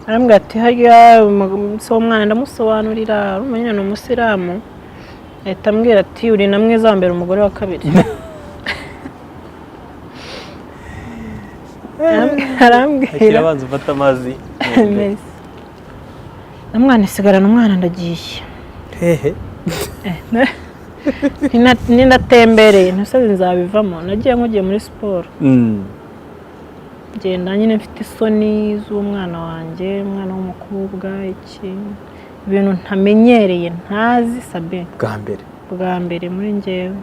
arambwira ati harya so mwana ndamusobanurira urumenya ni umusiramu ahita ambwira ati uri na mwiza wa mbere umugore wa kabiri arambwira abanza ufata amazi namwana isigarana umwana ndagiye hehe ninatembereye ntusaze nzabivamo nagiye nkugiye muri siporo ngenda nyine mfite isoni z'umwana wanjye umwana w'umukobwa iki ibintu ntamenyereye ntazi sabe bwa mbere muri njyewe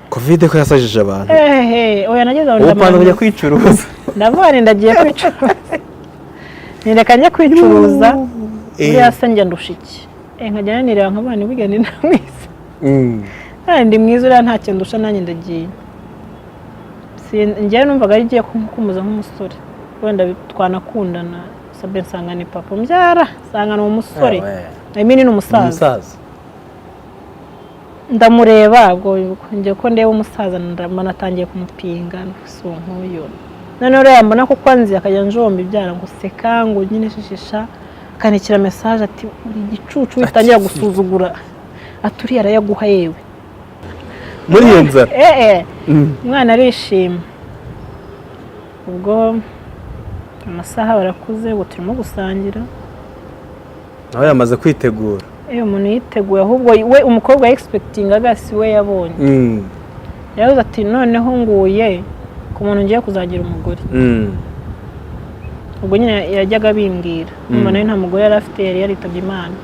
covid ko yasajije abantu oya nageze aho ndamana kujya kwicuruza ndavana ndagiye kwicuruza nireka njye kwicuruza uriya se njya ndushiki nkajya nireba nk'abana bigane na mwiza ndi mwiza uriya nta kintu ndusha nanjye ndagiye njyewe numvaga ari igiye kumuza nk'umusore wenda twanakundana sabe nsanga ni papa mbyara nsanga ni umusore ni umusaza ndamureba ubwo njye ko ndeba umusaza natangiye kumupinga so nk'uyu none uriya mbona ko kwanzi akajya njomba ibyara ngo seka ngo nyine shishisha akanikira message ati uri gicucu witangira gusuzugura aturiye arayaguha yewe muri iyo nzara umwana arishima ubwo amasaha barakuze ngo turimo gusangira nawe yamaze kwitegura umuntu yiteguye ahubwo we umukobwa expectingaga si we yabonye yavuze ati noneho nguye ku muntu ngiye kuzagira umugore ubwo nyine yajyaga bimbwira nyuma nawe nta mugore yari afite yari yaritabye Imana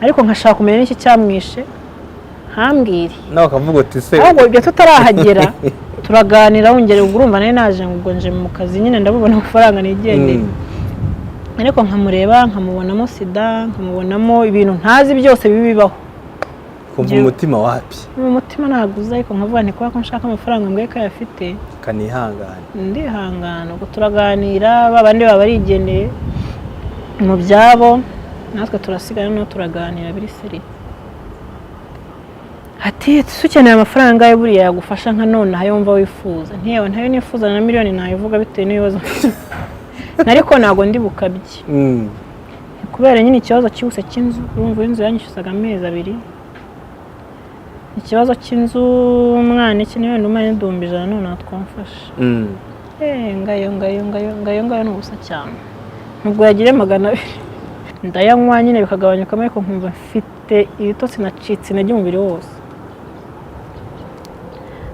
ariko nkashaka kumenya n'iki cyamwishe hambwire nawe akavuga uti se ahubwo ibyo tutarahagera turaganira wongere urumva nawe naje ngo nje mu kazi nyine ndabubona amafaranga nigendeye ariko nkamureba nkamubonamo sida nkamubonamo ibintu ntazi byose bibibaho kumva umutima wapi umutima naguza ariko nkavuga nti kuba ko nshaka amafaranga mbwe ko yafite kanihangana ndihangana ubwo turaganira babandi baba barigendeye mu byabo natwe turasigana no turaganira biri seri ati tukeneye amafaranga ye buriya yagufasha nka none aho yumva wifuza ntiyewe ntayo nifuza na miliyoni nayivuga bitewe n'ibibazo ariko ntago ndi bukabye kubera nyine ikibazo cyose cy'inzu urumva inzu yanyishyuzaga amezi 2 ikibazo cy'inzu umwana iki niwe ndumanye ndumbije none atwamfasha ngayo n'ubusa cyane nubwo yagire 200 ndayanywa nyine bikagabanyuka ariko nkumva mfite ibitotsi nacitse intege umubiri wose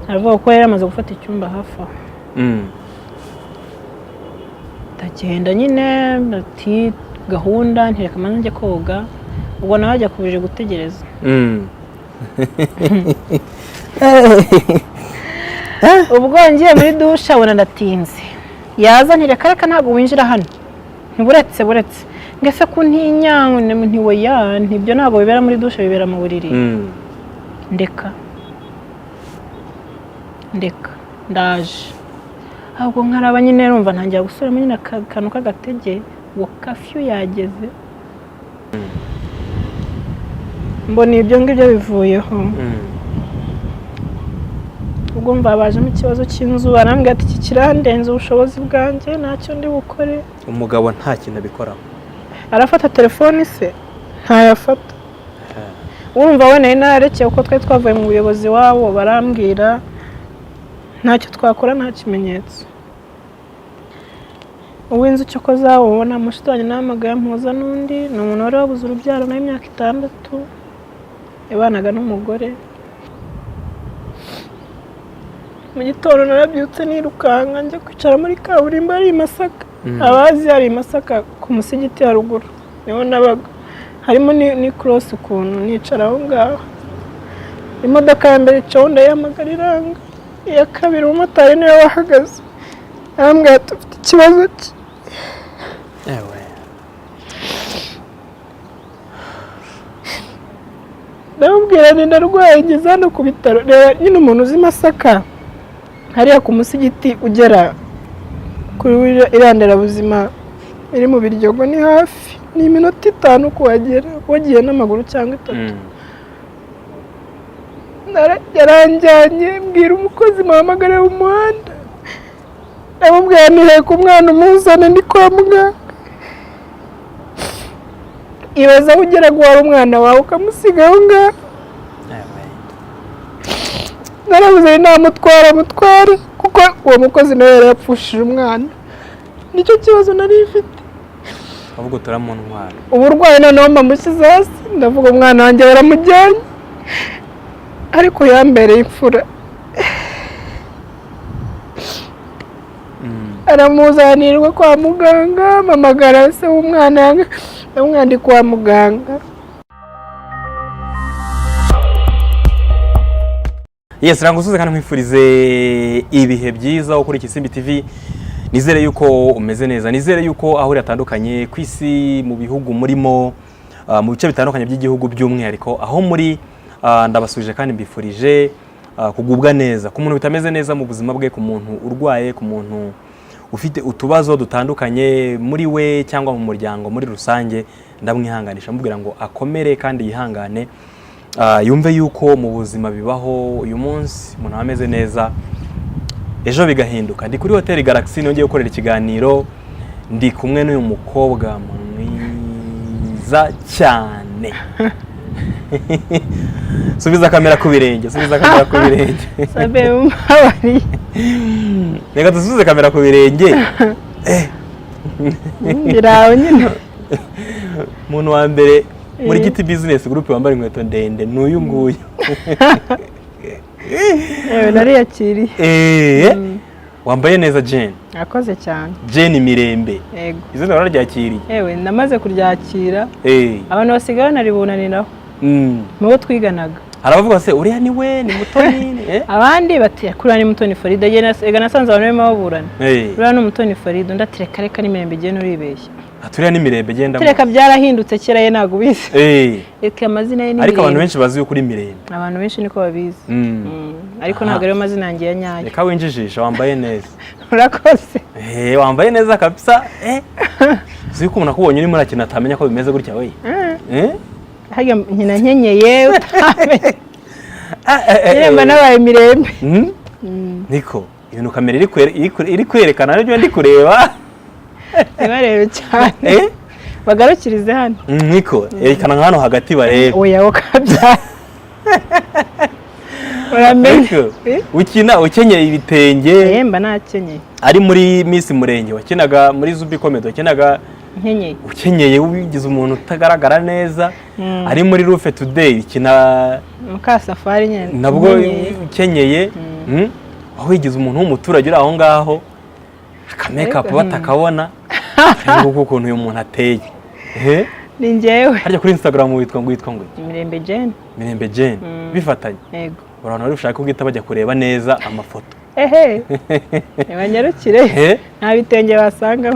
aravuga ko yari amaze gufata icyumba hafi aho ndagenda nyine ati gahunda ntireka manze njye koga ubwo nawe ajya kubije gutegereza ubwo ngiye muri dusha abona ndatinze yaza ntireka reka ntabwo winjira hano ntiburetse ngese ko ntinya ntiwe ya ntibyo ntabwo bibera muri dusha bibera mu buriri ndeka ndaje ahubwo nkaraba nyine rumva ntangira gusubiramo nyine akantu k'agatege ngo kafyu yageze mbona ibyo ngibyo bivuyeho ubwo mbabajemo ikibazo cy'inzu arambwira ati iki kirandenze ubushobozi bwanjye ntacyo ndi bukore umugabo nta kintu abikoraho arafata telefone se ntayafata wumva we nari narekeye uko twari twavuye mu buyobozi wabo barambwira ntacyo twakora nta kimenyetso uw'inzu cyo ko zawubona mushitanye n'amagaya mpuza n'undi ni umuntu wari wabuze urubyaro nawe imyaka 6 yabanaga n'umugore mu gitondo narabyutse nirukanka njya kwicara muri kaburimbo ari Masaka abazi hari Masaka ku musigiti ya ruguru niho nabaga harimo ni cross ukuntu nicara aho ngaho imodoka ya mbere cyondo yamagara iranga iya kabiri umumotari niwe wahagaze arambwira ati ufite ikibazo ki ndamubwira nti ndarwaye ngeze hano ku bitaro reba nyine umuntu uzi Masaka hariya ku musigiti ugera kuri iranderabuzima iri mu Biryogo ni hafi ni iminota 5 kuhagera wagiye n'amaguru cyangwa 3 yaranjyanye mbwira umukozi muhamagara w'umuhanda ndamubwira niheka umwana umuzane ndi kwa muganga. Ibaza ugera guhara umwana wawe ukamusiga aho ngaho. Narabuze namutwara kuko uwo mukozi nawe yari yapfushije umwana. Nicyo kibazo nari mfite. ahubwo turamuntwara. Uburwayi noneho mbamushyize hasi ndavuga umwana wanjye baramujyanye ariko yambereye imfura. Aramuzanirwa kwa muganga mpamagara se w'umwana ndamwandi kwa muganga. Yes, rangusuze kandi nkwifurize ibihe byiza ukuri Kisimbi TV. Nizere yuko umeze neza, nizere yuko aho atandukanye ku isi mu bihugu murimo mu bice bitandukanye by'igihugu by'umwihariko aho muri ndabasuje kandi mbifurije kugubwa neza. Ku muntu bitameze neza mu buzima bwe, ku muntu urwaye, ku muntu ufite utubazo dutandukanye muri we cyangwa mu muryango muri rusange, ndamwihanganisha mubwira ngo akomere kandi yihangane. Yumve yuko mu buzima bibaho uyu munsi umuntu ameze neza ejo bigahinduka. Ndi kuri Hotel Galaxy nongeye gukorera ikiganiro, ndi kumwe n'uyu mukobwa mwiza cyane. Subiza kamera ku birenge, subiza kamera ku birenge. Sabe umabari. Reka dusubize kamera ku birenge. Birawo nyine. Umuntu wa mbere muri Giti Business Group wambara inkweto ndende n'uyu nguyu. Nari yakiriye. Wambaye neza Jeanne. Akoze cyane. Jeanne Mirembe. Yego. Izina wararyakiriye? Namaze kuryakira. Abantu basigaye naribunaniraho. Mubo twiganaga. Harabavuga se uriya ni we ni Mutoni. Abandi bati kuri ni Mutoni Farida ega nasanze abantu barimo baburana. Uriya ni Mutoni Farida ndatireka reka ni Mirembe Jeanne uribeshya. Aturiya ni Mirembe genda. Tereka byarahindutse kera ye nago bizi. Eka amazina ye ni. Ariko abantu benshi bazi kuri Mirembe. Abantu benshi niko babizi. Ariko ntago ari amazina yanjye ya nyayo. Reka winjijisha wambaye neza. Urakoze. Wambaye neza kabisa. Siko umuntu akubonye urimo urakina atamenya ko bimeze gutya we. Haga nkina nkenyeye utamenye. Mirembe nabaye Mirembe. Niko ibintu kamera iri kwerekana ryo ndi kureba. Nibarebe cyane. Bagarukirize hano. Niko erekana hano hagati barebe. Oya okabya. Uramenye. Ukina ukenyeye ibitenge. Yemba nakenyeye. Ari muri Miss Murenge wakinaga muri Zubi Comedy wakinaga nkenyeye. Ukenyeye ubigize umuntu utagaragara neza. Ari muri Rufe Today ikina muka safari nyene. Nabwo ukenyeye. Aho yigize umuntu w'umuturage uri aho ngaho. Akameka batakabona. Ariko ukuntu uyu muntu ateye. Ni njyewe. Harya kuri Instagram witwa ngo Mirembe Jeanne. Mirembe Jeanne bifatanye. Yego. Abantu bari ushaka kugita bajya kureba neza amafoto. Banyarukire. Nta bitenge basanga.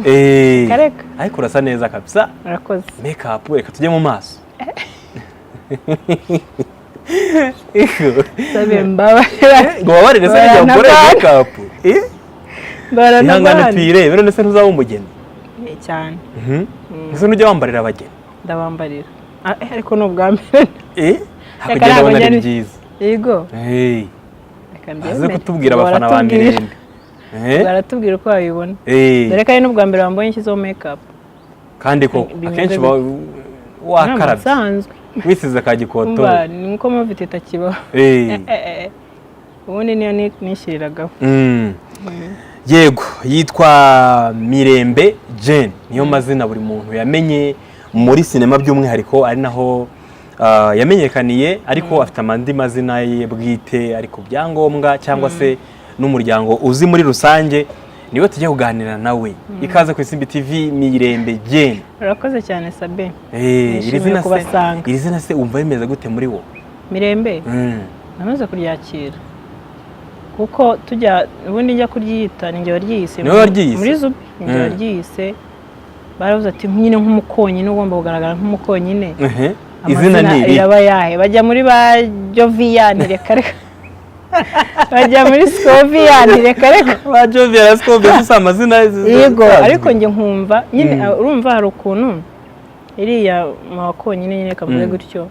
Kareka. Ariko urasa neza kabisa. Urakoze. Make up reka tujye mu maso. Sabe mbabarira. Ngo wabarire se njya gukora make up. Barana twire bero ndetse ntuzaba umugeni. Cyane. Ese nujya wambarira abageni? Ndabambarira. Ariko no bwa mbere. Hakugenda abona ari byiza. Yego. Aze kutubwira abafana ba Mirembe. Baratubwira uko babibona. Dore kandi n'ubwa mbere bamboye nshyizeho make up. Kandi ko akenshi wakarabye. Sanzwe. Wisize kagikoto. Ni uko mufite itakibaho. Ubundi niyo nishiriragaho. Yego, yitwa Mirembe Jeanne. Niyo mazina buri muntu yamenye muri sinema by'umwihariko ari naho yamenyekaniye, ariko afite amandi mazina ye bwite ariko byangombwa cyangwa se n'umuryango uzi muri rusange. Niwe tujye kuganira nawe. Ikaze ku Isimbi TV Mirembe Jeanne. Urakoze cyane Sabe. Iri zina se umva bimeze gute muri wo? Mirembe. Namaze kuryakira. Kuko tujya ubundi njya kuryita ninjye waryise. Muri Zubi ninjye waryise. Baravuze ati nyine nk'umukonyine ugomba kugaragara nk'umukonyine. Izina ni iri. Iraba yahe bajya muri ba Jovian reka reka. Bajya muri Scovian reka reka. Ba Jovian Scovian gusa amazina yego, ariko nge nkumva nyine urumva hari ukuntu iriya makonyine nyine kavuze gutyo.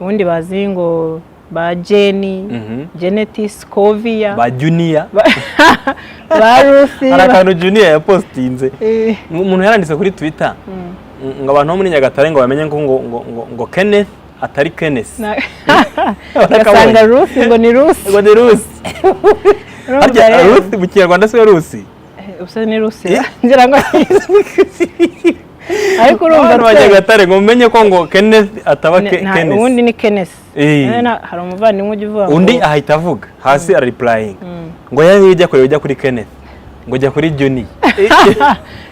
Ubundi bazi ngo ba Jeanne, Genetis, Covia, ba Junior, ba Rusi. hari akantu Junior yapostinze umuntu yaranditse kuri Twitter ngo abantu bo muri Nyagatare ngo bamenye ngo Kenneth atari Kenneth. Basanga Rusi ngo ni Rusi. Ngo ni Rusi. Harya Rusi mu Kinyarwanda se Rusi? Ubusa ni Rusi. Ngira ngo ariko urumva Nyagatare ngo umenye ko ngo Kenneth ataba Kenneth. Ubundi ni Kenneth. Hari umuvandimwe ujya uvuga ngo undi ahita avuga hasi ara replying ngo yajya kuri Kenneth ngo jya kuri Junior.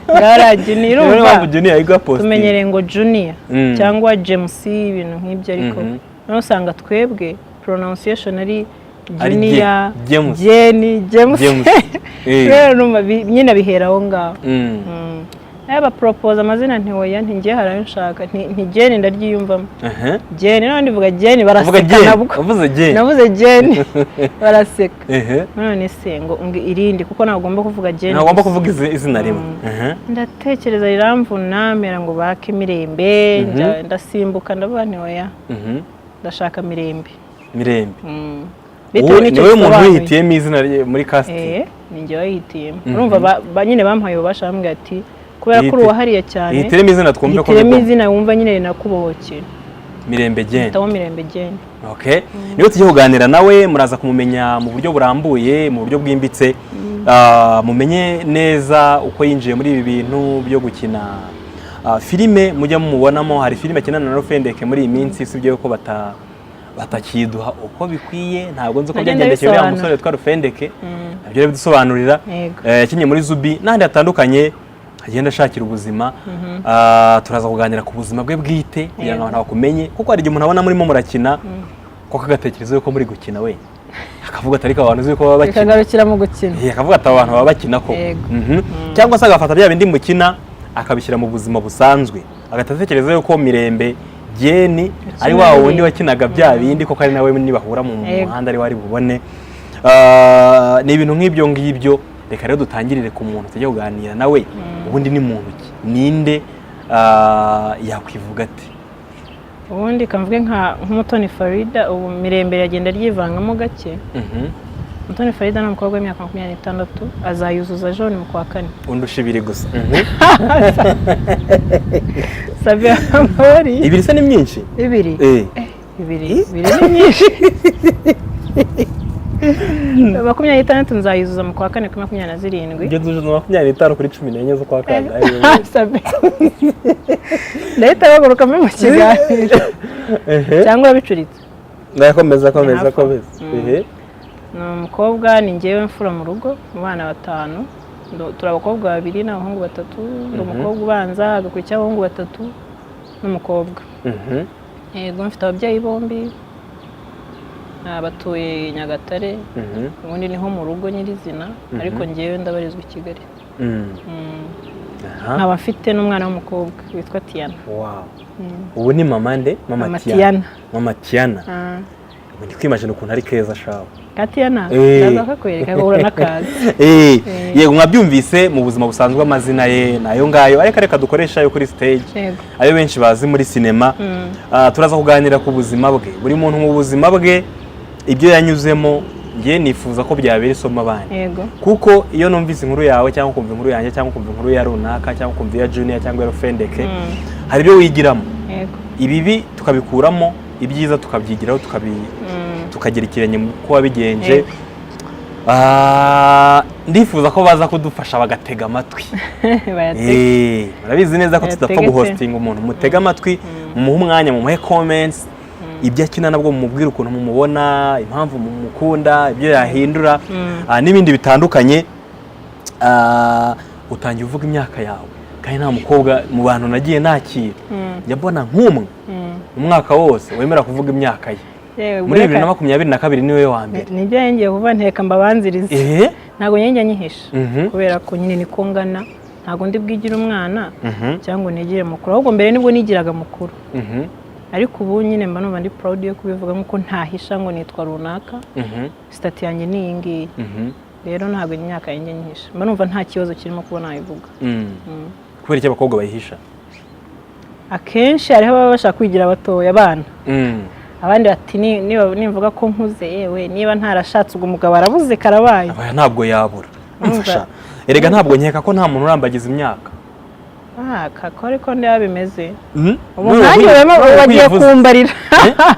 Gara Junior urumva Junior yiga post. Tumenyereye ngo Junior cyangwa James ibintu nk'ibyo ariko no usanga twebwe pronunciation ari Junior, Jeanne, James. Rero numva nyine bihera aho ngaho. Aba propose amazina ntiwoya ntingiye harayo nshaka nti Jeanne ndaryiyumvamo. Jeanne nandi vuga Jeanne baraseka nabwo. Uvuze Jeanne. Navuze Jeanne baraseka. None se ngo irindi kuko nagomba kuvuga Jeanne. Nagomba kuvuga izina rimwe. Ndatekereza riramvuna mera ngo bake Mirembe ndasimbuka ndavuga ntiwoya. Ndashaka Mirembe. Mirembe. Niwe muntu wihitiyemo izina muri casting. Ni njye wihitiyemo. Urumva nyine bampaye ubasha bambwira ati kubera ko uruhariye cyane. Hitiremo izina twumve ko. Hitiremo izina wumva nyine rinakubohokera. Mirembe Jeanne. Tawo Mirembe Jeanne. Okay. Niyo tujye kuganira nawe muraza kumumenya mu buryo burambuye, mu buryo bwimbitse. Mumenye neza uko yinjiye muri ibi bintu byo gukina filime mujya mumubonamo. Hari filime akinana na Rofendeke muri iyi minsi usibye ko batakiduha uko bikwiye. Ntabwo nzi ko byagendekeye uriya musore witwa Rofendeke. Nabyo rero bidusobanurira. Yakinye muri Zubi n'ahandi hatandukanye agenda ashakira ubuzima. Turaza kuganira ku buzima bwe bwite kugira ngo abantu bakumenye kuko hari igihe umuntu abona murimo murakina ko kagatekereza yuko muri gukina we akavuga atari ko abantu uzi ko baba bakina akagarukira mu gukina akavuga ati abantu baba bakina ko cyangwa se agafata bya bindi mukina akabishyira mu buzima busanzwe agatekereza yuko Mirembe Jeanne ari wa wundi wakinaga bya bindi koko ari nawe nibahura mu muhanda ari wari bubone. Ni ibintu nk'ibyo ngibyo. Reka rero dutangirire ku muntu tujye kuganira nawe ubundi ni muntu ki ninde yakwivuga ati ubundi kamvuge nk'Umutoni Farida ubu Mirembe yagenda ryivangamo gake. Umutoni Farida ni umukobwa w'imyaka 26 azayuzuza Jeanne mu kwa 4 undusha ibiri gusa. Sabe amori ibiri se ni myinshi ibiri ibiri ni myinshi. 26 nzayuzuza mu kwa 4 kuri 27. Ibyo duje 25 kuri 14 zo kwa 4. Sabe Leta baguruka mu kiganiro cyangwa bicuritse. Ndakomeza. No umukobwa ni ngewe mfura mu rugo mu bana 5. Turi abakobwa 2 n'abahungu 3. Umukobwa ubanza agakurikira abahungu 3 n'umukobwa. Yego mfite ababyeyi bombi. Batuye Nyagatare. Ubundi niho mu rugo nyirizina ariko ngewe ndabarizwa i Kigali. Nkaba mfite n'umwana w'umukobwa witwa Tiana. Wow. Ubu ni mama nde? Mama Tiana. Mama Tiana. Ndi kwimagine ukuntu ari keza shawo. Tiana ndaza kakwereka gahura n'akazi. Yego mwabyumvise mu buzima busanzwe amazina ye nayo ngayo ariko reka dukoresha yo kuri stage. Ayo benshi bazi muri cinema. Turaza kuganira ku buzima bwe. Buri muntu mu buzima bwe ibyo yanyuzemo ngiye nifuza ko byabera isomo abandi. Kuko iyo numvise inkuru yawe cyangwa kumva inkuru yanjye cyangwa kumva inkuru ya runaka cyangwa kumva ya Junior cyangwa ya Rofendeke hari ibyo wigiramo. Ibibi tukabikuramo ibyiza tukabyigiraho tukagira ikirenge ko wabigenje. Ndifuza ko baza kudufasha bagatega amatwi. Murabizi neza ko tudapfa guhostinga umuntu mutega amatwi mumuhe umwanya mumuhe comments ibyo akina nabwo mumubwira ukuntu mumubona impamvu mumukunda ibyo yahindura n'ibindi bitandukanye. Utangiye uvuga imyaka yawe kandi nta mukobwa mu bantu nagiye nakira njya mbona nk'umwe umwaka wose wemera kuvuga imyaka ye. Muri 2022 niwe wa mbere. Nibyo yengeye kuva nteka mbabanzirize. Ntago yengeye nyihisha kubera ko nyine niko ngana ntago ndi bwigira umwana cyangwa nigire mukuru ahubwo mbere nibwo nigiraga mukuru. Ariko ubu nyine mba numva ndi proud yo kubivuga nkuko ntahisha ngo nitwa runaka. Stati yanjye ni iyi ngiyi. Rero ntago imyaka yanjye nyihisha mba numva nta kibazo kirimo kuba nabivuga. Kubera iki abakobwa bayihisha? Akenshi hariho baba bashaka kwigira abatoya abana. abandi bati niba nimvuga ko nkuze yewe niba ntarashatse ubwo umugabo arabuze karabaye ntabwo yabura mfasha erega ntabwo nkeka ko nta muntu urambagiza imyaka kakore ko ndiya bimeze ubu nanjye bagiye kumbarira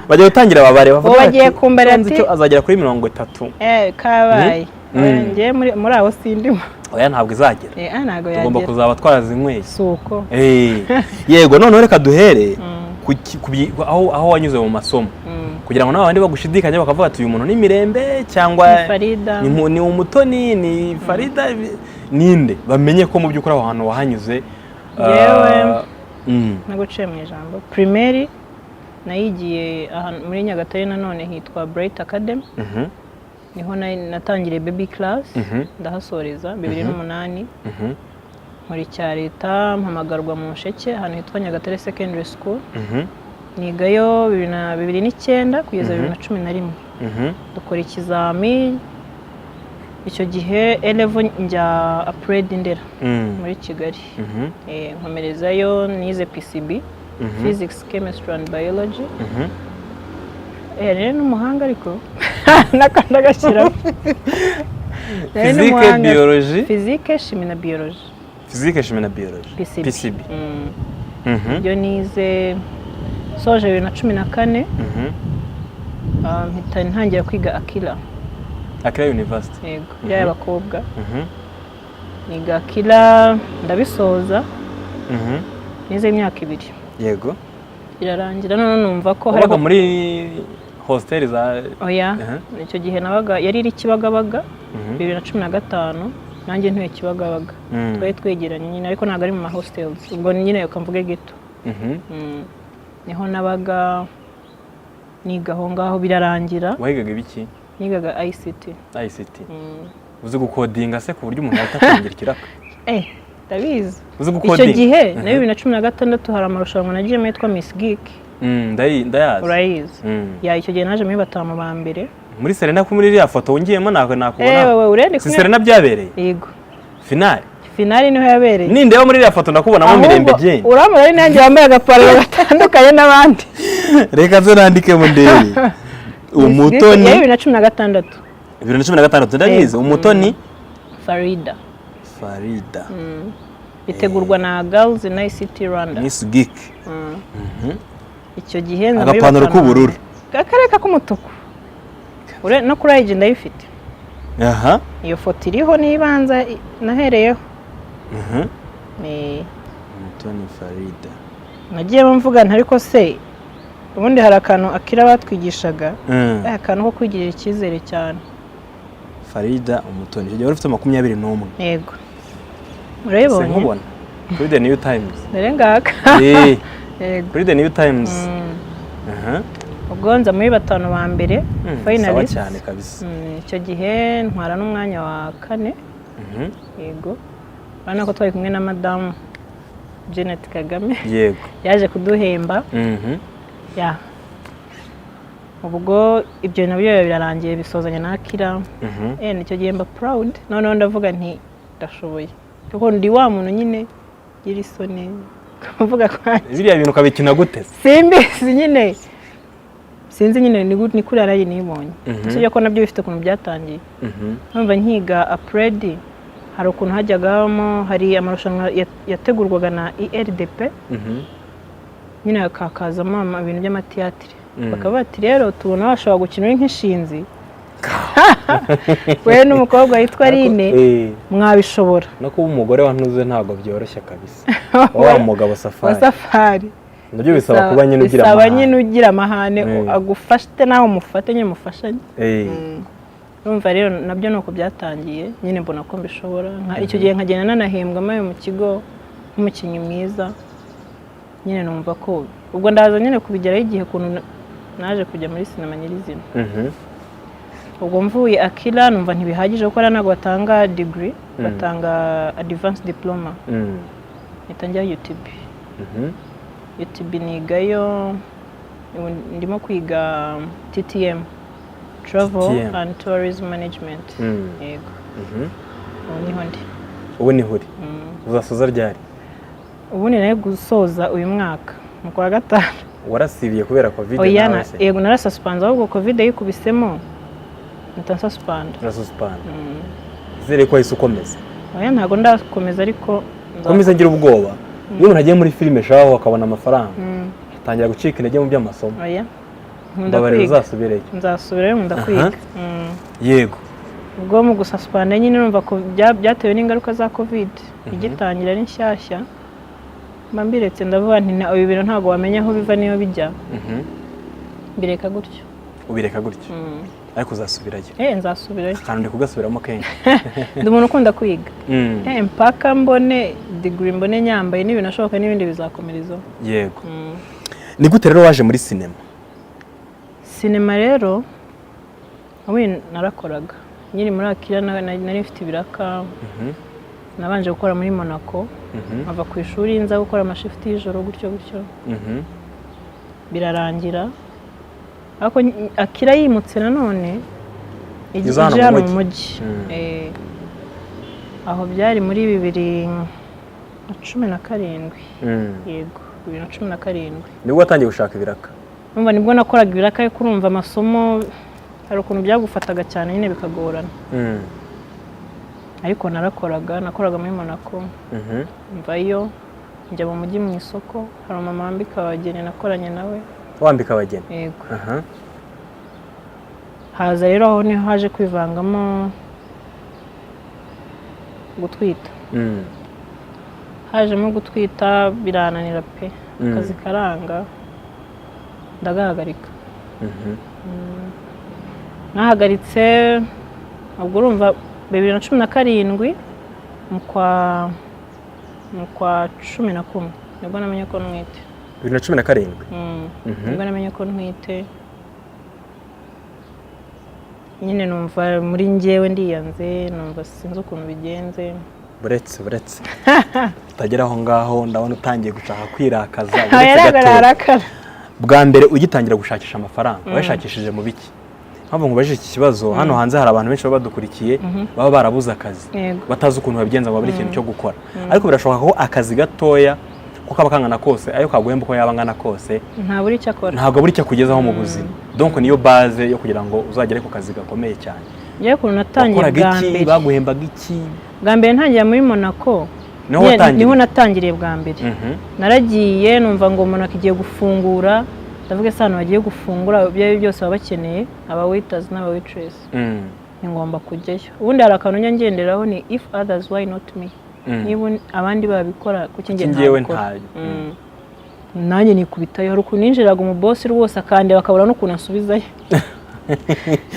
bagiye gutangira babare bavuga bagiye kumbarira ati azagera kuri 30 kabaye ngiye muri abo sindimo oya ntabwo izagera ntabwo yagera tugomba kuzaba twarazinyweye suko yego none reka duhere aho wanyuze mu masomo kugira ngo n'abandi bagushidikanye bakavuga ati uyu muntu ni Mirembe cyangwa ni Umutoni ni Farida ninde bamenye ko mu by'ukuri aho hantu wahanyuze yewe naguciye mu ijambo primaire nayigiye muri Nyagatare nanone hitwa Bright Academy niho natangiriye baby class ndahasoreza 2008 muri cya leta mpamagarwa mu Nsheke hano hitwa Nyagatare Secondary School nigayo 2009 kugeza 2011 dukora ikizami icyo gihe 11 njya upgrade Ndera muri Kigali nkomerezayo nize PCB physics chemistry and biology rero n'umuhanga ariko nakanda gashyira physique biologie physique chimie na biologie PCB byo nize soje 2014 mpita ntangira kwiga Akila University yego y'abakobwa niga Akila ndabisoza nize imyaka 2 yego irarangira none numva ko hari muri hostel za oya icyo gihe nabaga yari iri Kibagabaga 2015 nanjye ntuye Kibagabaga twari twegeranye nyine ariko ntago ari mu hostels ubwo nyine ukamvuge gito niho nabaga niga aho ngaho birarangira wahigaga ibiki nigaga ICT uzi gukodinga se ku buryo umuntu atatangira kiraka ndabizi icyo gihe na 2016 hari amarushanwa nagiye yitwa Miss Geek ndayazi urayizi icyo gihe naje muri 5 ba mbere muri Serena ko muri iriya foto wongiyemo nakubona si Serena byabereye yego finale niho yabereye ninde yo muri iriya foto ndakubonamo Mirembe Jeanne uramura ari nanjye wambaye agapantaro gatandukanye n'abandi reka zo nandike mu nderi Umutoni 2016 ndabizi Umutoni Farida bitegurwa na Girls in ICT Rwanda Miss Geek icyo gihe agapantaro k'ubururu gakareka k'umutuku no kuri age ndayifite iyo foto iriho nibanza nahereyeho Umutoni Farida nagiye bamvuga ariko se ubundi hari akantu Akira batwigishaga akantu ko kwigirira icyizere cyane Farida Umutoni icyo gihe wari ufite 21 yego urayibonye nkubona kuri The New Times ndengaka kuri The New Times ubwo nza muri 5 ba mbere finalist cyane kabisa icyo gihe ntwara n'umwanya wa 4 yego bana ko twari kumwe na Madame Jeanne Kagame yego yaje kuduhemba ubwo ibyo nabyo birarangiye bisozanya na Akira nicyo gihe mba proud none ndavuga nti ndashoboye kuko ndi wa muntu nyine gira isoni kuvuga kwa biriya bintu kabikina gute sinzi nyine ni kuri arayi nibonye sibyo ko nabyo bifite ukuntu byatangiye numva nkiga upgrade hari ukuntu hajyagamo hari amarushanwa yategurwaga na IRDP nyine hakazamo ibintu by'amatiyatire bakaba bati rero tubona washobora gukina uri nk'ishinzi we n'umukobwa witwa Rine mwabishobora no kuba umugore wantuze ntabwo byoroshye kabisa wa mugabo Safari nabyo bisaba kuba nyine ugira amahane agufashte nawe umufate nyine mufashanye urumva rero nabyo nuko byatangiye nyine mbona ko mbishobora icyo gihe nkagenda nanahembwa mayo mu kigo nk'umukinnyi mwiza nyine numva ko ubwo ndaza nyine kubigeraho igihe kuntu naje kujya muri sinema nyirizina ubwo mvuye Akila numva ntibihagije kuko ntabwo batanga degree batanga advanced diploma nitangira UTB nigayo ndimo kwiga TTM Travel and Tourism Management yego ubu niho uri uzasoza ryari ubu ni nayo gusoza uyu mwaka mu kwa 5 warasibiye kubera covid nawe se yego narasuspend ahubwo covid yikubisemo ntansuspend zere ko ahise ukomeza oya ntago ndakomeza ariko komeza ngira ubwoba iyo umuntu agiye muri filime shaho akabona amafaranga atangira gucika intege mu by'amasomo oya nzasubirayo ndakwiga yego ubwo mu gususpend nyine numva ko byatewe n'ingaruka za covid igitangira ari nshyashya mbiretse ndavuga nti ibi bintu ntago wamenya aho biva niyo bijya bireka gutyo ubireka gutyo ariko uzasubirayo nzasubirayo kandi kugasubiramo kenshi ndi umuntu ukunda kwiga mpaka mbone degree mbone nyambaye n'ibintu ashoboka n'ibindi bizakomerezaho yego ni gute rero waje muri sinema rero narakoraga nyiri muri Akira nari mfite ibiraka nabanje gukora muri Monaco ava ku ishuri nza gukora amashifti y'ijoro gutyo birarangira ariko Akira yimutse nanone ije hano mu mujyi aho byari muri 2017 yego 2017 nibwo watangiye gushaka ibiraka numva nibwo nakoraga ibiraka yo kurumva amasomo hari ukuntu byagufataga cyane nyine bikagorana ariko nakoraga muri Monaco mvayo njya mu mujyi mu isoko hari mama wambika abageni nakoranye nawe wambika abageni yego haza rero aho niho haje kwivangamo gutwita hajemo gutwita birananira pe akazi karanga ndagahagarika nahagaritse ubwo urumva 2017 mu kwa 11 nibwo namenye ko ntwite 2017 nibwo namenye ko ntwite nyine numva muri njyewe ndiyanze numva sinzi ukuntu bigenze buretse utagera aho ngaho ndabona utangiye gushaka kwirakaza bwa mbere ugitangira gushakisha amafaranga washakishije mu biki mpamvu ngubajije iki kibazo hano hanze hari abantu benshi baba badukurikiye baba barabuze akazi batazi ukuntu babigenza ngo bari ikintu cyo gukora ariko birashoboka ko akazi gatoya ko kaba kangana kose ayo kaguhemba ko yaba angana kose ntabwo buri cyo kugezaho mu buzima donc niyo base yo kugira ngo uzagere ku kazi gakomeye cyane ngiye kuntu natangiye bwa mbere baguhembaga iki bwa mbere ntangiye muri Monaco niho natangiriye bwa mbere naragiye numva ngo Monaco igiye gufungura ndavuga se hano bagiye gufungura ibyo byose baba bakeneye aba waiters n'aba waitress ni ngomba kujyayo ubundi hari akantu ngenderaho ni if others why not me niba abandi babikora kuki ngewe ntabikora nanjye nikubitayo hari ukuntu ninjiraga mu boss rwose akande bakabura n'ukuntu asubizayo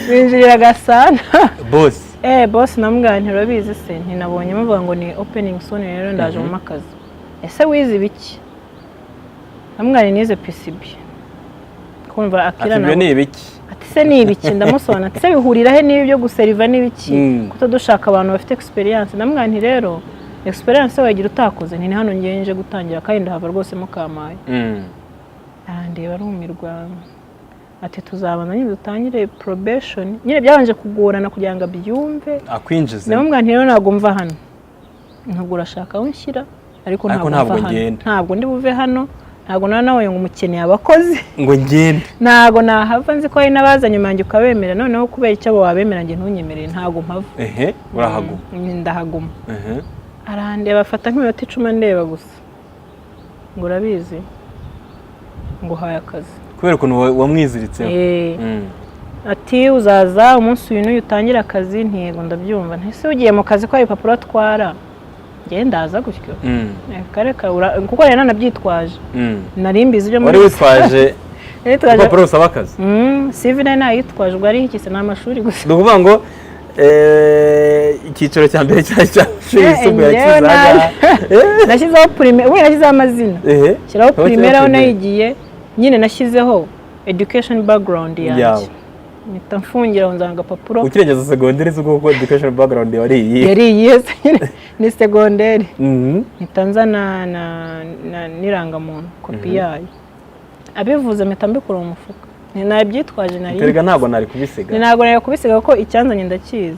binjiriraga sana boss namugantira urabizi se ntinabonye muvuga ngo ni opening soon rero ndaje mu makazi ese wize biki namugani nize PCB kumva Akira nawe ni ibiki ati se ni ibiki ndamusobanura ati se bihurira he nibi byo guseriva n'ibiki kuko dushaka abantu bafite experience namugani rero experience wagira utakoze nti hano ngenje gutangira kandi ndahava rwose mu kamaye arandeba rumirwa ati tuzabana nyine dutangire probation nyine byabanje kugorana kugira ngo abyumve akwinjize namugani rero ntago mva hano ntabwo urashaka aho nshyira ariko ntabwo ntabwo ndi buve hano ntabwo nawe ngo umukeneye abakozi ngo ngende ntabwo nahava nzi ko ari nabazanye manje ukabemera noneho kubera icyo wabemera nge ntunyemerere ntabwo mpava urahaguma ndahaguma arandeba afata nk'iminota 10 ndeba gusa ngo urabizi ngo haye akazi kubera ukuntu wamwiziritseho ati uzaza umunsi uyu utangira akazi ntiyego ndabyumva ntese ugiye mu kazi ko ibipapuro atwara ndaza gutyo kareka kuko rero nanabyitwaje narimbize ibyo muri witwaje ibipapuro usaba akazi CV nayitwaje ubwo ari ikise n'amashuri gusa nukuvuga ngo icyiciro cya mbere cy'amashuri yisumbuye yakizaga nashyizeho primaire ubu nashyizeho amazina shyiraho primaire aho nayigiye nyine nashyizeho education background yanjye nita mfungira nzanga agapapuro ukirengeza secondaire z'uko education background yari iyihe ni secondaire nitanzana na nirangamuntu kopi yayo abivuze mpita mbikura mu mufuka nabyitwaje nari Terega ntabwo nari kubisiga ntabwo nari kubisiga kuko icyanzanye ndakizi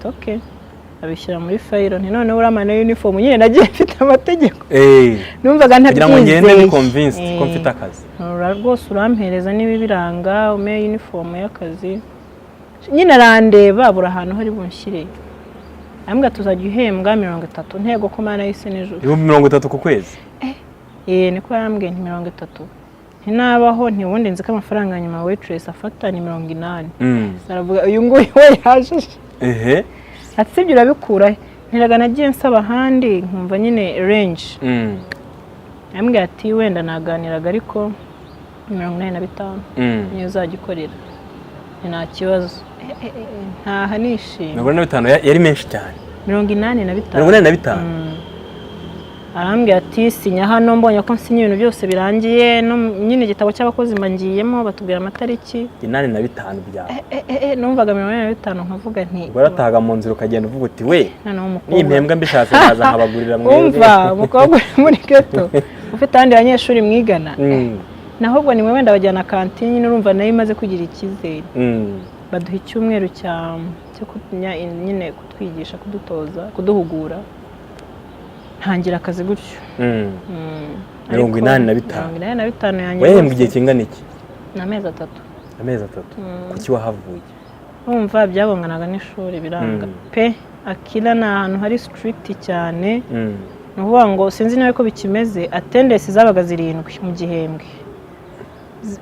okay abishyira muri fayiro nti none uramana uniform nyine nagiye mfite amategeko numvaga ntabyizeye kugira ngo ngende ni convinced ko mfite akazi rwose urampereza n'ibibiranga ume uniform y'akazi nyine arandeba buri ahantu hari bunshyire ambwa tuzajya uhembwa 30 ntego ko mana y'isi n'ijuru 30 ku kwezi niko yarambwiye nti 30 ntinabaho ntibundi nzi ko amafaranga nyuma waitress afata ni 80 saravuga uyu nguyu we yaje ati sibyo urabikura ntiraga nagiye nsaba ahandi nkumva nyine range ambwiye ati wenda naganiraga ariko 45 niyo uzagikorera nta kibazo ntaha nishimye 45 yari menshi cyane 85 arambwira ati sinya hano mbonye ko nsinya ibintu byose birangiye no nyine igitabo cy'abakozi mbangiyemo batubwira amatariki 85 bya numvaga 45 nkavuga nti barataga mu nzira ukagenda uvuga uti we nimpembwa mbishatse naza nkabagurira mwe umva umukobwa muri geto ufite abandi banyeshuri mwigana nahubwo ni wenda bajyana kantine nyine urumva nayo imaze kugira ikizere baduha icyumweru cyo nyine kutwigisha kudutoza kuduhugura ntangira akazi gutyo 85 yanjye wahembwe igihe kingana iki n'amezi 3 kuki wahavuye urumva byabonganaga n'ishuri biranga pe akira ni ahantu hari strict cyane nuvuga ngo sinzi nawe ko bikimeze attendance zabaga 7 mu gihembwe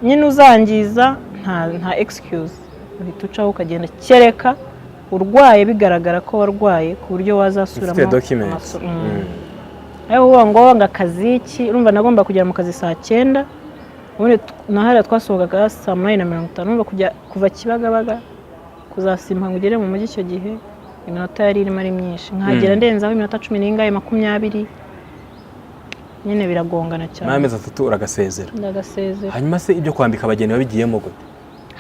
nyine uzangiza nta excuse uhita ucaho ukagenda kereka urwaye bigaragara ko warwaye ku buryo wazasubiramo documents aho ngo ngakazi iki urumva nagomba kujya mu kazi saa 9 ubundi nahara twasohokaga saa 8:50 urumva kujya kuva Kibagabaga kuzasimba ngo ugere mu mujyi icyo gihe iminota yari irimo ari myinshi nkagera ndenzaho iminota 10 n'ingahe 20 nyine biragongana cyane n'amezi 3 uragasezera ndagasezera hanyuma se ibyo kwambika abageni babigiyemo gute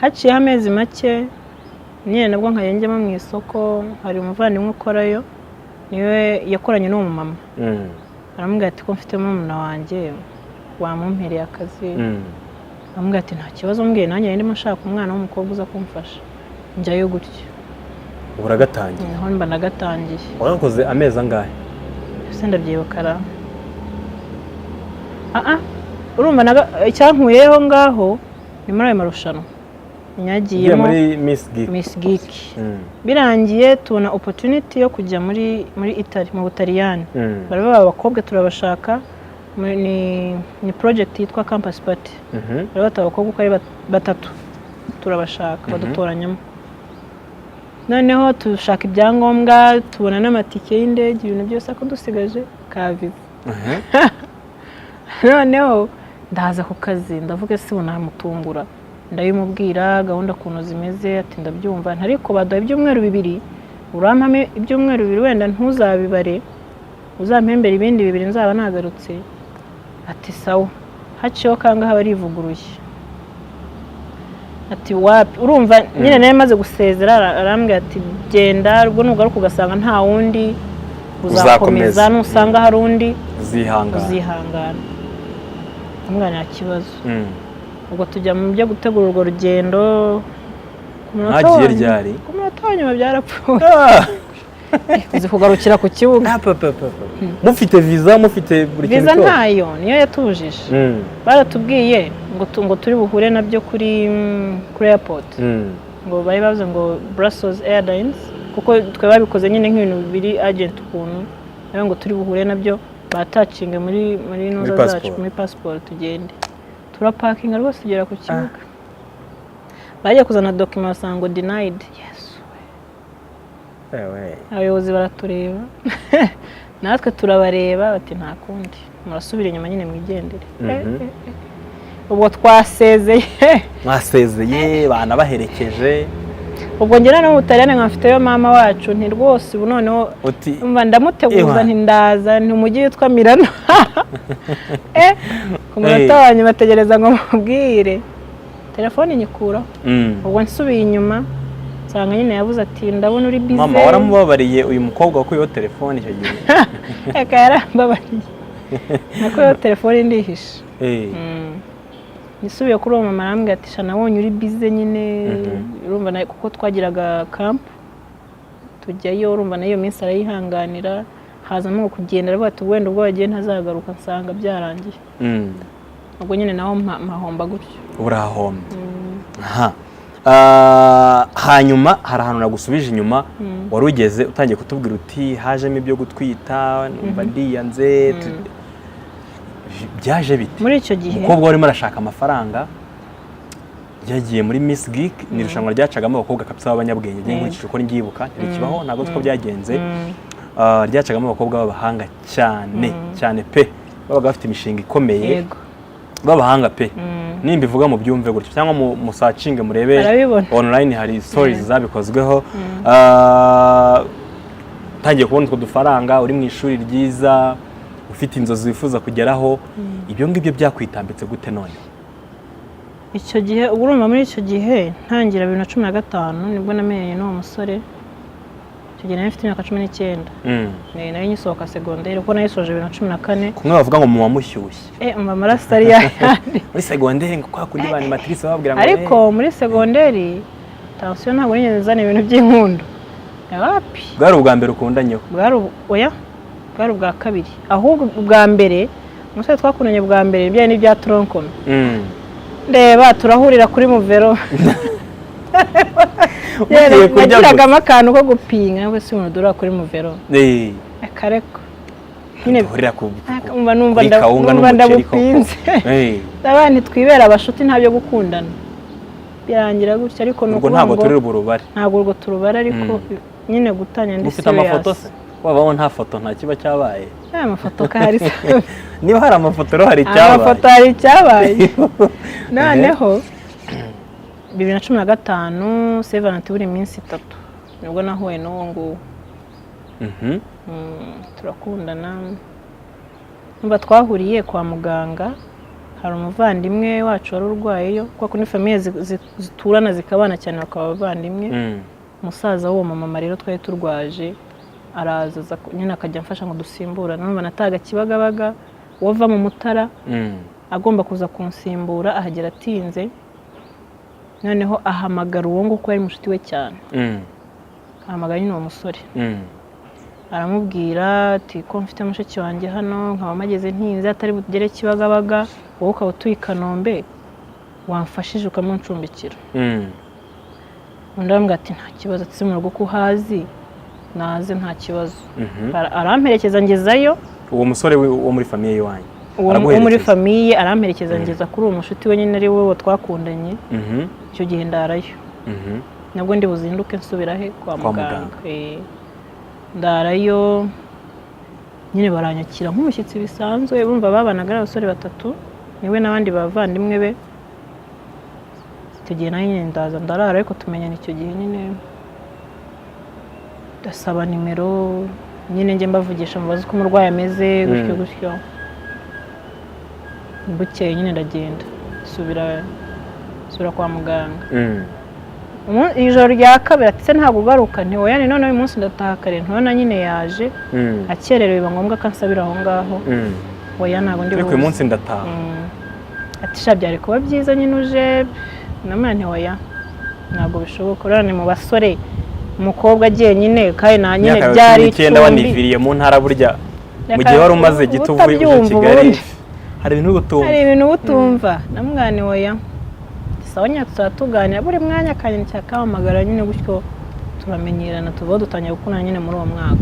haciye amezi make nyine nabwo nkayengemo mu isoko hari umuvandimwe ukorayo niwe yakoranye n'uwo mama aramubwira ati ko mfite murumuna wanjye wamumpereye akazi aramubwira ati nta kibazo mbwiye nanjye ndimo nshaka umwana w'umukobwa uza kumfasha njyayo gutyo uragatangiye naho mba nagatangiye warakoze amezi angahe se ndabyibukara urumva icyankuyeho ngaho ni muri ayo marushanwa nyagiyemo muri Miss Geek birangiye tubona opportunity yo kujya muri Italy mu Butaliyani bari abakobwa turabashaka ni project yitwa campus party bari abakobwa uko ari 3 turabashaka badutoranyamo noneho tushaka ibyangombwa tubona n'amatike y'indege ibintu byose ko dusigaje ka visa noneho ndaza ku kazi ndavuga se bunamutungura ndabimubwira gahunda kuntu zimeze ati ndabyumva ariko baduha ibyumweru 2 urampame ibyumweru 2 wenda ntuzabibare uzampembera ibindi 2 nzaba nagarutse ati sawa haciyeho kangaha barivuguruye ati wapi urumva nyine naye maze gusezera arambwira ati genda rwo nugaruka ugasanga nta wundi uzakomeza nusanga hari undi uzihangana umwana kibazo ubwo tujya mu byo gutegura urwo rugendo hagiye ryari ku munota wa nyuma byarapfuye uzi kugarukira ku kibuga mufite visa mufite buri kintu visa ntayo niyo yatujije baratubwiye ngo turi buhure nabyo kuri airport ngo bari bavuze ngo Brussels Airlines kuko twe babikoze nyine nk'ibintu bibiri agent ukuntu nayo ngo turi buhure nabyo batacinge muri noza zacu muri passport tugende turapakinga rwose tugera ku kibuga bagiye kuzana document sango denied yes abayobozi baratureba natwe turabareba bati nta kundi murasubira inyuma nyine mwigendere ubwo mwasezeye bana baherekeje ubwo ngera no mu Butaliyani nkafiteyo mama wacu nti rwose ubu noneho mba ndamuteguza nti ndaza nti umujyi witwa Milano ku munota wa nyuma bategereza ngo mubwire telefone nyikuraho ubwo nsubiye inyuma nsanga nyine yavuze ati ndabona uri busy mama waramubabariye uyu mukobwa wakuyeho telefone icyo gihe eka yarambabariye nakuyeho telefone ndihishe nisubiye kuri uwo mama arambwira ati sha nabonye uri busy nyine urumva kuko twagiraga camp tujyayo urumva nayo minsi arayihanganira hazamo kugenda aravuga ati wenda ubwo wagiye ntazagaruka nsanga byarangiye ubwo nyine naho mahomba gutyo urahomba hanyuma hari ahantu nagusubije inyuma wari ugeze utangiye kutubwira uti hajemo ibyo gutwita numva ndiyanze byaje bite muri icyo gihe umukobwa warimo arashaka amafaranga yagiye muri Miss Geek ni irushanwa ryacagamo abakobwa kabisa b'abanyabwenge ngiye nkurikije uko ngibuka ntibikibaho ntabwo uko byagenze ryacagamo abakobwa b'abahanga cyane pe babaga bafite imishinga ikomeye b'abahanga pe nimba ivuga mu byumve gutyo cyangwa mu searching murebe online hari stories zabikozweho tangiye kubona utwo dufaranga uri mu ishuri ryiza ufite inzozi wifuza kugeraho ibyo ngibyo byakwitambitse gute none icyo gihe urumva muri icyo gihe ntangira 2015 nibwo namenyanye n'uwo musore icyo gihe nari mfite imyaka 19 nari nyisohoka secondaire kuko nayisoje 2014 kumwe bavuga ngo mu wamushyushye umva amaraso ari yandi muri secondaire ngo kwa kundi bani matrice bababwira ngo ariko muri secondaire tension ntabwo nigeze nzana ibintu by'inkundo wapi bwari ubwa mbere ukundanyeho bwari ubwa kabiri ahubwo ubwa mbere umusore twakundanye bwa mbere ibyaye n'ibya tronkome ndeba turahurira kuri muvero nagiragamo akantu ko gupinga nawe si umuntu dura kuri muvero akareko nyine numva ndabupinze abandi twibera abashuti ntabyo gukundana birangira gutya ariko nuko ntabwo turi urubare ntabwo urwo turubare ariko nyine gutanya ndi ufite amafoto se wabaho nta foto nta kiba cyabaye amafoto kahari niba hari amafoto rero hari icyabaye amafoto hari icyabaye noneho 2015 Seven buri minsi 3 nibwo nahuye n'uwo nguwo turakundana numva twahuriye kwa muganga hari umuvandimwe wacu wari urwayeyo kuko ni famiye ziturana zikabana cyane bakaba abavandimwe umusaza w'uwo mama rero twari turwaje araza nyine akajya amfasha ngo dusimbura numva nataga kibagabaga wava mu Mutara agomba kuza kunsimbura ahagera atinze noneho ahamagara uwo ngo ko ari mushuti we cyane ahamagara nyine uwo musore aramubwira ati ko mfite mushiki wanjye hano nkaba mageze ntinze atari bugere kibagabaga wowe ukaba utuye i Kanombe wamfashije ukamuncumbikira undi arambwira ati nta kibazo ati mu rugo ko uhazi naze nta kibazo aramperekeza ngezayo uwo musore wo muri famiye yiwanyu uwo muri famiye aramperekeza ngeza kuri uwo mushuti we nyine ari we twakundanye icyo gihe ndarayo nabwo ndi buzinduke nsubira he kwa muganga ndarayo nyine baranyakira nk'umushyitsi bisanzwe bumva babanaga abasore batatu niwe n'abandi bavandimwe be icyo gihe nayo nyine ndaza ndarara ariko tumenyana icyo gihe nyine ndasaba nimero nyine njye mbavugisha mubaze uko umurwayi ameze gutyo bukeye nyine ndagenda subira kwa muganga ijoro rya kabiri ati se ntabwo ugaruka ntiwoya ni none uyu munsi ndataha kare ntubona nyine yaje akererewe biba ngombwa ko ansabira aho ngaho oya ntabwo ndi buze uyu munsi ndataha ati sha byari kuba byiza nyine uje namwe ntiwoya ntabwo bishoboka urana ni mu basore umukobwa agiye nyine kandi na nyine byari icyenda waniviriye mu ntara burya mu gihe wari umaze gito uvuye uje Kigali hari ibintu utumva namwana oya sawa nyatsa tuganira buri mwanya kanye cyakahamagara nyine gutyo turamenyerana tuvuga dutangiye gukundana nyine muri uwo mwaka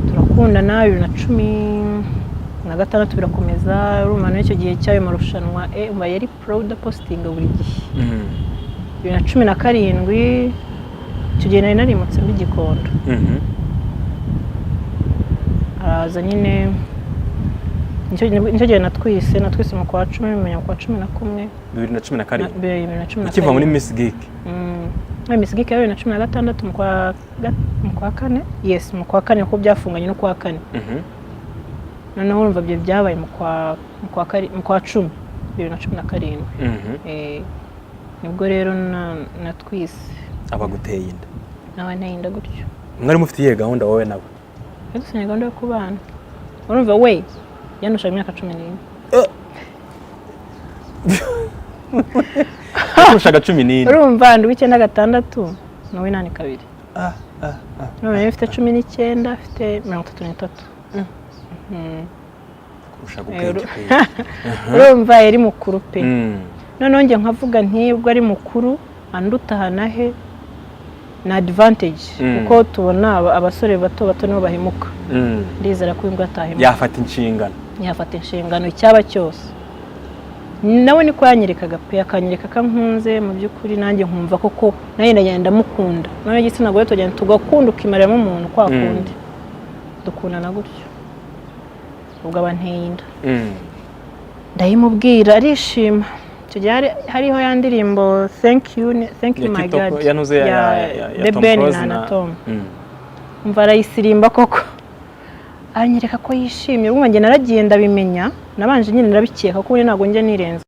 turakundana 2016 birakomeza urumva n'icyo gihe cyayo marushanwa umva yari proud posting buri gihe 2017 icyo gihe nari narimutse muri Gikondo araza nyine nicyo gihe natwise mu kwa 10 menya kwa 11 2012 ukiva muri Miss Geek Miss Geek yawe 2016 mu kwa 4 yes mu kwa 4 ko byafunganye no kwa 4 noneho urumva byo byabaye mu kwa 10 2017 nibwo rero natwise abaguteye inda nawe nteye inda gutyo mwari mufite iyihe gahunda wowe nawe dusinye gahunda yo kubana urumva we yanusha imyaka 14 kurushaga 14 urumva ndi w'Icyenda 6 nawe nani kabiri none mfite 19 afite 33 kurusha gukenge urumva yari mukuru pe none nge nkavuga nti ubwo ari mukuru anduta hanahe na advantage kuko tubona abasore bato nibo bahimuka ndizera ko imbwa atahimuka yafata inshingano icyaba cyose nawe niko yanyerekaga pe akanyereka kankunze mu byukuri nanjye nkumva koko naye ndagenda mukunda none igitsina gore tugenda tugakunda ukimaramo umuntu kwa kundi dukundana gutyo ubwo abanteye inda ndayimubwira arishima hariho ya ndirimbo thank you my god ya Ben na Tom umva arayisirimba koko anyereka ko yishimye ubwo nge naragiye ndabimenya nabanje nyine narabikeka ko ntago nje nirenze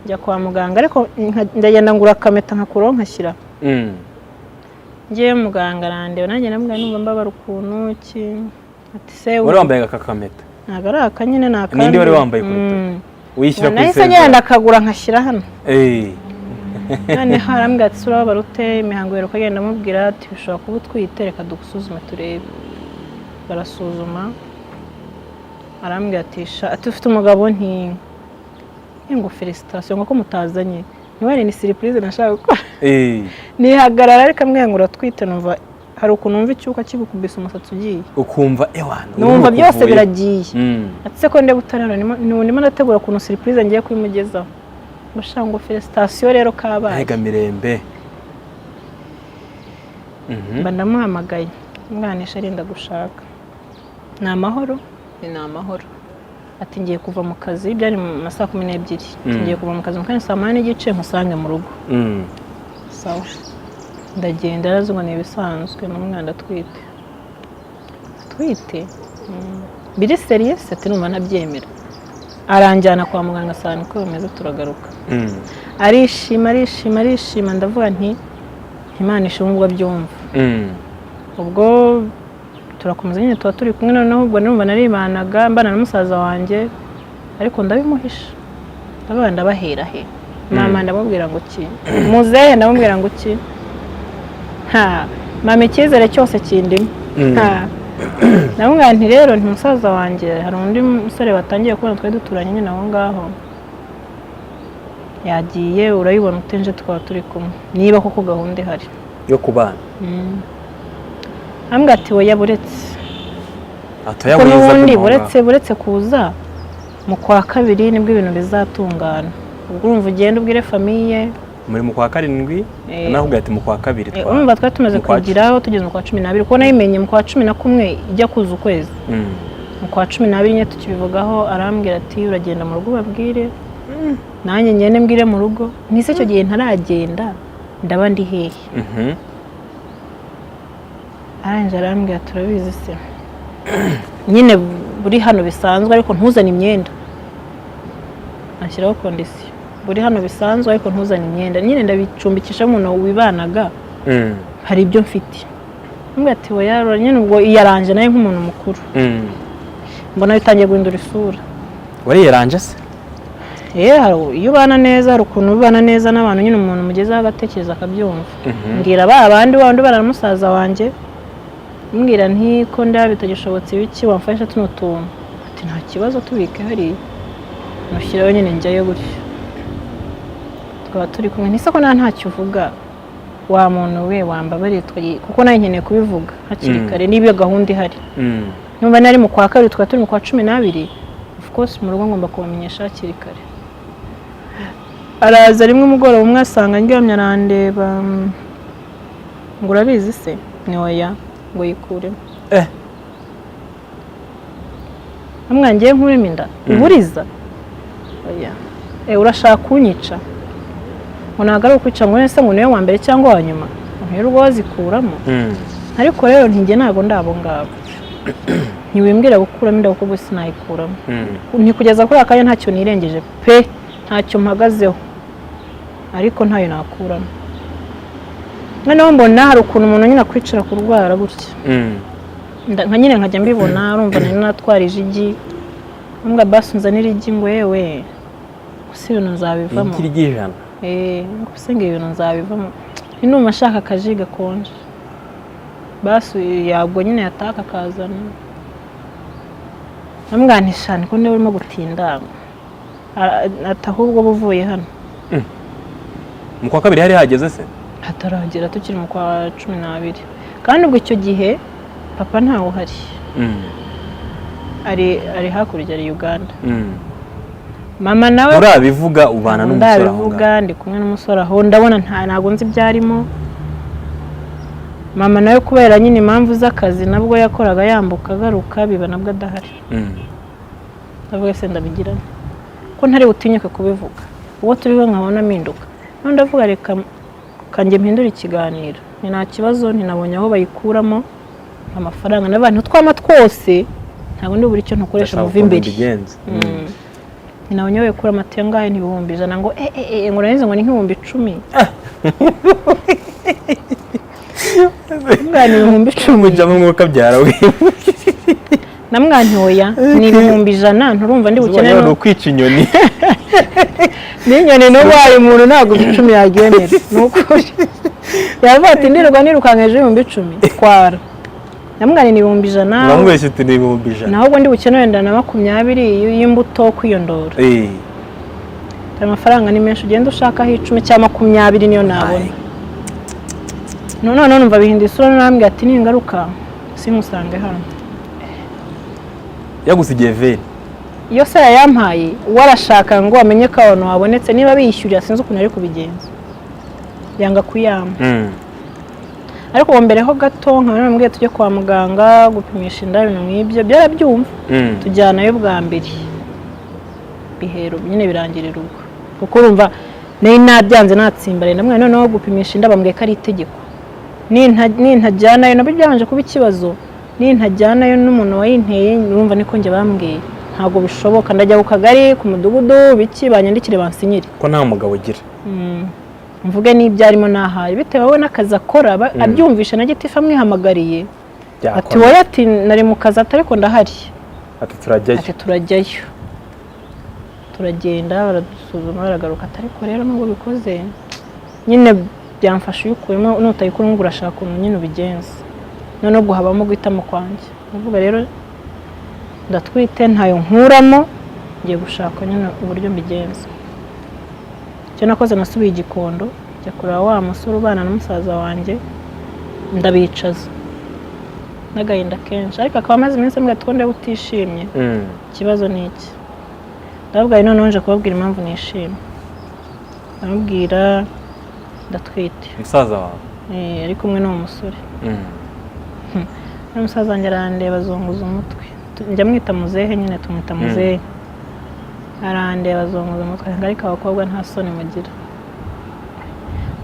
njya kwa muganga ariko ndagenda ngura kameta nkakuraho nkashyira ngiye muganga arandeba nanjye nambwa numva mbabara ukuntu ki ati se wari wambaye akakameta ntago ari akanyine nakandi nindi wari wambaye kuri uyishyira kuri nahise ngenda akagura nkashyira hano none harambwa ati urabara ute imihango yero kagenda mubwira ati ushobora kuba utwite reka dusuzume turebe barasuzuma arambwira ati ufite umugabo nti ngo felicitation ngo ko mutazanye niwari ni surprise nashaka gukora nihagarara ariko amwengura twite numva hari ukuntu numva icyuka kigukubise umusatsi ugiye ukumva ewana numva byose biragiye ati se ko nde butarano nimo nategura ukuntu surprise ngiye kwimugezaho gushaka ngo felicitation rero kabaye Hega Mirembe bandamuhamagaye umwanisha arenda gushaka ni amahoro ati ngiye kuva mu kazi byari mu masaha 12 ngiye kuva mu kazi mu kanya saa 8:30 nkusange mu rugo sawa ndagenda arazuba nibisanzwe n'umwana twite biri serious ati numva nabyemera aranjyana kwa muganga cyane ko bameze turagaruka arishima ndavuga nti Imana ishungwa byumva ubwo turakomeza nyine tuba turi kumwe noneho ubwo numva naribanaga mbana na musaza wanjye ariko ndabimuhisha ndabahera he mama ndamubwira ngo ki muzehe ndamubwira ngo ki mama icyizere cyose kindimo ndamubwira nti rero nti musaza wanjye hari undi musore batangiye kubona twari duturanye nyine aho ngaho yagiye urayibona utenje twaba turi kumwe niba koko gahunda ihari yo kubana ambwa ati oya buretse buretse kuza mu kwa kabiri nibwo ibintu bizatungana ubwo urumva ugenda ubwire famiye muri mu kwa 7 naho ati mu kwa 2 urumva twari tumaze kugiraho tugeze mu kwa 12 kuko nayimenye mu kwa 11 ijya kuza ukwezi mu kwa 12 nye tukibivugaho arambwira ati uragenda mu rugo babwire nanjye ngende mbwire mu rugo nise cyo gihe ntaragenda ndaba ndi hehe aranje arambwira turabizi se nyine buri hano bisanzwe ariko ntuzane imyenda ashyiraho kondisiyo buri hano bisanzwe ariko ntuzane imyenda nyine ndabicumbikisha umuntu wibanaga hari ibyo mfite mbwa ati oya nyine ubwo iyaranje naye nk'umuntu mukuru mbona bitangiye guhindura isura wari yaranje se iyo ubana neza hari ukuntu ubana neza n'abantu nyine umuntu mugezeho agatekereza akabyumva mbwira abandi baramusaza wanjye mbwira nti ko ndaba bitagishobotse ibiki wamfasha tuno tuntu ati nta kibazo tubike hariya mushyiraho nyine njyayo gutyo twaba turi kumwe ntise ko ntacyo uvuga wa muntu we wambabariye kuko nawe nkeneye kubivuga hakiri kare niba iyo gahunda ihari numva nari mu kwa 2 twaba turi mu kwa 12 of course mu rugo ngomba kubamenyesha hakiri kare araza rimwe umugoroba umwe asanga ndyamye arandeba ngo urabizi se ni oya ngo yikuremo amwangiye nkurimo inda uburiza oya urashaka kunyica ngo ntabwo ari ukwica ngo nese ngo niwe wa mbere cyangwa wa nyuma ntirugo wazikuramo ariko rero ntinge ntabwo ndabo ngabo ntiwimbwira gukuramo inda kuko bose nayikuramo ntikugeza kuri akanya ntacyo nirengeje pe ntacyo mpagazeho ariko ntayo nakuramo noneho mbona hari ukuntu umuntu nyine akwicira kurwara gutya nka nyine nkajya mbibona urumva nari natwarije igi mbwa basi nzanira igi ngo yewe gusa ibintu nzabivamo ikiri ry'ijana ngo se ngo ibintu nzabivamo inuma ashaka akaji gakonje basuye yabwo nyine yataka kazana namwanishana ko niwe urimo gutinda atahubwo buvuye hano mu kwa kabiri hari hageze se hataragera tukiri mu kwa 12 kandi ubwo icyo gihe papa ntawe uhari ari hakurya ari Uganda mama nawe urabivuga ubana n'umusore aho ndabivuga ndi kumwe n'umusore aho ndabona ntago nzi byarimo mama nawe kubera nyine impamvu z'akazi nabwo yakoraga yambuka garuka biba nabwo adahari ndavuga se ndabigira ko ntari butinyuke kubivuga uwo turiho nkabona minduka none ndavuga reka kanjye mpindura ikiganiro ni nta kibazo ntinabonye aho bayikuramo amafaranga n'abantu twama twose ntabwo ndi buri cyo ntukoresha muva imbere nabonye bayikura amatiyo ngahe n'ibihumbi 100 ngo ngo narize ngo ni nk'ibihumbi 10 ngani ibihumbi 10 ujamo mwuka byarawe namwantoya ni ibihumbi 100 nturumva ndi bukeneye no kwica inyoni n'inyoni no waye umuntu ntago 10 yagenera nukuri yavuga ati ndirwa nirukankeje ibihumbi 10 twara namwani ni ibihumbi 100 namwese ati ni ibihumbi 100 naho ndi bukeneye wenda na 20 y'imbuto kwiyondora amafaranga ni menshi ugenda ushaka aho 10 cyangwa 20 niyo nabona none numva bihinda isura nambwe ati ningaruka simusange hano yagusigiye veri iyo se yampaye warashaka ngo amenye ko abantu wabonetse niba biyishyurira sinzi ukuntu ari kubigenza yanga kuyama ariko uwo mbere ho gato nkabambwiye tujye kwa muganga gupimisha inda ibintu nk'ibyo byarabyumva tujyanayo bwa mbere bihero nyine birangirira ubwo kuko urumva nabyanze natsimbare ndamwe noneho gupimisha inda bambwiye ko ari itegeko nintajyanayo nabyo byabanje kuba ikibazo nintajyanayo n'umuntu wayinteye urumva niko njye bambwiye ntabwo bishoboka ndajya ku kagari ku mudugudu biki banyandikire bansinyire ko nta mugabo ugira mvuge n'ibyo arimo nahaye bitewe we n'akazi akora abyumvisha na gitifu amwihamagariye ati wowe ati nari mu kazi ariko ndahari ati turajyayo turagenda baradusuzuma baragaruka ariko rero nubwo bikoze nyine byamfasha uyukuyemo nutayikura ngo urashaka ukuntu nyine ubigenza noneho guhabamo guhitamo kwanjye ndavuga rero ndatwite ntayo nkuramo ngiye gushaka nyine uburyo mbigenza icyo nakoze nasubiye igikondo njya kureba wa musore ubana n'umusaza wanjye ndabicaza n'agahinda kenshi ariko akaba amaze iminsi amwe twonde utishimye ikibazo ni iki ndavuga noneho nje kubabwira impamvu nishimye ndamubwira ndatwite umusaza wawe ari kumwe n'uwo musore n'umusaza wanjye arandeba azunguza umutwe njya mwita muzehe nyine tumwita muzehe arandeba azunguza umutwe ariko abakobwa nta soni mugira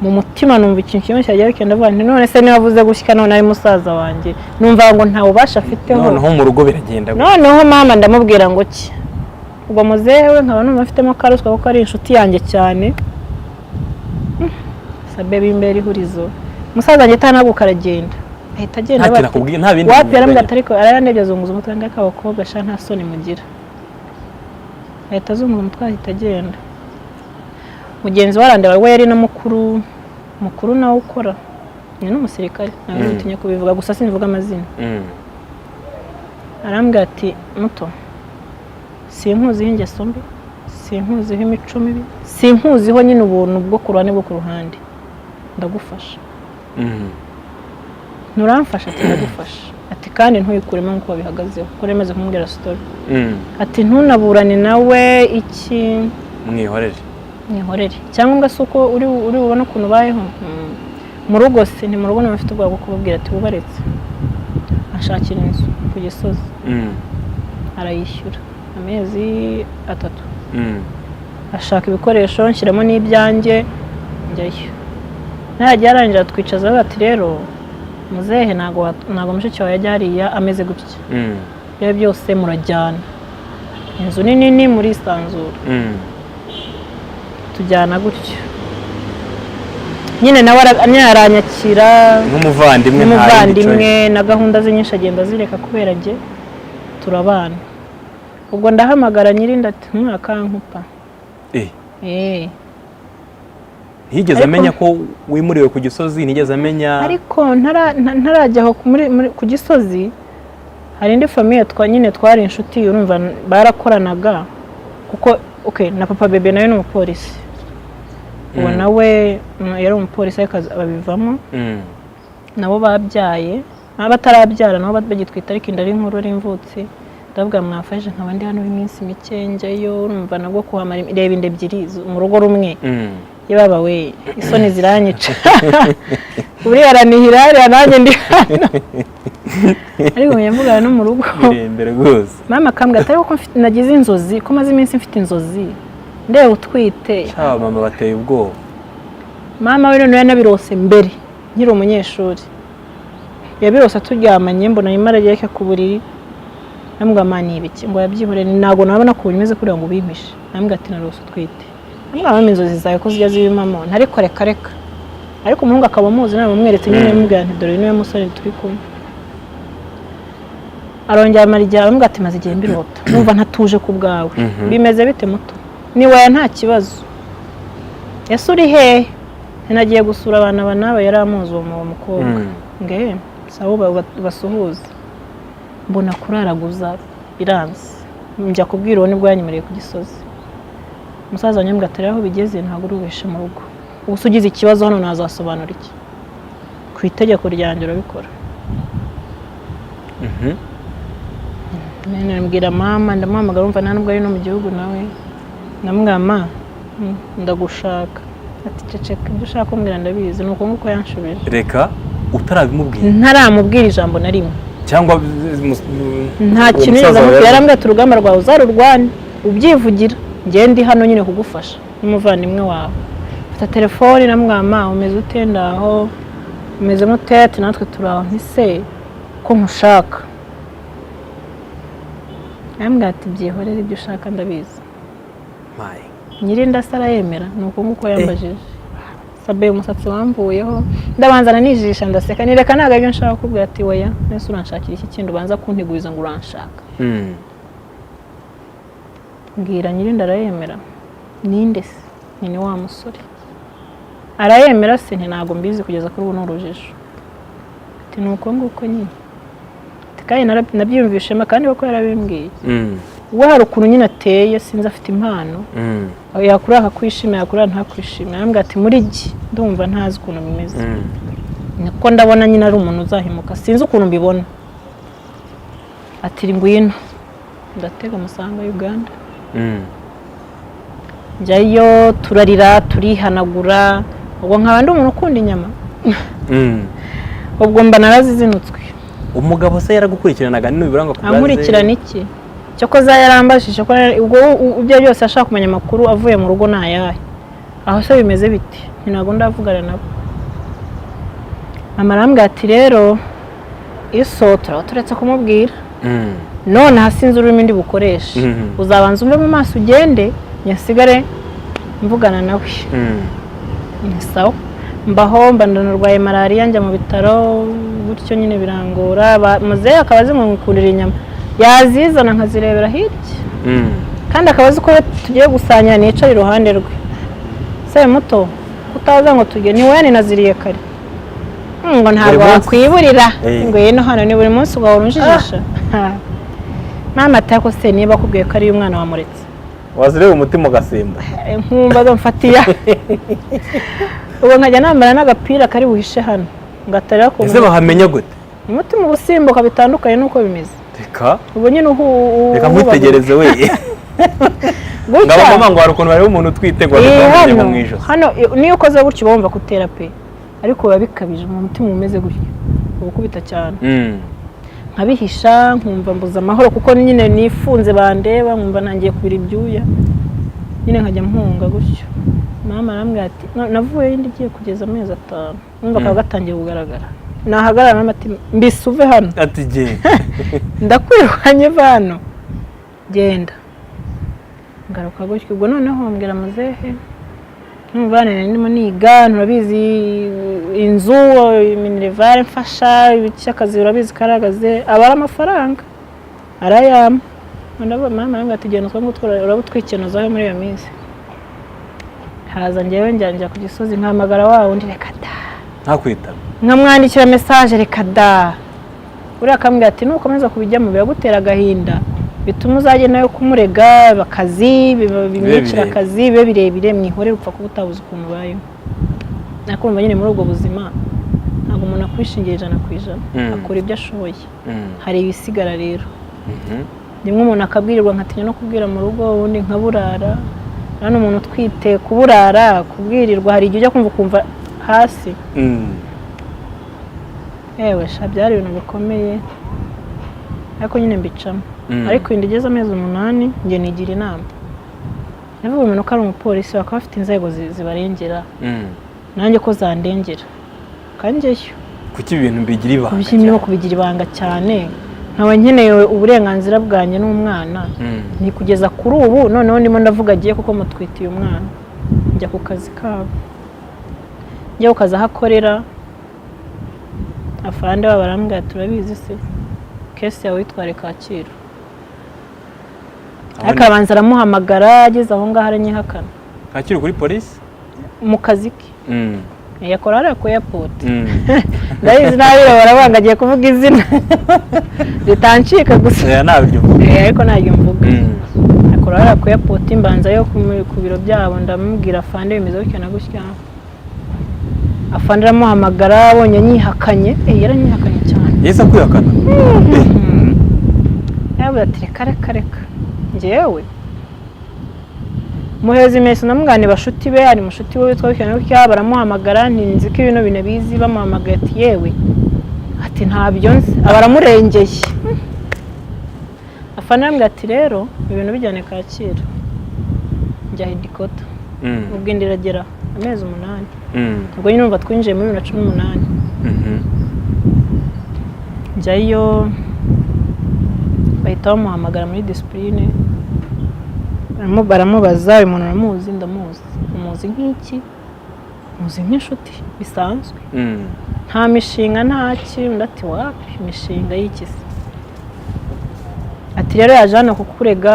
mu mutima numva ikintu kimwe cyagiye bikenda vuga none se niba avuze gushyika none ari musaza wanjye numva ngo nta ubasha afiteho noneho mu rugo biragenda noneho mama ndamubwira ngo ki ubwo muzehe we nkaba numva afitemo karuswa kuko ari inshuti yanjye cyane sabe bimbere ihurizo musaza wanjye atanaguka aragenda ahita agenda wapi yaramubwira ariko arayandebye azunguza umutwe ngaka abakobwa sha nta soni mugira ahita azunguza umutwe ahita agenda mugenzi warandeba we yari na mukuru nawe ukora ni n'umusirikare nawe bitinye kubivuga gusa sinvuga amazina arambwira ati muto sinkuziho ingeso mbi sinkuziho imico mibi sinkuziho nyine ubuntu bwo ku ruhande bwo ku ruhande ndagufasha nuramfasha ati ndagufasha ati kandi ntuyikuremo nk'uko babihagazeho kuko remaze kumubwira story ati ntunaburane nawe iki mwihorere cyangwa se uko uri bubona ukuntu ubayeho mu rugo se ni mu rugo n'abafite ubwoba bwo kubabwira ati bubaretse ashakira inzu ku Gisozi arayishyura amezi 3 ashaka ibikoresho nshyiramo n'ibyanjye njyayo naragiye arangira twicaza bati rero muzehe ntago mushiki wawe yajya hariya ameze gutya ibyo byose murajyana inzu nini muri isanzura tujyana gutyo nyine nawe aranyakira nk'umuvandimwe na gahunda ze nyinshi agenda zireka kubera jye turabana ubwo ndahamagara nyirinda ati mwakankupa ntiyigeze amenya ko wimuriwe ku Gisozi, ntiyigeze amenya. Ariko ntarajya ku Gisozi hari indi famille nyine twari inshuti, urumva barakoranaga kuko na papa bebe nawe n'umupolisi, uwo nawe yari umupolisi ariko babivamo, nabo babyaye batarabyara nabo bagitwita ariko inda ari nkuru ari imvutsi, ndavuga mwafashe nkaba ndi hano iminsi mike njyayo, urumva nabwo kuhamara reba inda ebyiri mu rugo rumwe, yababa we isoni ziranyica uri aranihira ari nanjye ndi hano ariko yamvugana no mu rugo Mirembe rwose. Mama kambwa atari uko nagize inzozi, ko maze iminsi mfite inzozi ndebe utwite. Mama bateye ubwoba. Mama we none yanabirose mbere nkiri umunyeshuri, yabirose turyamanye mbona imara yake ku buriri, nambwa mani ibiki ngo yabyihore, nago nabona ko bimeze kuri ngo bimpishe, nambwa ati narose utwite, nambwa mama inzozi zawe ko zijya zibimamo, ariko reka ariko umuhungu akaba muzi nawe mweretse nyine mubwira nti dore niwe musore turi kumwe. Arongera amarigya arambwa ati maze igihe mbirota, numva ntatuje ku bwawe, bimeze bite muto? Ni waya nta kibazo. Yasuri he nagiye gusura abana banaba yari amuzi uwo mukobwa, nge sawo basuhuza, mbona kuraraguza biranze, njya kubwira uwo nibwo yanyemereye ku Gisozi. Umusaza nyambwa atari aho bigeze ntabwo urubeshe mu rugo, usugize ikibazo hano nazasobanura iki, ku itegeko ryanjye urabikora. Nambwira mama, ndamuhamagara umva ntabwo ari no mu gihugu nawe, namwama ndagushaka, ati ceceka ibyo ushaka kumbwira ndabizi, nuko nguko yanshubije. Reka utarabimubwira? Ntaramubwira ijambo na rimwe, cyangwa nta kintu yarambwira turugamba rwawe uzarurwane ubyivugira, ngiye ndi hano nyine kugufasha n'umuvandimwe wawe. Fata telefone namwama, umeze ute ndaho, umeze mutete natwe turaho, ntise ko nkushaka. Yambwira ati byihorere ibyo ushaka ndabizi. Nyirinda sara yemera, nuko nguko yambajije. Sabe umusatsi wamvuyeho, ndabanzana nijisha ndaseka, nireka naga ibyo nshaka kubwira ati oya, nese uranshakira iki kindi ubanza kuntiguza ngo uranshaka. Mbwira Nyirinda arayemera. Ninde se? Ni wa musore. Arayemera se ntago mbizi kugeza kuri ubu n'urujijo. Ati nuko nguko nyine. Kandi nabyiyumvishema kandi bako yarabimbwiye. We hari ukuntu nyine ateye, sinzi afite impano. Yakura akakwishimira, yakura ntakwishimira. Yambwira ati muri gi ndumva ntazi ukuntu bimeze. Niko ndabona nyine ari umuntu uzahimuka, sinzi ukuntu mbibona. Ati ngwino ndatega musanga Uganda. Njyayo turarira turihanagura, ubwo nkaba ndi umuntu ukunda inyama. Ubwo mba narazizinutswe. Umugabo se yaragukurikiranaga n'ibiranga kubaze? Ankurikirana iki? Cyokoza yarambashije ko ubwo ubyo byose ashaka kumenya makuru avuye mu rugo nayahe. Aho se bimeze biti? Ntago ndavugana nabo. Mama arambwira ati rero isotra turetse kumubwira. None hasinze ururimi ndi bukoresha. Uzabanza umwe mu maso ugende nyasigare mvugana nawe. Sawa. Mbaho ndanarwaye malaria njya mu bitaro gutyo nyine birangora, muzehe akabazi ngo ngukundira inyama. Yazizana nkazirebera hirya. Kandi akabazi ko tugiye gusanya nicara iruhande rwe. Se muto utaza ngo tujye ni wowe naziriye kare. Ngo ntabwo wakwiburira ngo yeno hano ni buri munsi ugahora unjijisha. Mama atako se niba kubwiye ko ari umwana wamuretse. Wazireba umutima ugasimba. Nkumva mfatiya. Ubu nkajya nambara n'agapira kari buhishe hano. Ngatarira ko. Ese bahamenya gute? Umutima ubusimbuka bitandukanye nuko bimeze. Reka. Ubu nyine reka mutegereze we. Ngaba mama ngo hari ukuntu bari umuntu twitegwa gutamenya mu mwijo. Hano niyo ukoze gutyo bumva kutera pe. Ariko biba bikabije mu mutima umeze gutyo. Ubukubita cyane. Nkabihisha nkumva mbuza amahoro kuko nyine nifunze bandeba nkumva nangiye kubira ibyuya. Nyine nkajya mpunga gutyo. Mama arambwira ati navuye indi giye kugeza amezi 5. Numva ka gatangiye kugaragara. Nahagarara mama ati mbisuve hano. Ati je. Ndakwirwanye vano. Genda. Ngaruka gutyo ubwo noneho mbwira muzehe. Numvane ndimo niga nurabizi inzu Minerevare mfasha ibicyakazi urabizi karagaze abara amafaranga. Arayama. Ndaba mama arambwira ati genda twamutwara urabutwikenuza muri iyo minsi. haza njyewe njya ku Gisozi nkamagara wa wundi reka da ntakwita nkamwandikira message reka da uri akambwira ati nukomeza kubijyamo biragutera agahinda bituma uzaje nayo kumurega bakazi bimwicira akazi bibe birebire mwihore rupfa kuba utabuze ukuntu bayo nakumva nyine muri ubwo buzima ntabwo umuntu akwishingira 100% akora ibyo ashoboye hari ibisigara rero nimwe umuntu akabwirirwa nkatinya no kubwira mu rugo ubundi nkaburara none umuntu twite kuburara kubwirirwa hari igihe ujya kumva hasi ewe byari ibintu bikomeye ariko nyine mbicamo ariko indigeze amezi 8 nge nigira inama navuga umuntu ko ari umupolisi bakaba bafite inzego zibarengera nanjye ko zandengera kanjyeyo kuki ibintu bigira ibanga kubishimye kubigira ibanga cyane nkaba nkeneye uburenganzira bwanjye n'umwana ni kugeza kuri ubu noneho ndimo ndavuga agiye kuko mutwitiye umwana njya ku kazi kabo njya ukaza hakorera afande babarambwira turabizi se kesi yawe yitware Kacyiru akabanza aramuhamagara ageze aho ngaho aranyihakana Kacyiru kuri polisi mu kazi ke yakora ari ku airport ndayizi nabi barabangagiye kuvuga izina ritancika gusa nabyo ariko ntabyo mvuga akora ari ku airport imbanza yo ku biro byabo ndamubwira afande bimeze gutya na gutya afande aramuhamagara abonye nyihakanye yaranyihakanye cyane yesa kwihakana yavuze ati reka njyewe muheza imesi namugane bashuti be ari mushuti we witwa bikana gutya baramuhamagara ntinzi ko ibintu binabizi bamuhamagaye ati yewe ati ntabyo nzi abaramurengeye afana mbwa ati rero ibintu bijyane Kacyiru njya hidikota ubwo indiragera amezi 8 ubwo nyine numva twinjiye muri 2018 njyayo bahita bamuhamagara muri discipline baramubaza umuntu aramuzi ndamuzi umuzi nk'iki muzi nk'inshuti bisanzwe nta mishinga nta kintu ati wapi imishinga y'ikisi ati rero yaje hano kukurega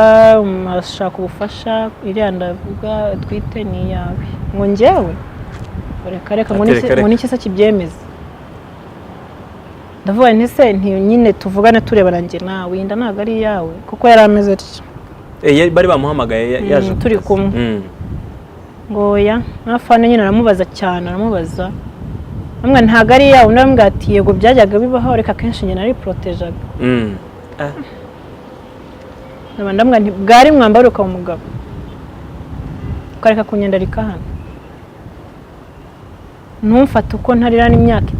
ashaka ubufasha iriya ndavuga twite ni yawe ngo njyewe reka ngo niki se kibyemeza ndavuga nti se nyine tuvugane turebana njye nawe inda ntabwo ari iyawe kuko yari ameze atyo bari bamuhamagaye yaje turi kumwe ngo ya nafane nyine aramubaza cyane aramubaza amwe ntago ari yawe ndambwira ati yego byajyaga bibaho reka kenshi nyine ari protejaga ndambwira nti bwari mwambaruka umugabo ukareka kunyendarika hano ntumfate uko ntarira n'imyaka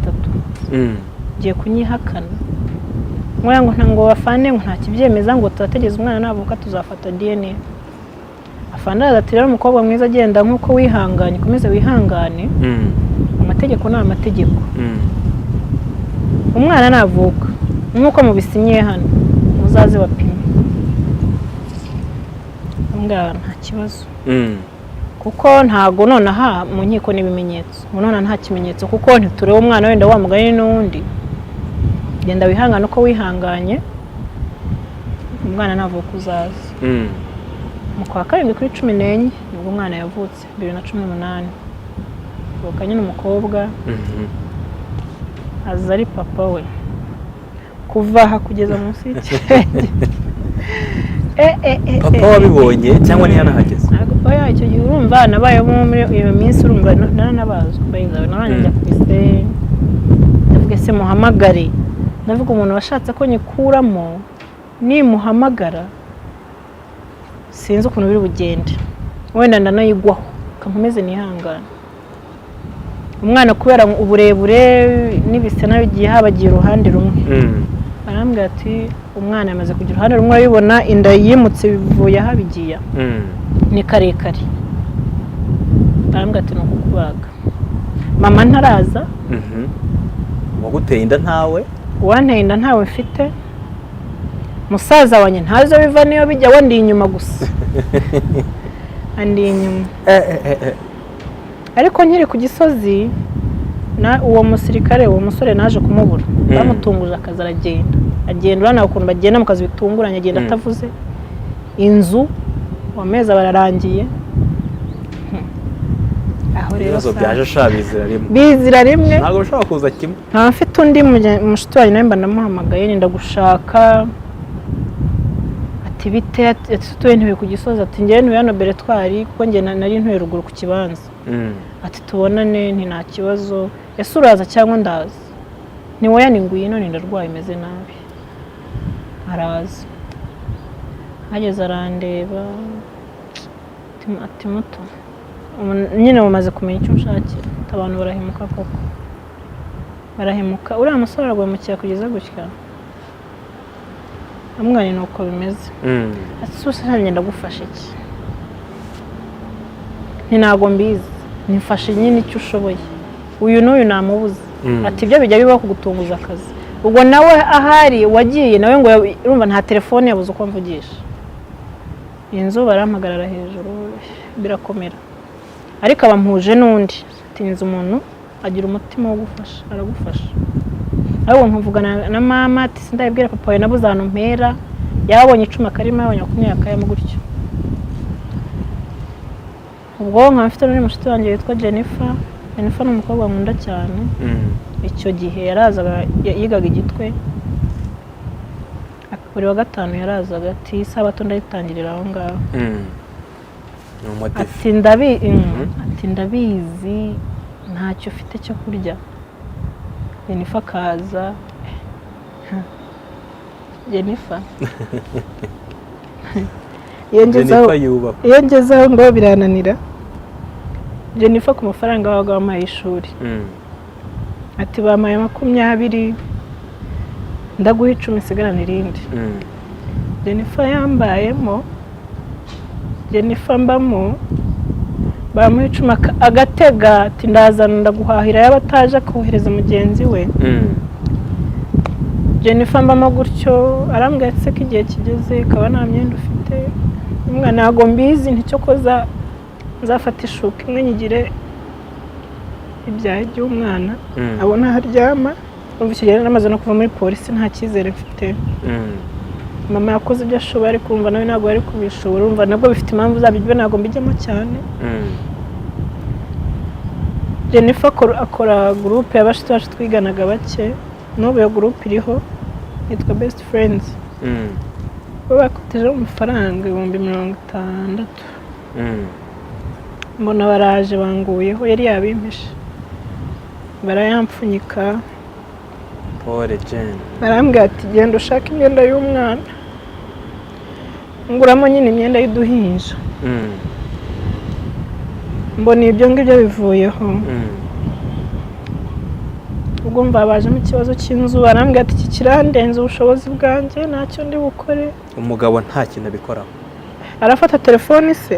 3 ngiye kunyihakana ngo ntango bafane ngo nta kibyemeza ngo turategeza umwana navuka tuzafata DNA afana ati rero umukobwa mwiza agenda nkuko wihanganye komeze wihangane amategeko ni amategeko umwana navuka nkuko mubisinyiye hano muzaze bapime nta kibazo kuko ntago nonaha mu nkiko n'ibimenyetso none nta kimenyetso kuko ntitureba umwana wenda wamuganye n'undi genda wihangana uko wihanganye umwana navuka uzaza mu kwa karindwi kuri 14 nibwo umwana yavutse 2018 bokanye n'umukobwa aza ari papa we kuva aha kugeza munsi y'ikirenge papa wabibonye cyangwa ni yanahageze oya icyo gihe urumva nabaye muri iyo minsi urumva naranabazwe bayizawe naranje kubise ndavuga se muhamagare navuga umuntu washatse ko nyikuramo ni muhamagara sinzi ukuntu biri bugende wenda ndanayigwaho kankomeze nihangana umwana kubera uburebure n'ibise nabigiye habagiye uruhande rumwe arambwira ati umwana yamaze kugira uruhande rumwe abibona inda yimutse bivuye habigiye ni karekare arambwira ati no kukubaga mama ntaraza waguteye inda ntawe wanteye inda ntawe mfite musaza wanjye ntazo biva niyo bijya wandi inyuma gusa andi inyuma ariko nkiri ku Gisozi uwo musirikare uwo musore naje kumubura bamutunguje akazi agenda urana ukuntu bagenda mu kazi bitunguranye agenda atavuze inzu wameza bararangiye aho rero ibibazo byaje shabizira rimwe bizira rimwe ntabwo ushobora kuza kimwe nta mfite undi mushiti wanjye nawe mba namuhamagaye nenda gushaka ati bite atuye ntuye ku gisozi ati ngewe ntuye hano beretwari kuko nge nari ntuye ruguru ku kibanza ati tubonane nti nta kibazo ese uraza cyangwa ndaza ni wowe ni ngwino ni ndarwaye imeze nabi araza ageze arandeba ati muto nyine bamaze kumenya icyo nshakira abantu barahemuka koko barahemuka uriya musore aragwemukira kugeza gutya amwana ni uko bimeze ati sose ntange ndagufasha iki ntabwo mbizi nifashe nyine icyo ushoboye uyu n'uyu namubuze ati ibyo bijya bibaho kugutunguza akazi ubwo nawe ahari wagiye nawe ngo urumva nta telefone yabuze uko mvugisha inzu barampagarara hejuru birakomera ariko abampuje n'undi atinze umuntu agira umutima wo gufasha aragufasha ahubwo nkuvugana na mama ati sindabibwira papa wawe nabuze ahantu mpera yabonye icuma karimo yabonye 20 akayamo gutyo ubwo nka mfite n'undi mushiti wanjye witwa Jennifer ni umukobwa nkunda cyane icyo gihe yarazaga yigaga igitwe buri wa gatanu yarazaga ati isabato ndayitangirira aho ngaho ati ndabizi ntacyo ufite cyo kurya Jennifer akaza Jennifer iyo ngezeho ngo birananira Jennifer ku mafaranga wabaga wampaye ishuri ati bampaye 20 ndaguha 10 sigarana irindi Jennifer yambayemo Jennifer mbamo bamuha 10 agatega ati ndazana ndaguhahira yabataje kohereza mugenzi we Jennifer mbamo gutyo arambwira ati ko igihe kigeze kaba nta myenda ufite umwana ntago mbizi nticyo koza nzafata ishuka imwe nyigire ibyaye by'umwana abona haryama umva icyo gihe namaze no kuva muri polisi nta cyizere mfite mama yakoze ibyo ashoboye ariko kumva nawe ntabwo ari kubishobora umva nabwo bifite impamvu zabyo ntabwo mbijyamo cyane Jennifer akora groupe y'abashiti bacu twiganaga bake n'ubu iyo groupe iriho yitwa Best Friends bo bakoteje amafaranga 60,000 mbona baraje banguyeho yari yabimpishe barayampfunyika Pole Jeanne barambwira ati genda ushaka imyenda y'umwana nguramo nyine imyenda y'uduhinja mbona ibyo ngibyo bivuyeho ubwo mbabajemo ikibazo cy'inzu barambwira ati iki kirandenze ubushobozi bwanjye ntacyo ndi bukore umugabo nta kintu abikoraho arafata telefone se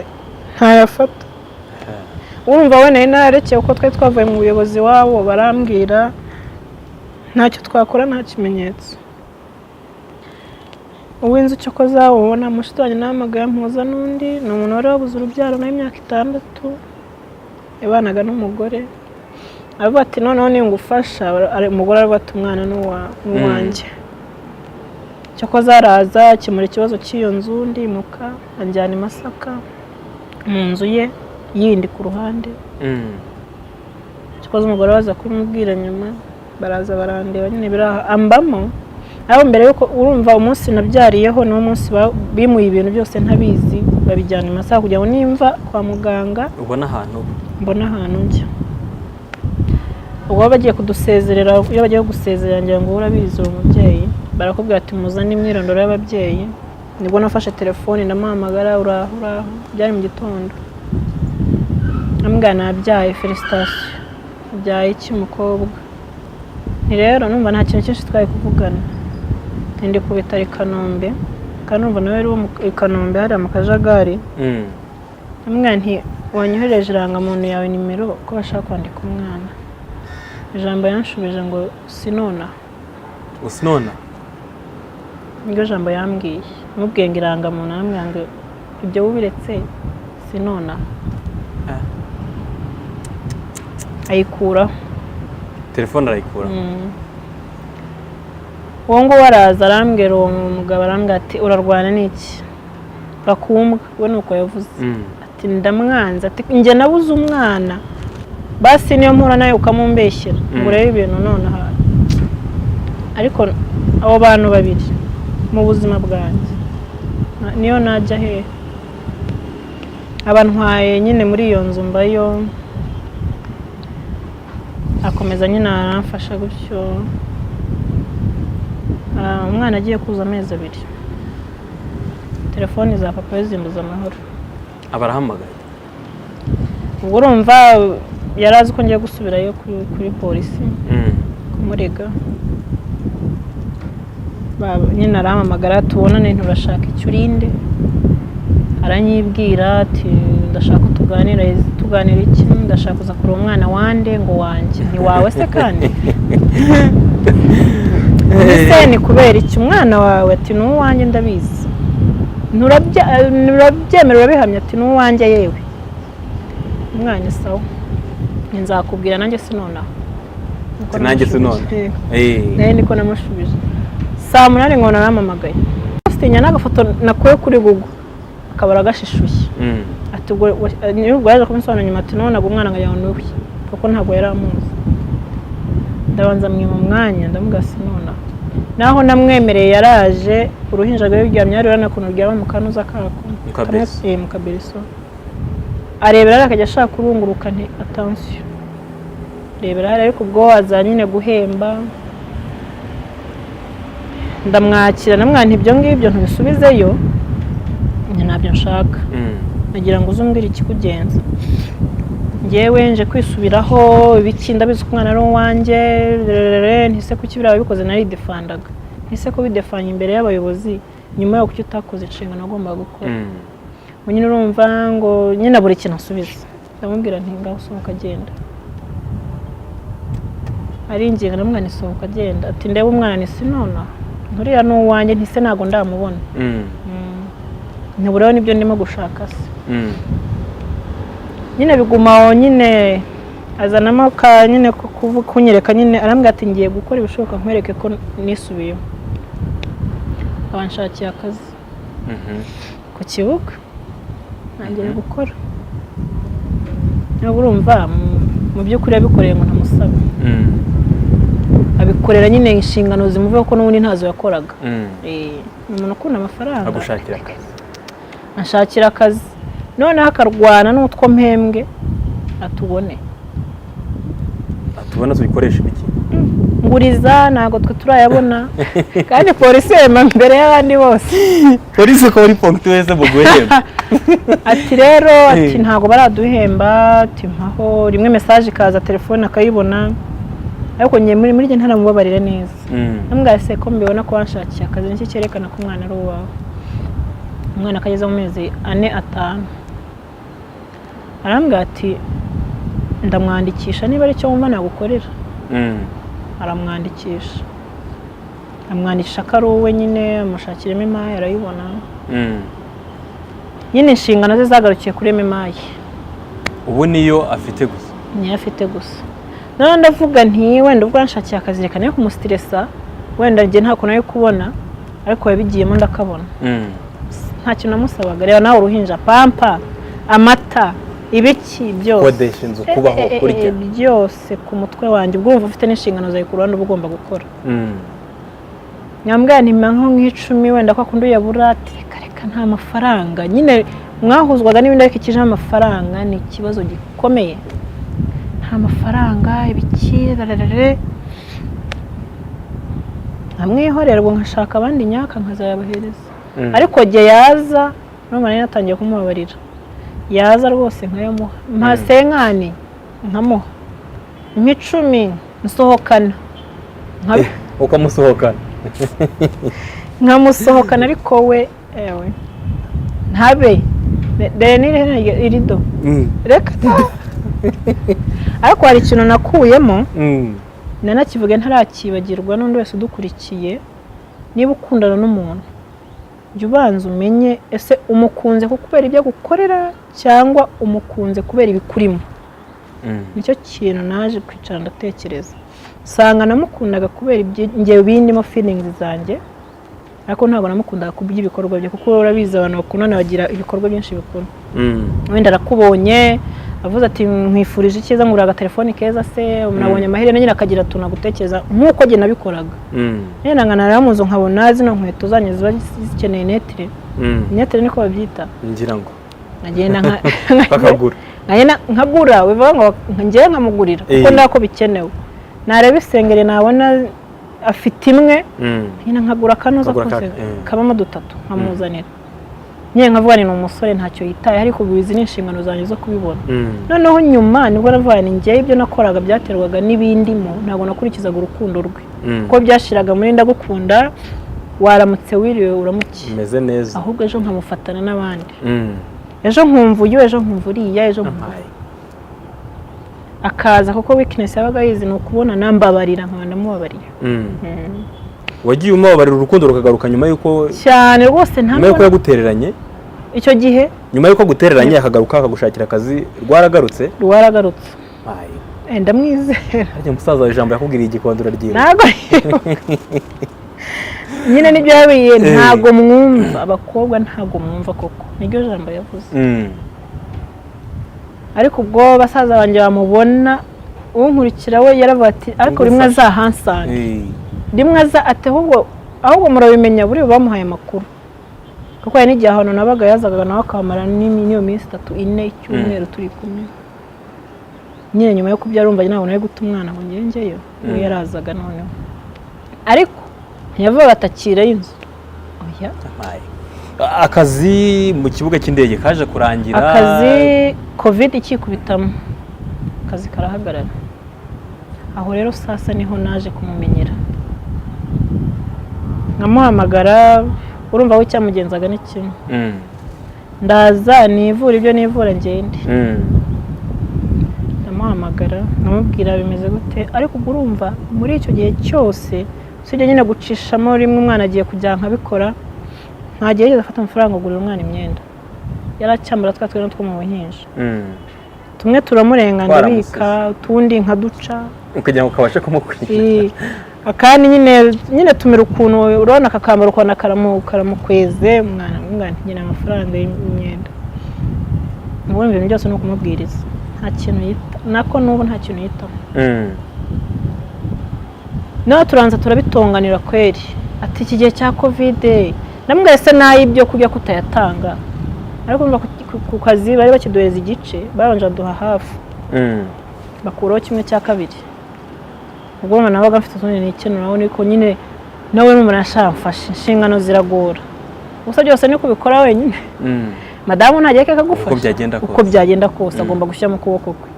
ntayafata urumva we nari narekeye uko twari twavuye mu buyobozi wabo barambwira ntacyo twakora nta kimenyetso uw'inzu cyo ko zawubona mushiti wanjye nahamagaye mpuza n'undi ni umuntu wari wabuze urubyaro n'imyaka 6 yabanaga n'umugore aravuga ati noneho ningufasha umugore aravuga ati umwana n'uwanjye cyo ko zaraza akemura ikibazo cy'iyo nzu ndimuka anjyana i Masaka mu nzu ye yindi ku ruhande cyo ko umugore waza kumubwira nyuma baraza barandeba nyine biraha ambamo aho mbere yuko urumva umunsi nabyariyeho no munsi bimuye ibintu byose ntabizi babijyana i Masaka kugira ngo nimva kwa muganga ubona ahantu njya ubwo bagiye kudusezerera iyo bagiye gusezerera ngira ngo urabizi uwo mubyeyi barakubwira ati muzane imyirondoro y'ababyeyi nibwo nafashe telefone ndamuhamagara uraho byari mu gitondo ambwira nabyaye felicitation byaye iki mukobwa ni rero numva nta kintu cyinshi twaye kuvugana ndi ku bitaro i Kanombe kandi numva nawe ari i Kanombe hari amakajagari ambwira nti wanyohereje irangamuntu yawe nimero ko bashaka kwandika umwana ijambo yanshubije ngo sinona niryo jambo yambwiye mubwiye ngo irangamuntu arambwira ngo ibyo wubiretse sinona ayikuraho telefone arayikura uwo ngo waraza arambwira uwo mugabo arambwira ati urarwana n'iki bakumbwa we nuko yavuze ati ndamwanza ati njye nabuze umwana basi niyo mpura nayo ukamumbeshyira ngo urebe ibintu none aha. Ariko abo bantu babiri mu buzima bwanjye niyo najya he abantwaye nyine muri iyo nzu mbayo, akomeza nyine aramfasha gutyo. Umwana agiye kuza amezi 2, telefoni za papa zimbuza amahoro, abarahamagaye. ubwo urumva yarazi ko ngiye gusubirayo kuri polisi kumurega. Nyine arampamagara, tubonane nturashaka icyo urinde, aranyibwira ati ndashaka tuganira iki, ndashaka kuza kureba umwana wande ngo wanjye ni wawe se kandi ese ni kubera iki umwana wawe? Ati n'uwanjye ndabizi, nurabyemera urabihamya? Ati n'uwanjye yewe. Umwana sawa, nzakubwira nanjye sinonaho. Nanjye sinona niko namushubije. Saa 8 ngo narampamagaye, afite n'agafoto nakuye kuri Google akabara gashishushye. Ati ubwo yaje kubisobanura nyuma, ati nonaga umwana ngo yanuwe kuko ntabwo yari amuzi. Ndabanza mwima mwanya ndamuga sinona, naho namwemereye yaraje, uruhinja rwe ruryamye ari ranakuntu ryaba mu kanuza kako mu kabiriso, arebera akajya ashaka kurunguruka. Nti attention, rebera ariko ubwo azanyine guhemba. Ndamwakira namwana ibyo ngibyo ntubisubizeyo, ntabyo nshaka, nagira ngo uzumbwire ikikugenza. Ngewe nje kwisubiraho ibiki, ndabizi ko umwana ari uwanjye, ntise kuki birabe bikoze nari defandaga, ntise ko bidefanya imbere y'abayobozi nyuma yo kuki utakoze inshingano nagomba gukora. Nyine urumva ngo nyine buri kintu asubiza. Ndamubwira nti ngaho sohoka agenda, ari ingingo namwana isohoka agenda. Ati ndebe umwana ni sinona, nturiya n'uwanjye ntise nago ndamubona. Ntiburaho nibyo ndimo gushaka se. Nyine bigumaho, nyine azanamo ka nyine kunyereka, nyine arambwira ati ngiye gukora ibishoboka nkwereke ko nisubiyeho. Abanshakiye akazi ku kibuga nangiye gukora. Ntabwo urumva mu by'ukuri yabikoreye ngo ntamusaba, abikorera nyine inshingano zimuveho ko n'ubundi ntazo yakoraga. Umuntu ukunda amafaranga agushakira akazi, anshakira akazi, noneho akarwana n'utwo mpembwe atubone tubikoresha ibiki, nguriza ntago twe turayabona. Kandi polisi yema mbere y'abandi bose, polisi ko uri ponctueze mu guhemba. Ati rero ati ntago baraduhemba, ati mpaho rimwe message ikaza, telefone akayibona, ariko nye muri nge ntaramubabarira neza. Namwase ko mbibona ko wanshakiye akazi, n'iki cyerekana ko umwana ari uwawe. Umwana akageza mu mezi 4-5, arambwira ati ndamwandikisha niba ari cyo wumva nagukorera. Aramwandikisha, amwandikisha ko ari uwe, nyine amushakiremo imaye arayibona. Nyine inshingano ze zagarukiye kuri imaye. Ubu niyo afite gusa, niyo afite gusa. None ndavuga nti wenda ubwo anshakiye akazi reka nayo kumustressa, wenda nge nta kunayo kubona, ariko yabigiyemo ndakabona. Nta kintu namusabaga. Reba nawe uruhinja, pampa, amata, ibiki byose, kodesha inzu, kubaho, kurya byose ku mutwe wanjye. Ubwo wumva ufite n'inshingano zawe ku ruhande uba ugomba gukora. Nyambwira nti nko nk'icumi wenda ko kundi yabura, ati reka nta mafaranga. Nyine mwahuzwaga n'ibindi ariko ikije amafaranga ni ikibazo gikomeye. Nta mafaranga, ibiki rararare. Amwihorerwa nkashaka abandi nyaka nkazayabahereza. Ariko jye yaza n'umwana natangiye kumubabarira, yaza rwose nkayamuha. Mpasenkani nkamuha nk'icumi nsohokana, ukamusohokana nkamusohokana. Ariko we ewe ntabe denire irido reka. Ariko hari ikintu nakuyemo, nanakivuge ntarakibagirwa n'undi wese udukurikiye. Niba ukundana n'umuntu, jya ubanza umenye ese umukunze kubera ibyo gukorera cyangwa umukunze kubera ibikurimo. Nicyo kintu naje kwicara ndatekereza, sanga namukundaga kubera ibyo bindimo feelings zanjye, ariko ntabwo namukundaga kubyo ibikorwa bye, kuko urabizi abantu bakundana bagira ibikorwa byinshi bikuru. Wenda arakubonye avuze ati nkwifurije icyiza ngura agatelefoni keza se nabonye amahirwe nyine akagira tunagutekereza nk'uko jye nabikoraga nyine nangana muzo nkabona zino nkweto zanyu ziba zikeneye netire netire niko babyita ngira ngo nagenda bakagura nkagura bivuga ngo ngiye nkamugurira kuko ndako bikenewe nareba isengere nabona afite imwe nyine nkagura kanoza kose kabamo dutatu nkamuzanira nyine nkavuga ni umusore ntacyo yitaye ariko bizi n'inshingano zanjye zo kubibona noneho nyuma nibwo navuga ni ngiye ibyo nakoraga byaterwaga n'ibindimo ntabwo nakurikizaga urukundo rwe kuko byashiraga muri ndagukunda waramutse wiriwe uramukiye umeze neza ahubwo ejo nkamufatana n'abandi ejo nkumva uyu ejo nkumva uriya ejo nkumva akaza kuko weakness yabaga yizi no kubona nambabarira nkaba ndamubabarira wagiye umubabarira urukundo rukagaruka nyuma yuko cyane rwose nta nyuma yuko yagutereranye icyo gihe nyuma yuko gutereranye akagaruka akagushakira akazi rwaragarutse ndamwizera ariko musaza wa ijambo yakubwiriye igikondora ryiwe ntago nyine nibyo yabiye ntago mwumva abakobwa ntago mwumva koko niryo jambo yavuze ariko ubwo basaza banjye bamubona unkurikira we yaravuga ati ariko rimwe azahansange rimwe ate ahubwo murabimenya buri bamuhaye amakuru kuko hari n'igihe ahantu nabaga yazaga nawe akamara n'iyo minsi 3-4 icyumweru turi kumwe nyine nyuma yo kubyara urumva ntabwo nawe guta umwana ngo ngeyo we yarazaga noneho ariko ntiyavuga atakira y'inzu oya akazi mu kibuga cy'indege kaje kurangira akazi covid ikikubitamo akazi karahagarara aho rero sasa niho naje kumumenyera nkamuhamagara urumva we cyamugenzaga n'ikimwe ndaza nivura ibyo nivura ngende ndamuhamagara nkamubwira bimeze gute ariko ubwo urumva muri icyo gihe cyose usibye nyine gucishamo rimwe umwana agiye kujya nkabikora nta gihe yigeze afata amafaranga agurira umwana imyenda yaracyambara twatwe two mu buhinja tumwe turamurengana bika utundi nkaduca kugira ngo kabashe kumukurikira akandi nyine tumira ukuntu urabona akakambara ukona karamukweze umwana nyine amafaranga y'imyenda n'ubundi ibintu byose no kumubwiriza nta kintu yita nako n'ubu nta kintu yitaho naho turanza turabitonganira kweri ati iki gihe cya covid namwe se nayibyo kujya kutayatanga ariko mba ku kazi bari bakiduheza igice babanje duha hafi bakuraho kimwe cya kabiri ubwo mwana nabaga afite utundi n'ikintu nawe niko nyine nawe n'umuntu ashamfashe inshingano ziragora gusa byose niko bikora wenyine madamu ntagiye kagufasha uko byagenda kose agomba gushyira mu kuboko kwe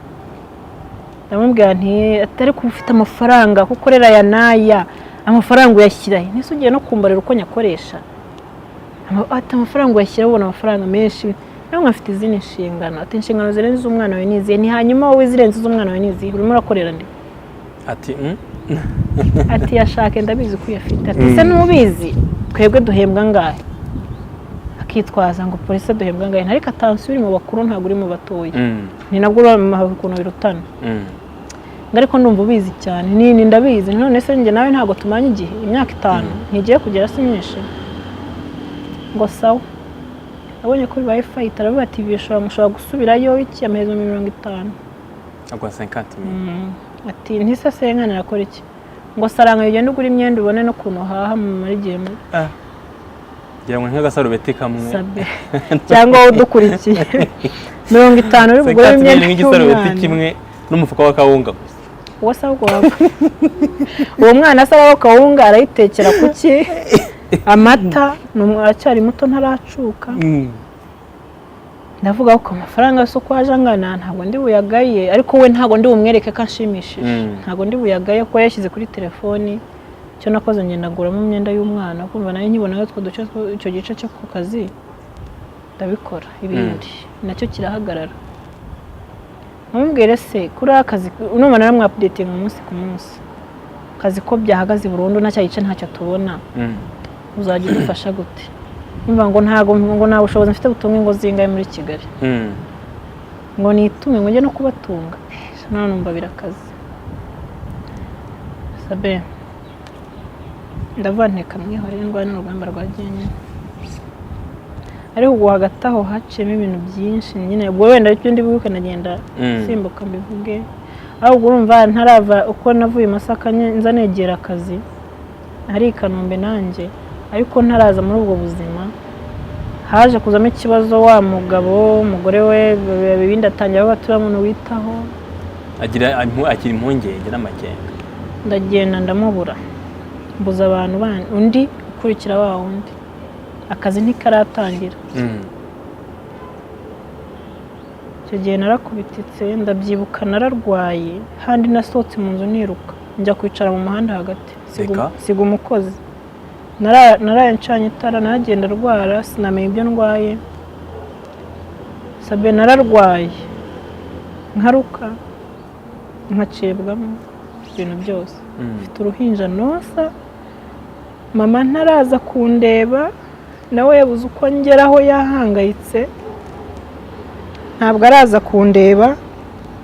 ndamubwira nti atari ko ufite amafaranga kuko rera ya naya amafaranga uyashyirahe nese ugiye no kumbarira uko nyakoresha ati amafaranga uyashyira ubona amafaranga menshi nawe nkafite izindi nshingano ati inshingano zirenze z'umwana wawe nizihe ni hanyuma wowe zirenze z'umwana wawe nizihe urimo urakorera ndi ati yashake ndabizi ko uyafite ati se n'ubizi twebwe duhembwa ngahe akitwaza ngo polisi duhembwa ngahe ariko atansi uri mu bakuru ntabwo uri mu batoya ni nabwo urabona ukuntu birutana ariko ndumva ubizi cyane ni ndabizi none se njye nawe ntabwo tumanye igihe imyaka 5 ntigiye kugera si myinshi ngo sawa abonye ko bibaye fight aravuga ati mushobora gusubirayo iki amahezo 50 agwa 50 ati ntise senkana nakora iki ngo saranga ugende ugura imyenda ubone no kuno haha mu marigiye mu gira ngo nk'agasarubeti kamwe cyangwa udukurikiye 50 uri bugura imyenda nk'igisarubeti kimwe n'umufuka wa kawunga gusa uwo sabwo uwo mwana asaba ko kawunga arayitekera kuki amata n'umwacyari muto ntaracuka ndavuga ko amafaranga yose uko aje angana ntabwo ndi buyagaye ariko we ntabwo ndi bumwereke ko anshimishije ntabwo ndi buyagaye ko yashyize kuri telefoni cyo nakoze ngendaguramo imyenda y'umwana kumva nayo nkibona ko duce icyo gice cyo ku kazi ndabikora ibindi nacyo kirahagarara ntumubwire se kuri akazi n'umwana naramwapdating umunsi ku munsi akazi ko byahagaze burundu nacyo gice ntacyo tubona uzajya udufasha gute nimba ngo nta bushobozi mfite butunga ingo zingaye muri Kigali ngo nitume ngo njye no kubatunga none numva birakaze sabe ndavanteka mwihorere ndwana n'urugamba rwa genye ariko ubwo hagati aho haciyemo ibintu byinshi nyine ubwo wenda ariko ndi buke nagenda simbuka mbivuge ahubwo urumva ntarava uko navuye Masaka nza negera akazi hari Kanombe nanjye ariko ntaraza muri ubwo buzima haje kuzamo ikibazo wa mugabo umugore we bibindi atangira batura umuntu witaho akiri impungenge n'amakenga ndagenda ndamubura mbuza abantu undi ukurikira wa wundi akazi ntikaratangira icyo gihe narakubititse ndabyibuka nararwaye handi nasohotse mu nzu niruka njya kwicara mu muhanda hagati siga umukozi naraye ncanye itara nagenda rwara sinamenye ibyo ndwaye sabe nararwaye nkaruka nkacibwamo ibintu byose mfite uruhinja nosa mama ntaraza kundeba nawe yabuze uko ngeraho yahangayitse ntabwo araza kundeba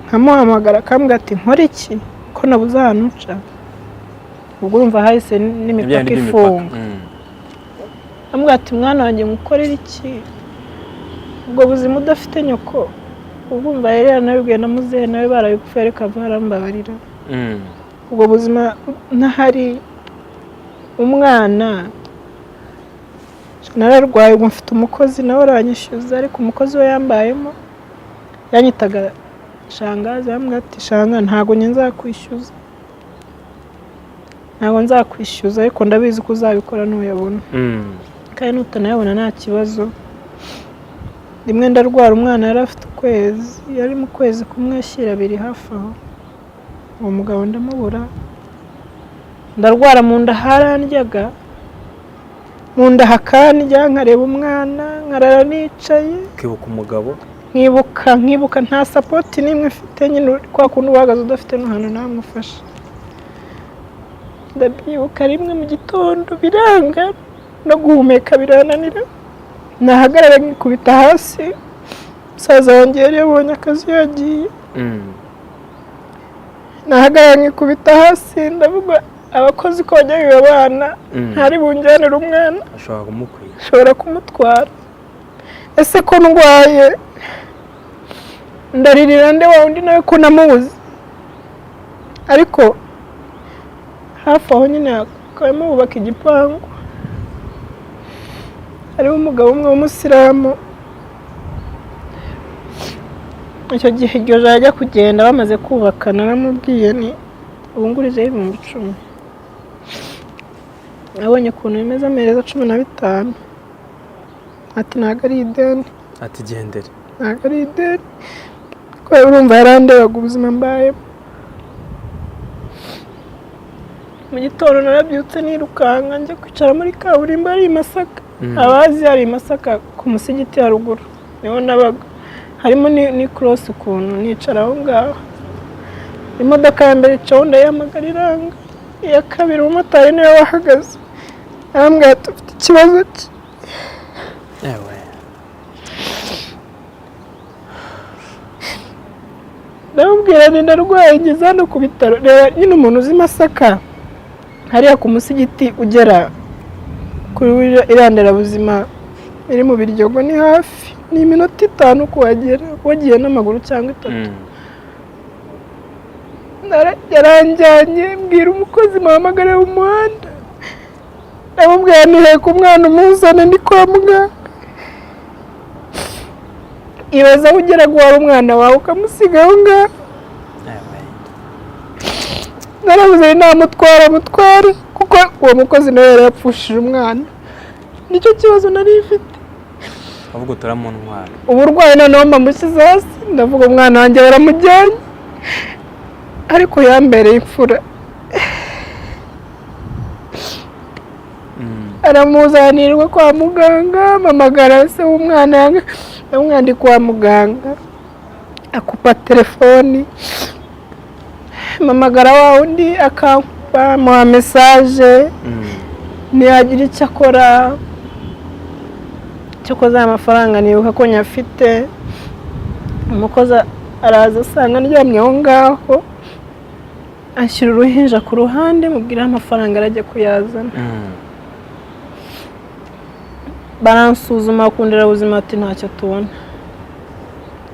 nkamuhamagara akambwira ati nkore iki ko nabuze ahantu nca ubwo urumva hahise n'imipaka ifunga ambwira ati mwana wanjye ngukorera iki ubwo buzima udafite nyoko ubwumva yari yanabibwiye na muzehe nawe barabipfuye reka barambabarira ubwo buzima ntahari umwana nararwaye ubu mfite umukozi nawe aranyishyuza ariko umukozi we yambayemo yanyitaga shangazi yambwira ati shanga ntabwo nzakwishyuza ariko ndabizi ko uzabikora nuyabona kandi nutanayabona nta kibazo rimwe ndarwara umwana yari afite ukwezi yari mu kwezi kumwe ashyira abiri hafi aho uwo mugabo ndamubura ndarwara mu nda harandyaga mu nda hakandya nkareba umwana nkarara nicaye ukibuka umugabo nkibuka nta sapoti n'imwe mfite nyine kwa kundi uhagaze udafite n'ahantu namufasha ndabyibuka rimwe mu gitondo biranga no guhumeka birananira nahagarara nkikubita hasi musaza wanjye yari yabonye akazi yagiye nahagarara nkikubita hasi ndavuga abakozi ko bajya bibabana ntari bunjyanire umwana ashobora kumutwara ese ko ndwaye ndaririra nde wa undi nawe ko namuzi ariko hafi aho nyine hakabamo bubaka igipangu hariho umugabo umwe w'umusilamu icyo gihe iryo joro ajya kugenda bamaze kubaka naramubwiye ni ubungurijeho 10,000 nabonye ukuntu bimeze amereza 15 ati ntabwo ari ideni ati gendere ntabwo ari ideni ko urumva yarandebaga ubuzima mbayemo mu gitondo narabyutse nirukanka njya kwicara muri kaburimbo ari Masaka abazi hari Masaka ku musigiti haruguru niho nabaga harimo ni cross ukuntu nicara aho ngaho imodoka ya mbere icaho ndayihamagara iranga iya kabiri umumotari niwe wahagaze arambwira tufite ikibazo cye ndamubwira ni ndarwaye ngeze hano ku bitaro reba nyine umuntu uzi Masaka hariya ku musigiti ugera kuri iranderabuzima iri mu Biryogo ni hafi ni iminota 5 kuhagera wagiye n'amaguru cyangwa 3 yaranjyanye mbwira umukozi muhamagara w'umuhanda ndamubwira niheka umwana umuzane ndi kwa muganga ibaza aho ugera guhara umwana wawe ukamusiga aho ngaho narabuze mutware kuko uwo mukozi nawe yari yapfushije umwana nicyo kibazo nari ifite avuga utaramuntwara uburwayi noneho mbamushyize hasi ndavuga umwana wanjye baramujyanye ariko yambereye imfura aramuzanirwa kwa muganga mpamagara se w'umwana ndamwandika kwa muganga akupa telefoni mpamagara wa undi akampa muha mesaje ntiyagira icyo akora cyo koza amafaranga nibuka ko nyafite umukozi araza asanga ndyamye aho ngaho ashyira uruhinja ku ruhande mubwira amafaranga arajya kuyazana baransuzuma kundera ubuzima ati ntacyo tubona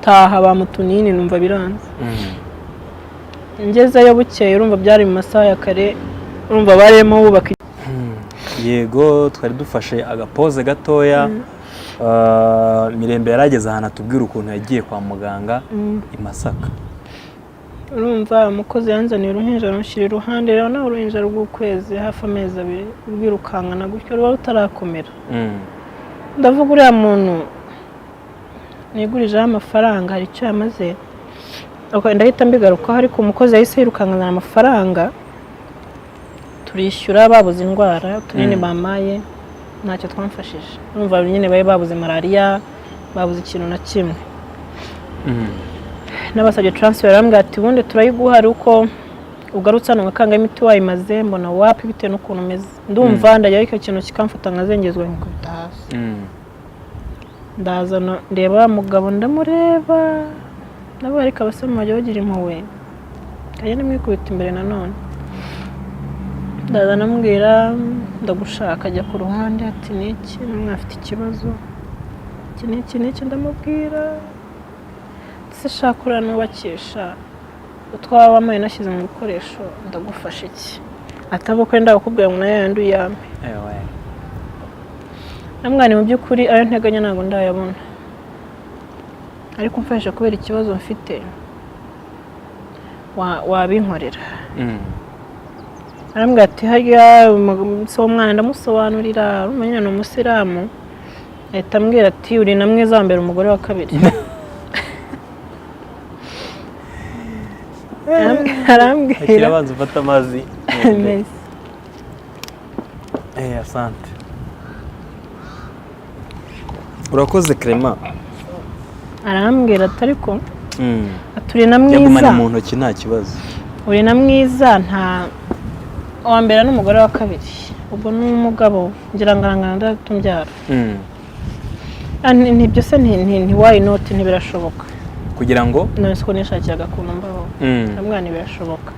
taha bamutunini numva biranze ngezeyo bukeye urumva byari mu masaha ya kare urumva baremo bubaka yego twari dufashe agapoze gatoya Mirembe yarageze ahantu atubwira ukuntu yagiye kwa muganga i Masaka urumva umukozi yanzaniye uruhinja runshyira iruhande rero nawe uruhinja rw'ukwezi hafi amezi 2 rwirukankana gutyo ruba rutarakomera ndavuga uriya muntu nigurijeho amafaranga hari icyo yamaze ndahita mbigarukaho ariko umukozi yahise yirukankana amafaranga turishyura babuze indwara tunini bamaye ntacyo twamfashije urumva nyine baye babuze malaria babuze ikintu na kimwe n'abasabye transfer arambwira ati ubundi turayiguha ari uko ugarutse hano ngakanga imiti wayimaze mbona wapi bitewe n'ukuntu umeze ndumva ndajya ariko ikintu kikamfata nkazengezwa nkikubita hasi ndaza ndeba mugabo ndamureba nabo ariko abasore bajya bagira impuhwe kagenda mwikubita imbere nanone ndaza namubwira ndagushaka ajya ku ruhande ati niki mwafite ikibazo iki ndamubwira se shakura nubakisha utwaba amaye nashyize mu bikoresho ndagufasha iki atabo kwenda bakubwira ngo nayo yanduye yampe namwani mu by'ukuri ayo nteganya ntabwo ndayabona ariko mfasha kubera ikibazo mfite wabinkorera arambwira ati harya so umwana ndamusobanurira urumenya ni umusiramu ahita ambwira ati uri na mwiza wa mbere umugore wa kabiri arambwira abanza ufata amazi asante urakoze Clement arambwira ati ariko aturi na mwiza yagumana mu ntoki nta kibazo uri na mwiza nta wa mbere n'umugore wa kabiri ubwo n'umugabo ngira ngarangana ndatumbyara ntibyo se why not ntibirashoboka kugira ngo none siko nishakiraga kuntu mbaho namwana birashoboka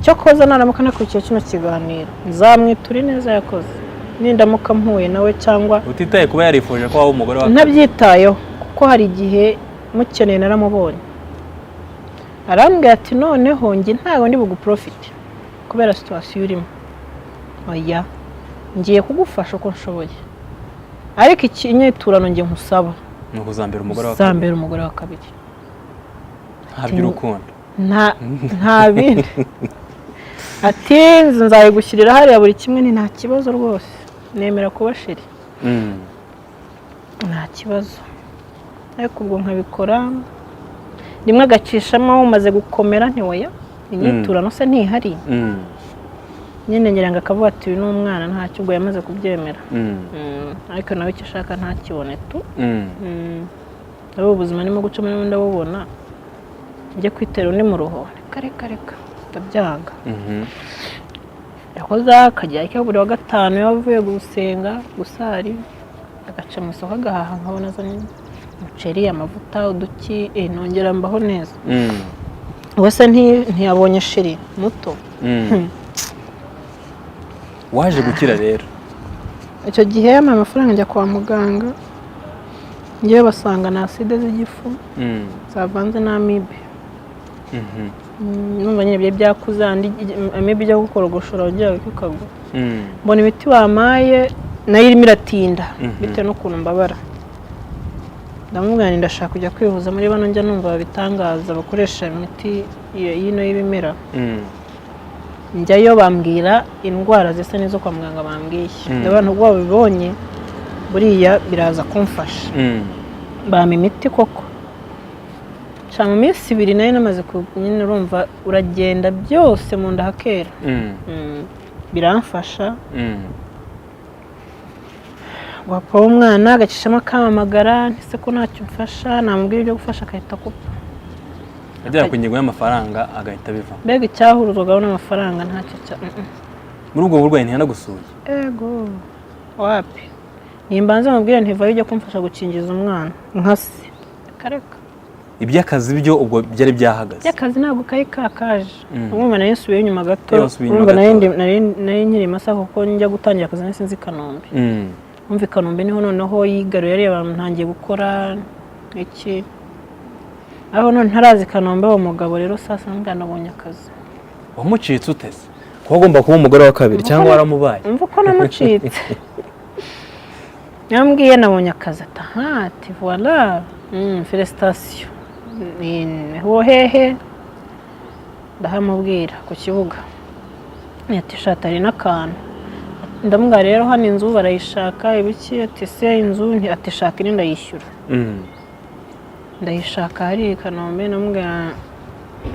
cyo koza naramuka nakurikiye kino kiganiro nzamwitura neza yakoze nindamuka mpuye nawe cyangwa utitaye kuba yarifuje ko waba umugore wa ntabyitayeho kuko hari igihe mukeneye naramubonye arambwira ati noneho nge ntago ndi buguprofite kubera situation urimo oya ngiye kugufasha uko nshoboye ariko inyiturano nge nkusaba ni ukuzambera umugore wa kabiri haby'urukundo nta bindi ati nzayigushyirira hariya buri kimwe ni nta kibazo rwose nemera kuba sheri nta kibazo ariko ubwo nkabikora rimwe agacishamo umaze gukomera ntiwaya inyiturano se ntihari nyine ngira ngo akavuga ati uyu n'umwana ntacyo ubwo yamaze kubyemera ariko nawe icyo ashaka ntakibone tu abo ubuzima nimo gucamo n'ubundi abubona njye kwitera undi mu ruho reka ndabyanga yakoza akajya icyo buri wa gatanu yavuye gusenga gusari agaca mu isoko agahaha nkabona azanye umuceri amavuta uduki nongera mbaho neza wese ntiyabonye sheri muto waje gukira rero icyo gihe yamaye amafaranga njya kwa muganga ngewe basanga na acide z'igifu zavanze n'amibe numva nyine byari byakuze amibe ijya gukorogoshora wongera kikagwa mbona imiti bamaye nayo irimo iratinda bitewe n'ukuntu mbabara ndamubwira nti ndashaka kujya kwivuza muri bano njya numva babitangaza bakoresha imiti y'ino y'ibimera njyayo bambwira indwara zisa n'izo kwa muganga bambwiye abantu ubwo babibonye buriya biraza kumfasha bampa imiti koko mu minsi 2 nayo namaze nyine urumva uragenda byose mu nda hakera biramfasha wapfa umwana agacishamo akamamagara ntise ko ntacyo mfasha namubwira ibyo gufasha akahita kupa agera ku ngingo y'amafaranga agahita biva mbega icyahuruzwagaho n'amafaranga ntacyo muri ubwo burwayi ntiyanagusuye ego wapi nimbanze mubwira ntivayo ujya kumfasha gukingiza umwana nkase kareka iby'akazi byo ubwo byari byahagaze iby'akazi ntabwo kari kakaje umwuma nari nsubiye inyuma gato urumva nari nkiri Masaka kuko njya gutangira akazi nari sinzi Kanombe umva i Kanombe niho noneho yigaruye areba ntangiye gukora iki aho none ntarazi i Kanombe uwo mugabo rero sasa nabonye akazi. Wamucitse utese ko agomba kuba umugore wa kabiri cyangwa waramubaye? Umva uko namucitse yambwiye nabonye akazi ati voilà félicitations ho hehe ndahamubwira ku kibuga ati shatari n'akantu ndamubwira rero hano inzu barayishaka ibiki ati se inzu ati shaka ni ndayishyura ndayishaka hari i Kanombe namubwira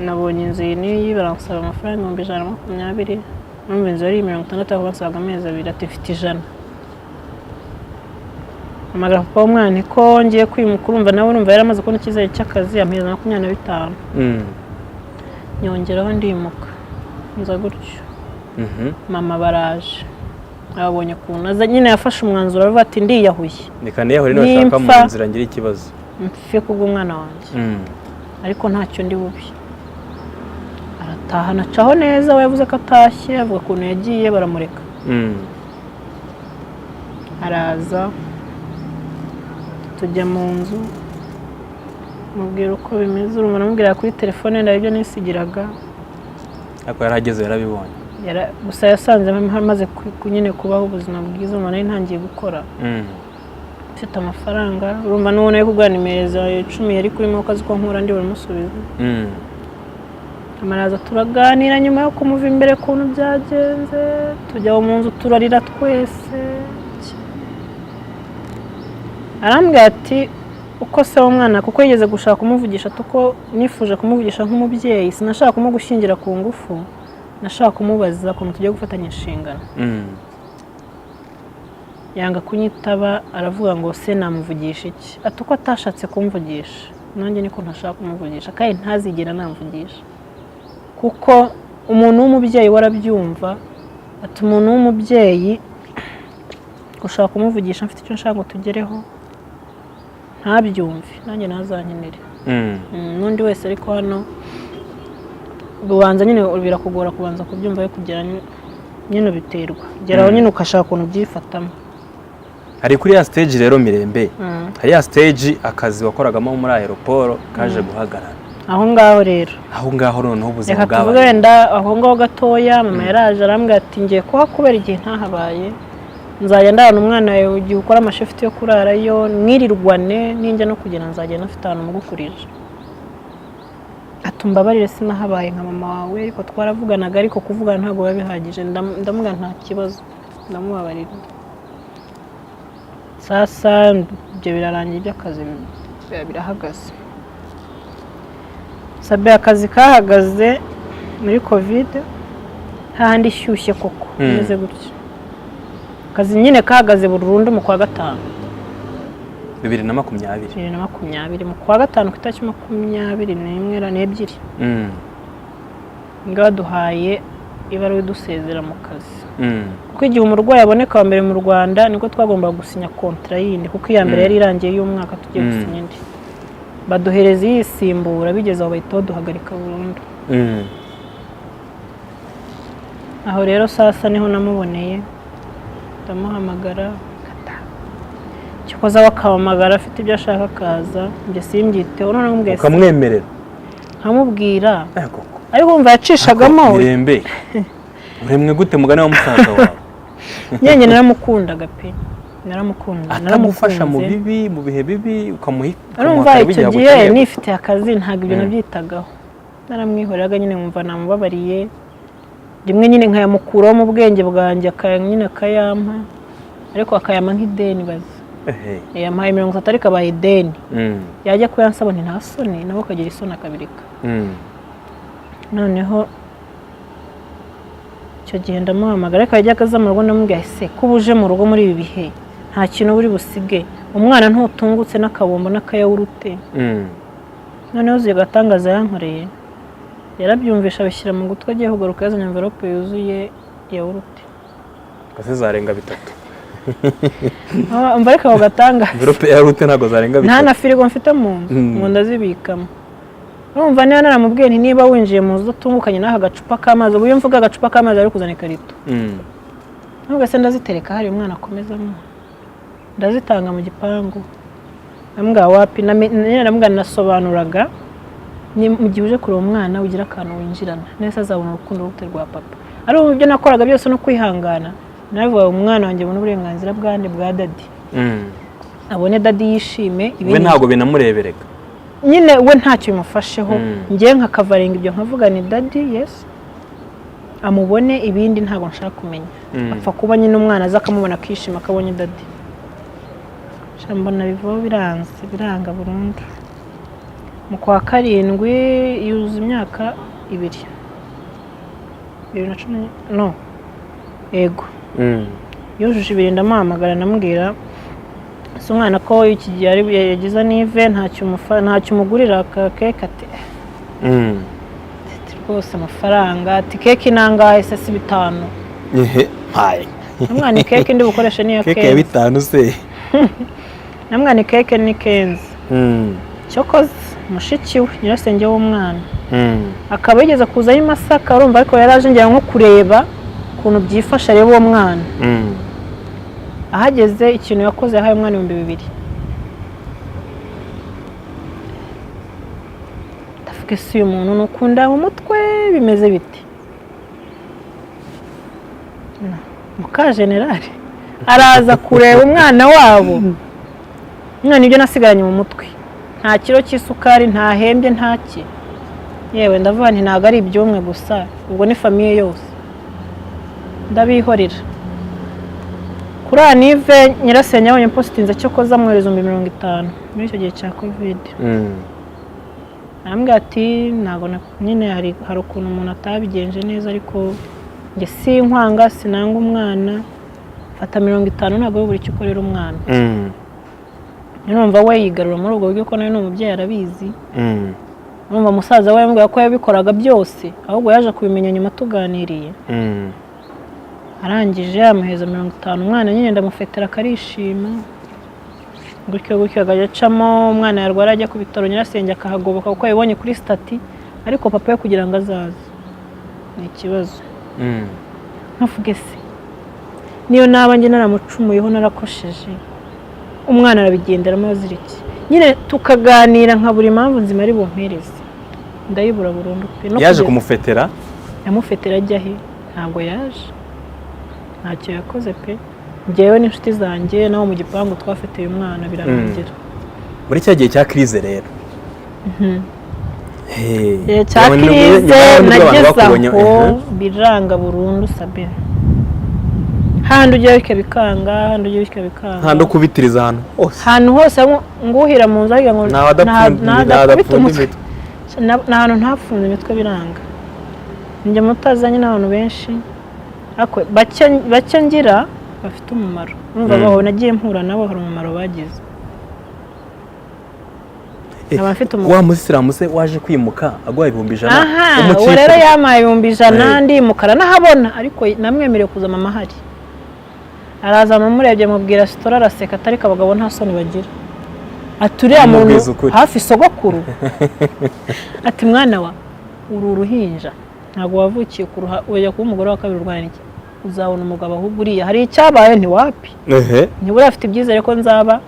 nabonye inzu niyi baransaba amafaranga 120 numva inzu ari 60 aho basaga amezi 2 ati mfite 100 amagara papa umwana ko ngiye kwimukura umva nawe numva yaramaze kubona icyizere cy'akazi amezi 25 nyongeraho ndimuka nza gutyo mama baraje abonye kuntu aza nyine yafashe umwanzuro aravuga ati ndiyahuye nikane yaho rino shaka mu nzira ngira ikibazo mfye kubw'umwana wanjye ariko ntacyo ndi bubi arataha nacaho neza we yavuze ko atashye avuga kuntu yagiye baramureka araza tujya mu nzu mubwira uko bimeze urumva namubwira kuri telefone ndabyo nisigiraga ako yarageze yarabibonye gusa yasanze hamaze nyine kubaho ubuzima bwiza umuntu ari ntangiye gukora mfite amafaranga urumva n'ubona yo kugura nimero 10 yari kuri mo kazi ko nkura ndi baramusubiza amaraza turaganira nyuma yo kumuva imbere kuntu byagenze tujya mu nzu turarira twese arambwira ati uko se umwana kuko yigeze gushaka kumuvugisha tuko nifuje kumuvugisha nk'umubyeyi sinashaka kumugushingira ku ngufu nashaka kumubaza ukuntu tugiye gufatanya inshingano yanga kunyitaba aravuga ngo se namuvugisha iki ati uko atashatse kumvugisha nanjye niko ntashaka kumuvugisha kandi ntazigera namvugisha kuko umuntu w'umubyeyi warabyumva ati umuntu w'umubyeyi gushaka kumuvugisha mfite icyo nshaka ngo tugereho ntabyumve nanjye nazankenere n'undi wese ariko hano ubanza nyine birakugora kubanza kubyumva yo kugera nyine biterwa geraho nyine ukashaka ukuntu byifatamo hari kuri ya stage rero Mirembe hari ya stage akazi wakoragamo muri aeroport kaje guhagarara aho ngaho noneho ubuzima bwawe tuvuge wenda aho ngaho gatoya mama yaraje arambwira ati ngiye kubera igihe ntahabaye nzajya ndana umwana wawe ugiye ukora amashifti yo kurarayo mwirirwane ninjya no kugenda nzajya nafite ahantu mugukurije atumbabarire sinahabaye nka mama wawe ariko twaravuganaga ariko kuvugana ntabwo biba bihagije ndamubwira nta kibazo ndamubabarira sasa ibyo birarangiye by'akazi birahagaze sabe akazi kahagaze muri covid hahandi ishyushye koko imeze gutya akazi nyine kahagaze burundu mu kwa gatanu 2020 mu kwa gatanu ku itariki 21 ngaho duhaye ibaruwa idusezera mu kazi kuko igihe umurwayi aboneka wa mbere mu Rwanda niko twagomba gusinya kontra yindi kuko iya mbere yari irangiye y'umwaka tugiye gusinya indi baduhereza yisimbura bigeze aho bahita duhagarika burundu aho rero sasa niho namuboneye ndamuhamagara cyokoza wakamagara afite ibyo ashaka kaza njye simbyiteho none ngumwe ukamwemerera nkamubwira ariko umva yacishagamo Mirembe uremwe gute mugana wa musaza wawe nyenye naramukundaga pe naramukunda atagufasha mu bibi mu bihe bibi ukamuhika urumva icyo gihe nifite akazi ntago ibyo nabyitagaho naramwihoreraga nyine nkumva namubabariye rimwe nyine nkayamukuraho mu bwenge bwanjye akanyine akayampa ariko akayama nk'ideni bazi yampaye 30 ariko abaye ideni yajya kuyansaba nta soni nabo kagira isoni akabirika noneho icyo gihe ndamuhamagara ariko yajya akaza mu rugo ndamubwira se kubuje mu rugo muri ibi bihe nta kintu buri busige umwana ntutungutse n'akabombo n'akayawurute noneho uzi gatangaza yankoreye yarabyumvisha bishyira mu gutwe agiye kugaruka yazanye envelope yuzuye yawurute kase zarenga 3 umva ariko gatanga envelope yawurute ntago zarenga 3 nta na firigo mfite mu nzu ndazibikamo urumva niba naramubwiye nti niba winjiye mu nzu utungukanye n'aka gacupa k'amazi ubu mvuga agacupa k'amazi ari kuzana ikarito nubwo se ndazitereka hari umwana akomezamo ndazitanga mu gipangu ambwa wapi namubwira nasobanuraga ni mu gihe uje kureba umwana ugira akantu winjirana neza azabona urukundo rute rwa papa ari ibyo nakoraga byose no kwihangana navuga umwana wanjye ubona uburenganzira bwande bwa dadi abone dadi yishime we ntago binamurebereka nyine we ntacyo bimufasheho ngiye nkakavaringa ibyo nkavuga ni dadi yes amubone ibindi ntago nshaka kumenya apfa kuba nyine umwana aza akamubona akishima akabonye dadi mbona bivaho biranga burundu mu kwa karindwi yuzuza imyaka 2010 no ego yujuje 2 ndamuhamagara namubwira se umwana ko iki gihe ari yagize nive ntacyo umugurira akakeke ati rwose amafaranga ati keke inangahe se si 5 hayi umwana keke ndi bukoreshe niya keke ya 5 se namwana keke ni kenzi cyokoze mushiki we nyirasenge w'umwana akaba yigeze kuza ari Masaka urumva ariko yaraje ngira nko kureba ukuntu byifasha rero uwo mwana ahageze ikintu yakoze yahaye umwana 2,000 ndavuga si uyu muntu nukunda mu mutwe bimeze biti muka generali araza kureba umwana wabo none ibyo nasigaranye mu mutwe nta kiro cy'isukari nta hembye ntaki yewe ndavuga nti ntago ari ibyumwe gusa ubwo ni famiye yose ndabihorera kuri anive nyirasenge yabonye postinze cyo koza amwereza 50 muri icyo gihe cya covid arambwira ati ntago nyine hari ukuntu umuntu atabigenje neza ariko nge sinkwanga sinanga umwana fata 50 ntago buri cyo ukorera umwana numva we yigarura muri ubwo buryo ko nawe n'umubyeyi arabizi numva musaza we yambwiye ko yabikoraga byose ahubwo yaje kubimenya nyuma tuganiriye arangije amuheza 50 umwana nyine ndamufetera akarishima gutyo agacamo umwana yarwara ajya ku bitaro nyirasenge akahagoboka kuko yabonye kuri stati ariko papa we kugira ngo azaze ni ikibazo nkavuge se niyo naba njye naramucumuyeho narakosheje umwana arabigenderamo aziriki nyine tukaganira nka buri mpamvu nzima ari bumpereze ndayibura burundu pe yaje kumufetera yamufetera ajya he ntabwo yaje ntacyo yakoze pe njyewe n'inshuti zanjye naho mu gipangu twafeteye umwana birarangira muri cya gihe cya crise rero cya crise nageze aho biranga burundu sabe handi ujya bikanga handi ukubitiriza ahantu hose nguhira mu nzu ariko nadakubita umutwe n'ahantu ntafunze imitwe biranga njye mutazanye n'abantu benshi bake ngira bafite umumaro numva baho nagiye mpura nabo hari umumaro bagize wa musiramu se waje kwimuka agwaye 1,100 uwo rero yamaye 1,100 ndimukara nahabona ariko namwemereye kuza mama hari araza murebye mubwira sitora araseka atariko abagabo nta soni bagira aturiya muntu hafi sogokuru ati mwana wa uru ruhinja ntago wavukiye ujya kuba umugore wa kabiri urwana iki uzabona umugabo ahubwo uriya hari icyabaye ntiwapi ntibura afite ibyizere ko nzaba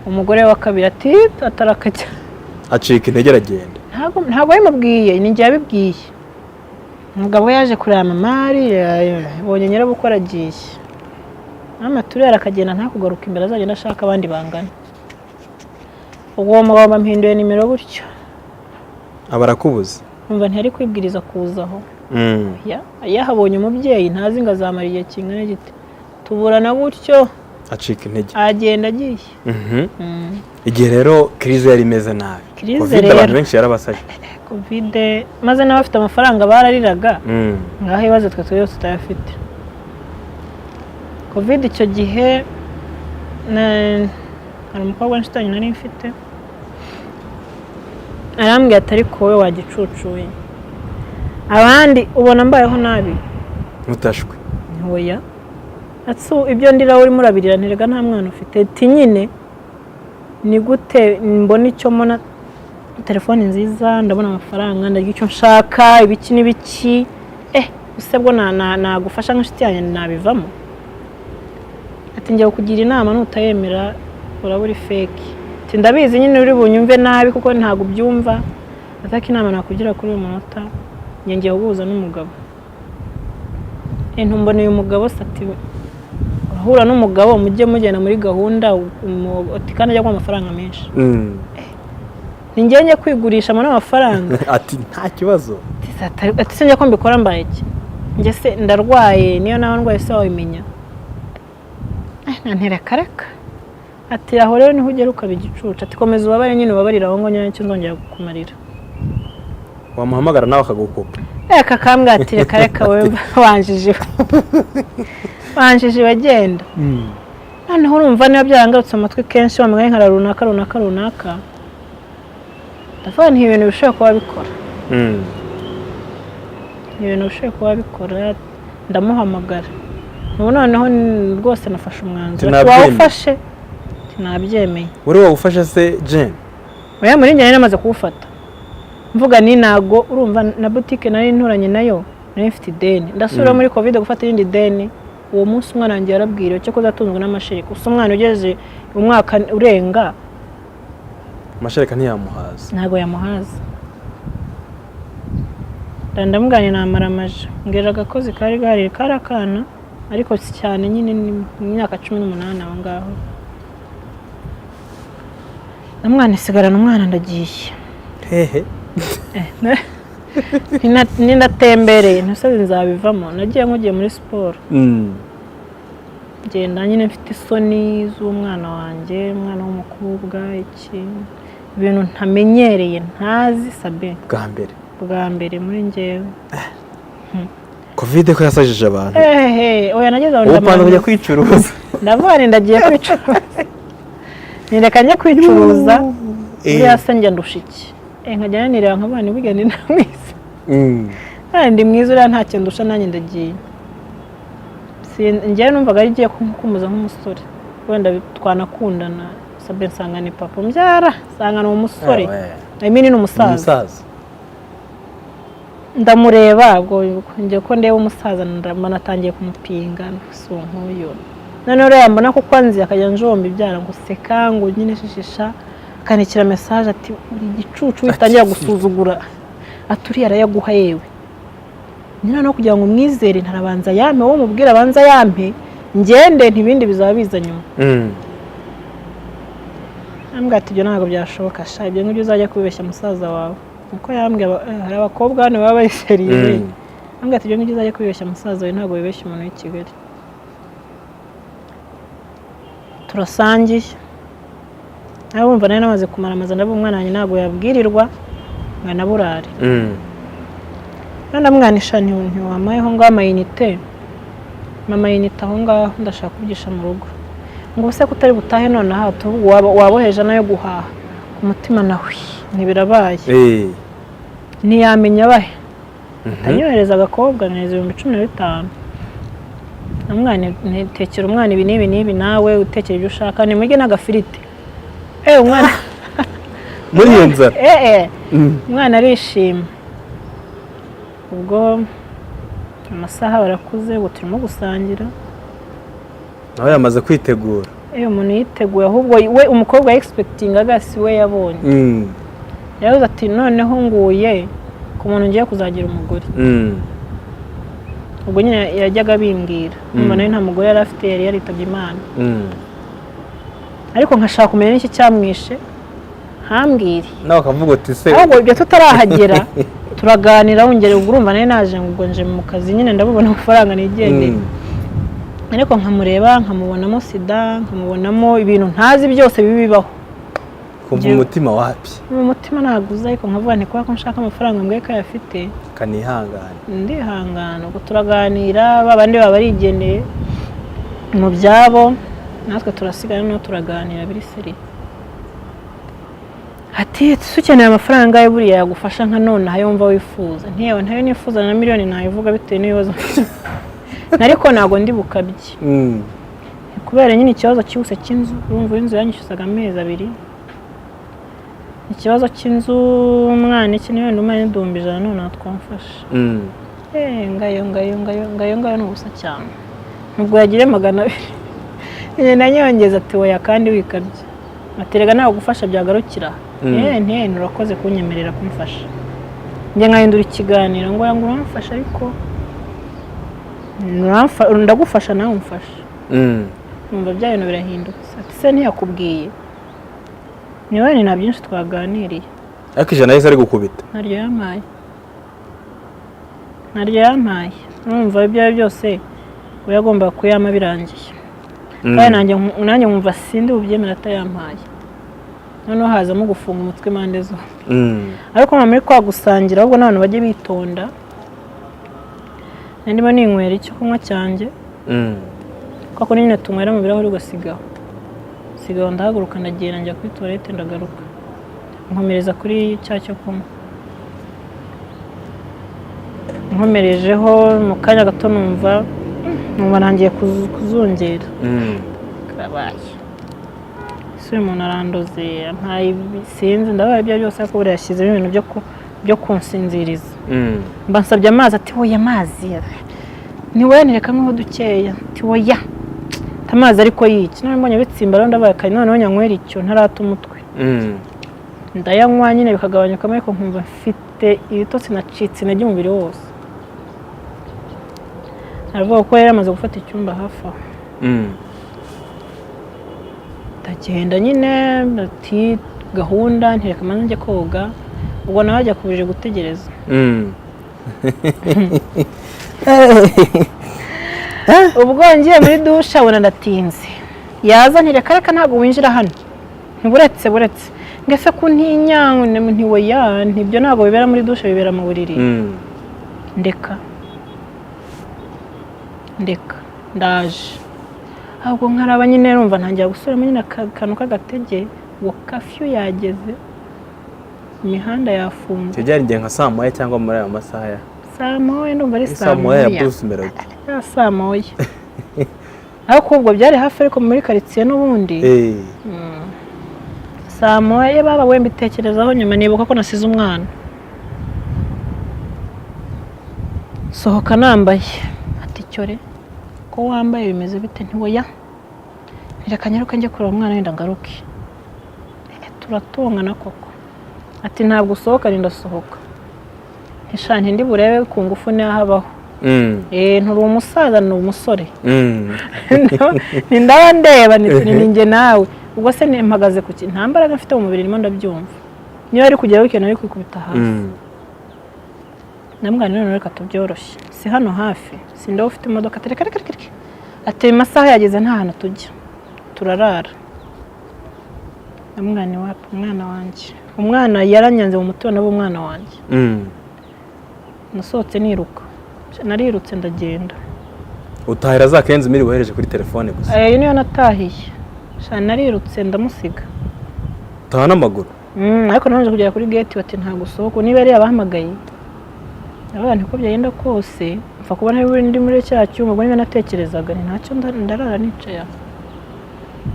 umugore wa kabiri ati atarakajya acika intege aragenda ntago yamubwiye ni njye yabibwiye umugabo yaje kureba mamari bonye nyirabukwe aragiye amaturere akagenda ntakugaruka imbere azagenda ashaka abandi bangana ubwo mugabo bampinduye nimero gutyo abarakubuza umva ntiyari kwibwiriza kuzaho yahabonye umubyeyi ntazi ngo azamara igihe kingana gite tuburana gutyo acika intege agenda agiye igihe rero crise yari imeze nabi covid abantu benshi yarabasaje covid maze n'abafite amafaranga barariraga ngaho ibibazo twe twese tutayafite covid icyo gihe hari umukobwa w'inshutanyi nari mfite arambwira ati ariko wowe wagicucuye abandi ubona mbayeho nabi mutashwe ntoya ibyo ndira urimo urabirira nterega nta mwana ufite ati nyine ni gute mbona icyo mbona telefone nziza ndabona amafaranga ndarya icyo nshaka ibiki n'ibiki usebwo nagufasha nk'inshuti yanjye nabivamo ati njye kugira inama nutayemera uraburi fake ati ndabizi nyine uri bunyumve nabi kuko ntago byumva ataka inama nakugira kuri uyu munota ngiye guhuza n'umugabo mbona uyu mugabo sati ahura n'umugabo mujye mugenda muri gahunda ati kandi ajya kwa amafaranga menshi njye kwigurisha muri amafaranga ati nta kibazo ati se njye ko mbikora mbaye iki njye se ndarwaye niyo nawe ndwaye se wabimenya nantera karaka ati aho rero niho ugera ukaba igicucu ati komeza ubabare nyine ubabarira aho ngo nyine nzongera kukumarira wamuhamagara nawe akagukupa kakambwa ati reka reka we wanjije bagenda noneho urumva niba byarangarutse amatwi kenshi wamagaye nka runaka ndavuga nti ibintu bishobora kuba bikora ibintu bishobora kuba bikora ndamuhamagara ubu noneho rwose nafashe umwanzuro wawufashe nabyemeye wari wawufashe se Jeanne oya muri njye namaze kuwufata mvuga ni nago urumva na boutique nari nturanye nayo nari mfite ideni ndasubira muri covid gufata irindi deni uwo munsi umwana wanjye yarabwiriwe cyo kuzatunzwe n'amashereka usa umwana ugeze umwaka urenga amashereka ntiyamuhaza ntago yamuhaza ndamuganye namaramaje ngera agakozi kari gahari karakana ariko si cyane nyine mu myaka 18 aho ngaho namwana isigarana umwana ndagiye hehe ninatembereye ntasaze nzabivamo nagiye nkugiye muri siporo ngenda nyine mfite isoni z'umwana wanjye umwana w'umukobwa iki ibintu ntamenyereye ntazi sabe bwa mbere muri njyewe covid ko yasajije abantu oya nageze aho ndamana kujya kwicuruza ndavuga ndagiye kwicuruza nireka njye kwicuruza yasa njye ndushiki nkajyana nireba nk'abana bigane namwiza kandi mwiza uriya nta kintu ndusha nanjye ndagiye njyewe numvaga ari giye kumuza nk'umusore wenda twanakundana sabe nsanga ni papa mbyara nsanga ni umusore ni umusaza ndamureba ubwo njye ko ndeba umusaza natangiye kumupinga nk'uyu noneho rero mbona kuko anzi akajya njomba ibyara ngo seka ngo nyine shishisha akanikira message ati uri gicucu witangira gusuzugura aturi arayaguha yewe nyina no kugira ngo mwizere ntarabanza yampe wo mubwira abanza yampe ngende ntibindi bizaba biza nyuma ambwa ati byo ntabwo byashoboka sha ibyo ngibyo uzajya kubeshya musaza wawe uko yambwe hari abakobwa hano baba bayiseriye ambwa ati ibyo ngibyo uzajya kubeshya musaza wawe ntabwo bibeshya umuntu w'i Kigali turasangiye aho wumva nari namaze kumaramaza ndabo umwana wanjye ntabwo yabwirirwa ngana burare ndamwanisha ntiwamayeho ngo amayinite mama yinite aho ngaho ndashaka kuvugisha mu rugo ngo se kutari butahe none aha waboheje nayo guhaha ku mutima nawe ntibirabaye ntiyamenya bahe anyohereza agakobwa neza 15,000 umwana ntekera umwana ibi n'ibi nawe utekera ibyo ushaka ni mujye n'agafirite umwana muri iyo nzara umwana arishima ubwo amasaha barakuze ubu turimo gusangira nawe yamaze kwitegura umuntu yiteguye ahubwo we umukobwa expectingaga si we yabonye yavuze ati noneho nguye ku muntu ngiye kuzagira umugore ubwo nyine yajyaga bimbwira nyuma nawe nta mugore yari afite yari yaritabye Imana ariko nkashaka kumenya n'iki cyamwishe hambwire nawe akavuga ati se ahubwo ibyo tutarahagera turaganira wongere urumva nawe naje ngo nje mu kazi nyine ndabubona amafaranga nigendeye ariko nkamureba nkamubonamo sida nkamubonamo ibintu ntazi byose bibibaho kumva umutima wapi umutima naguza ariko nkavuga nti kwa ko nshaka amafaranga mbwe ko yafite kanihangana ndihangana ubwo turaganira babandi baba arigendeye mu byabo natwe turasigana no turaganira biri seri ati tukeneye amafaranga yo buriya yagufasha nka none aho yumva wifuza ntiyewe ntayo nifuza na miliyoni nayivuga bitewe n'ibibazo nariko nago ndi bukabye kubera nyine ikibazo cyose cy'inzu urumva inzu yanyishyuzaga amezi 2 ikibazo cy'inzu umwana iki niwe ndumanye ndumbije none atwamfasha ngayo no gusa cyane nubwo yagire 200 nanyongeza ati oya kandi wikabye aterega nawe gufasha byagarukira urakoze kunyemerera kumfasha njye nkahindura ikiganiro ngo yangu uramfasha ariko ndagufasha nawe umfasha numva bya bintu birahindutse ati se ntiyakubwiye niwe ni nta byinshi twaganiriye ariko ijana yahise ari gukubita naryo yampaye numva ibyo byose uyagomba kuyama birangiye kandi nanjye nkumva sindi bubyemera atayampaye noneho hazamo gufunga umutwe impande zo ariko muri kwa gusangira ahubwo n'abantu bajye bitonda ndimo ninywera icyo kunywa cyanjye kuko nyine tunywera mu birahuri ugasigaho ndahaguruka ndagenda njya kuri toilette ndagaruka nkomereza kuri cya cyo kunywa nkomerejeho mu kanya gato numva nangiye kuzungera karabaye ese umuntu arandoze ntaye sinzi ndabaye ibyo byose ariko buriya yashyizemo ibintu byo kunsinziriza mbansabye amazi ati wowe amazi ntiwenereka nk'aho dukeya ati woya amazi ariko yiki none mbonye bitsimba rero ndabaye kandi noneho nyanywera icyo ntarata umutwe ndayanywa nyine bikagabanyuka ariko nkumva mfite ibitotsi nacitse intege umubiri wose aravuga ko yari amaze gufata icyumba hafi aho ndagenda nyine ati gahunda ntireka maze njye koga ubwo nawe ajya kubije gutegereza ubwo ngiye muri dushe abona ndatinze yaza ntireka ntabwo winjira hano ntiburetse ngese ko ntinya ntiweya ntibyo ntabwo bibera muri dushe bibera mu buriri ndeka ndaje ahubwo nkaraba nyine numva ntangira gusubiramo nyine akantu k'agatege ngo kafyu yageze imihanda yafunze cyo byari ngiye nka saa moya cyangwa muri ayo masaha ya saa moya numva ari saa moya ya Bruce Melody saa moya ariko ubwo byari hafi ariko muri quartier n'ubundi saa moya baba wembe itekerezaho nyuma nibuka ko nasize umwana sohoka nambaye ati cyore ko wambaye bimeze bite ntiwoya ntireka nyaruka njye kureba umwana wenda ngaruke turatongana koko ati ntabwo usohoka ndasohoka ntishante ndi burebe ku ngufu nahabaho nturi umusaza ni umusore ndaba ndeba ni njye nawe ubwo se mpagaze ku kintu nta mbaraga mfite mu mubiri ndimo ndabyumva niyo ari kugeraho ikintu ari kwikubita hasi namwana none reka tubyoroshye si hano hafi sindaho ufite imodoka tereka ati masaha yageze nta hantu tujya turarara umwana wanjye umwana yaranyanze mu mutima nabo umwana wanjye nasohotse narirutse ndagenda utahira za kenzi miri wohereje kuri telefone gusa niyo natahiye narirutse ndamusiga taha n'amaguru ariko nanje kugera kuri gate bati nta gusohoka niba yari yabahamagaye abantu ko byagenda kose mfa kubona ndi muri cya cyuma ubwo niba natekerezaga ni ntacyo ndarara nicaye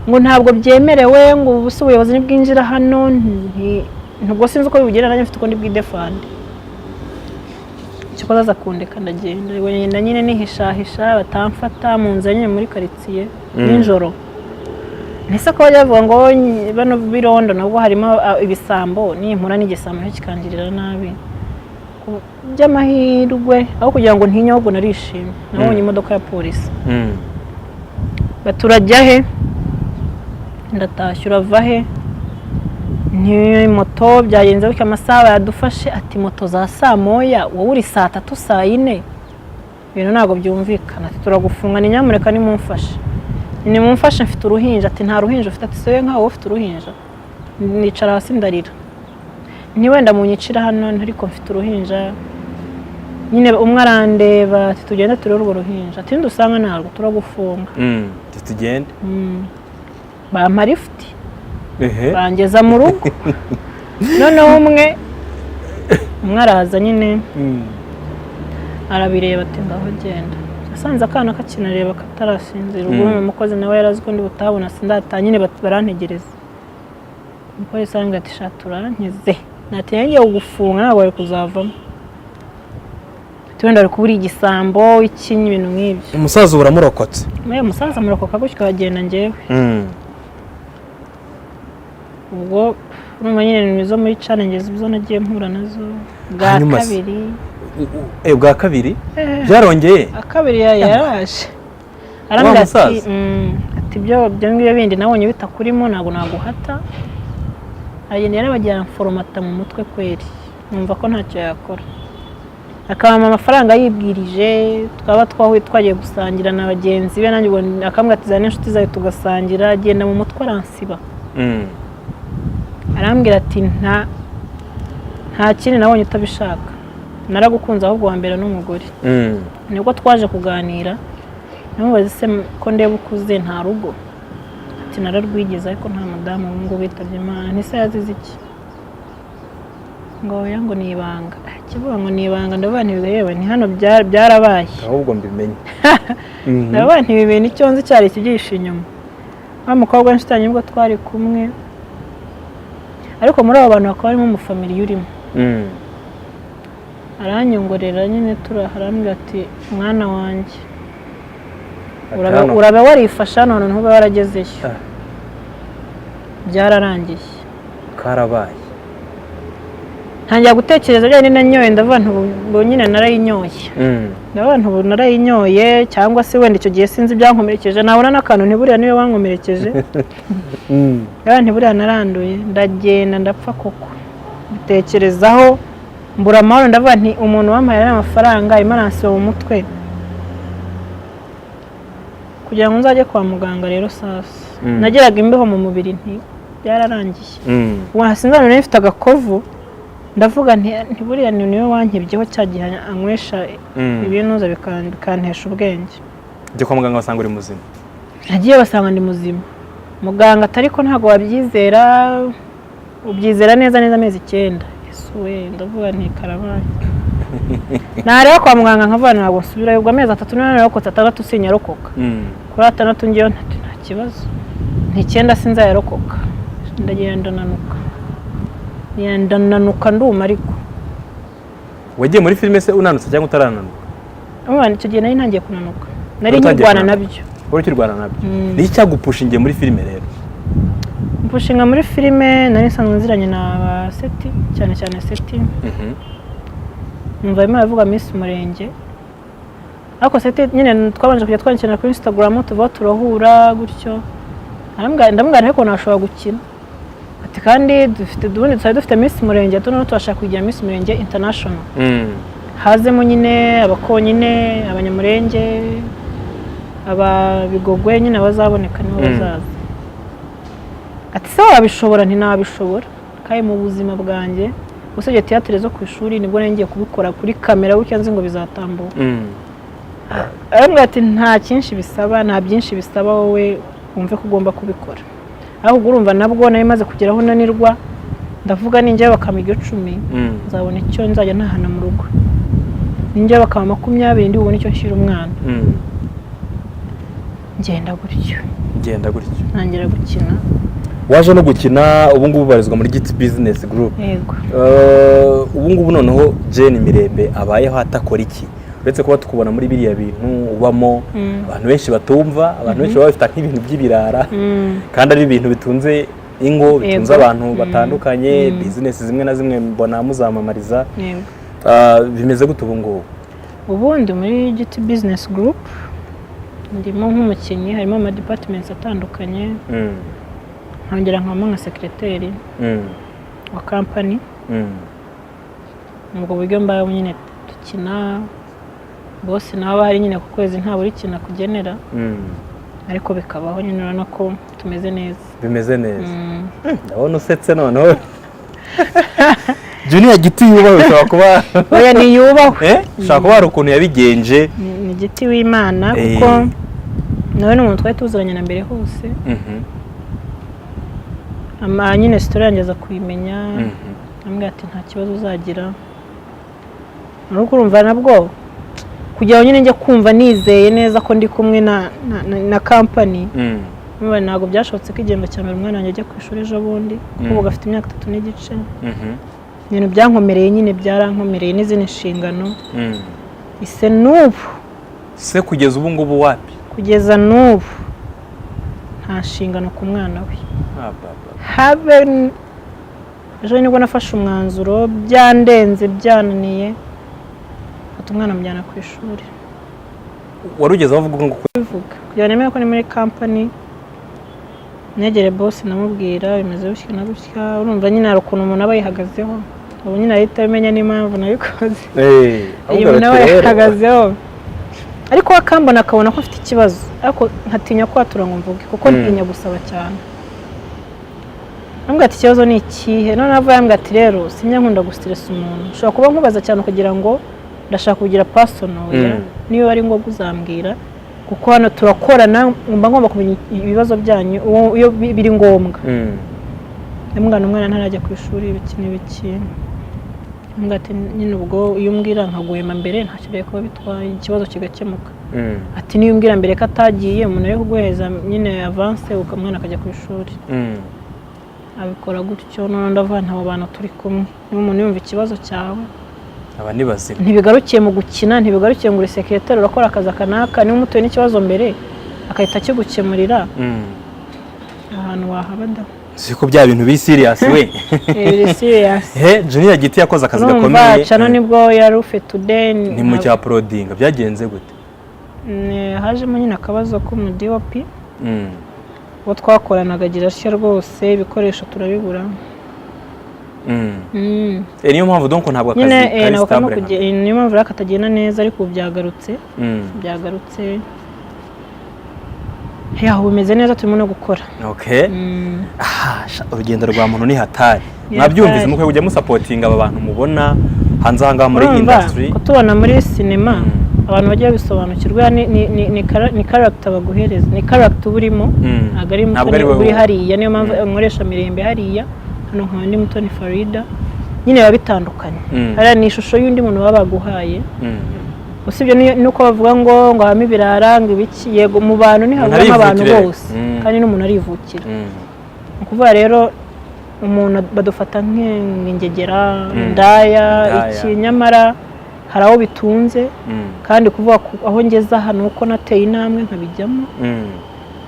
ngo ntabwo byemerewe ngo ubuse ubuyobozi bwinjira hano ntabwo sinzi uko bibugera nanjye mfite uko ndi bwidefande icyo kozaza kundeka ndagenda nyine nihishahisha batamfata mu nzira nyine muri quartier nijoro nese ko bavuga ngo bano birondo nabwo harimo ibisambo nimpura n'igisambo kikangirira nabi by'amahirwe aho kugira ngo ntinye ahubwo narishimye nabonye imodoka ya polisi baturajya he ndatashye urava he ni moto byagenze bityo amasaha yadufashe ati moto za saa moya wowe uri saa 3 saa 4 ibintu ntabwo byumvikana turagufunga ni nyamureka ni mumfashe mfite uruhinja ati nta ruhinja ufite ati sewe nkaho ufite uruhinja nicara hasi ndarira ni wenda munyicira hano ariko mfite uruhinja nyine umwe arandeba ati tugende turere urwo ruhinja ati ndusanga ntabwo turagufunga tugende bampa lift bangeza mu rugo noneho umwe araza nyine arabireba ati ngaho genda asanze akana kakinareba katarasinzira ubwo umukozi nawe yarazi ko ndi butabona sindata nyine barantegereza umupolisi arambwira ati shaturankize nati yagiye kugufunga ntabwo ari kuzavamo wenda ari kubura igisambo ikinyi ibintu nk'ibyo. Umusaza uramurokotse? Umusaza murakoka gutyo agenda njyewe. Ubwo urumva nyine nizo muri challenges zo nagiye mpura nazo. Bwa kabiri. Bwa kabiri? Byarongeye? Akabiri yaraje. Arambwira ati byo ngibyo bindi nabonye bitakurimo ntago naguhata. Agenda yarabajyana foromata mu mutwe kweri. Numva ko ntacyo yakora. Akabama amafaranga yibwirije, twaba twagiye gusangira na bagenzi be, nanjye akambwira ati zane inshuti zawe tugasangira, agenda mu mutwe aransiba. Arambwira ati nta kintu nabonye utabishaka, naragukunze ahubwo wa mbere n'umugore. Nibwo twaje kuganira, namubaza se ko ndeba ukuze nta rugo, ati nararwigize ariko nta mudamu ngo bitabye Imana. Ntise yazize iki? Ngo yango ni ibanga. Kivuga ngo ni ibanga, ndavuga ntibireba, ni hano byarabaye ahubwo mbimenye. Ndavuga ntibibintu icyo nzi cyari kigisha inyuma. Wa mukobwa nshitanye ubwo twari kumwe, ariko muri abo bantu bakaba barimo umufamili urimo. Aranyongorera nyine turaharambwira ati mwana wanjye urabe warifasha none ntube waragezeyo. Byararangiye. Karabaye. Ntangira gutekereza bya nina nyoye ndavuga ntubo nyine narayinyoye. Ndavuga ntubo narayinyoye cyangwa se wenda icyo gihe sinzi byankomerekeje, nabona n'akantu ntiburiya niwe wankomerekeje. Ndavuga ntiburiya naranduye, ndagenda ndapfa koko. Bitekerezaho mbura amahoro, ndavuga nti umuntu wampaye amafaranga Imana ansiba mu mutwe kugira ngo nzajye kwa muganga. Rero sasa nageraga imbeho mu mubiri, nti byararangiye. Wasinzana none mfite agakovu, ndavuga ntiburiya niwe wankibyeho cyagihe anywesha ibinuza bikantesha ubwenge. Njye kwa muganga basanga uri muzima? Nagiye basanga ndi muzima. Muganga atari ko ntago wabyizera, ubyizera neza amezi 9. Yesuwe ndavuga nti karabaye. Nareba kwa muganga nkavana ntabwo nsubirayo, ubwo amezi 3 none yarokotse 6 sinyarokoka. Kuri 6 ngiyo nta kibazo, nti 9 sinzayarokoka. Ndagenda nanuka nduma. Ariko wagiye muri filime se unanutse cyangwa utarananuka? Umwana icyo gihe nari ntangiye kunanuka, nari nkirwana nabyo. Uri kirwana nabyo? Ni cyagupushingiye muri filime rero? Mpushinga muri filime nari nsanzwe nziranye na Seti, cyane Seti. Numva Imana ivuga Miss Murenge. Ariko Seti nyine twabanje kujya twandikira kuri Instagram tuva turahura gutyo. Ndamubwira ariko nashobora gukina. Ati kandi dufite Miss Murenge, tuno twashaka kugira Miss Murenge International. Hazemo nyine abakonyine, abanyamurenge, ababigogwe nyine bazaboneka niho bazaza. Ati se wabishobora? Nti nabishobora. Kaye mu buzima bwanjye usibye theatre zo ku ishuri nibwo ngiye kubikora kuri kamera gutya nzi ngo bizatambuka. Arambwira ati nta cyinshi bisaba, nta byinshi bisaba, wowe wumve ko ugomba kubikora. Aho urumva nabwo nayo maze kugeraho nanirwa, ndavuga ninjye bakamiga 10 nzabona icyo nzajya ntahana mu rugo. Ninjye bakama 20 ndi ubone icyo nshira umwana. Ngenda gutyo. Ntangira gukina. Waje no gukina ubu ngubu barizwa muri GT Business Group. Yego. Ubu ngubu noneho Jeanne Mirembe abayeho atakora iki? Uretse kuba tukubona muri biriya bintu ubamo, abantu benshi batumva, abantu benshi baba bafite nk'ibintu by'ibirara, kandi ari ibintu bitunze ingo, bitunze abantu batandukanye, business zimwe na zimwe mbona muzamamariza. Bimeze gute ubu ngubu? Ubundi muri GT Business Group ndimo nk'umukinnyi, harimo ama departments atandukanye. Nkongera nkaba nka secretary wa company. Ubwo buryo mbaye nyine dukina, bose naba hari nyine ku kwezi nta buri kina kugenera. Ariko bikabaho nyine urabona ko tumeze neza. Bimeze neza. Ndabona usetse noneho. Junior Giti yubaho ushobora kuba oya ni yubaho. Ushobora kuba hari ukuntu yabigenje. Ni Giti w'Imana kuko nawe n'umuntu twari tuzuranye na mbere hose. Ama nyine story yangeza kuyimenya. Ambwira ati nta kibazo uzagira. Nuko urumva nabwo kugira nyine njye kumva nizeye neza ko ndi kumwe na company. Ntabwo byashobotse ko igihembo cya mbere umwana wanjye ajya ku ishuri ejo bundi kuko gafite imyaka 3 n'igice. Ibintu byankomereye nyine byarankomereye n'izindi nshingano. ise n'ubu se kugeza ubu ngubu wapi? Kugeza n'ubu nta nshingano ku mwana we. Habe ejo nibwo nafashe umwanzuro byandenze byananiye fata umwana mujyana ku ishuri. Warugeze avuga ngo kubivuga kugira nemeye ko ni muri company negere boss namubwira bimeze bishya na gutya urumva nyine ari ukuntu umuntu aba yihagazeho ubu nyine ahita amenya n'impamvu nabikoze. Iyo nawe yihagazeho ariko akambona akabona ko afite ikibazo ariko nkatinya kwatura ngo mvuge kuko ntinya gusaba cyane. Nambwa ati ikibazo ni ikihe none avuye ambwa ati rero sinya nkunda gustress umuntu ushobora kuba nkubaza cyane kugira ngo ndashaka kugira personal niyo ari ngo guzambwira kuko hano turakorana ngomba kumenya ibibazo byanyu iyo biri ngombwa. Nambwana umwana ntarajya ku ishuri ibiki nambwa ati nyine ubwo iyo umbwira nkaguyema mbere nta kibaye ko bitwaye ikibazo kigakemuka. Ati niyo umbwira mbere ko atagiye umuntu ari kuguheza nyine avance ukamwana akajya ku ishuri. Abikora gutyo none ndavana abo bantu turi kumwe n'umuntu yumva ikibazo cyawe aba nibazira ntibigarukiye mu gukina ntibigarukiye ngo uri secretary urakora akazi akanaka niba umutuye n'ikibazo mbere akahita kigukemurira ahantu wahabada siko bya bintu bi serious we biri serious. Junior Giti yakoze akazi gakomeye cyane nibwo yari ufite today ni mu cya proding byagenze gute? Hajemo nyine akabazo ko mu DOP uwo twakoranaga agira ashya rwose ibikoresho turabibura. Niyo mpamvu donc ntabwo akazi kari stable. Niyo mpamvu rakatagenda neza ariko byagarutse yaho bimeze neza turimo no gukora. Urugendo rwa muntu ni hatari mwabyumvise mukwe kujya musupportinga aba bantu mubona hanze hanga muri industry ko tubona muri cinema abantu bagiye bisobanukirwa ni character baguhereza ni character burimo ntabwo ari buri hariya niyo mpamvu nkoresha Mirembe hariya hano nkandi Mutoni Farida nyine biba bitandukanye. Hari ni ishusho y'undi muntu baba baguhaye usibye nuko bavuga ngo hame ibirara ngo ibiki yego mu bantu ni habamo abantu bose kandi n'umuntu arivukira. Ukuvuga rero umuntu badufata nk'ingegera ndaya iki nyamara hari aho bitunze kandi kuvuga aho ngeze hano uko nateye intambwe nkabijyamo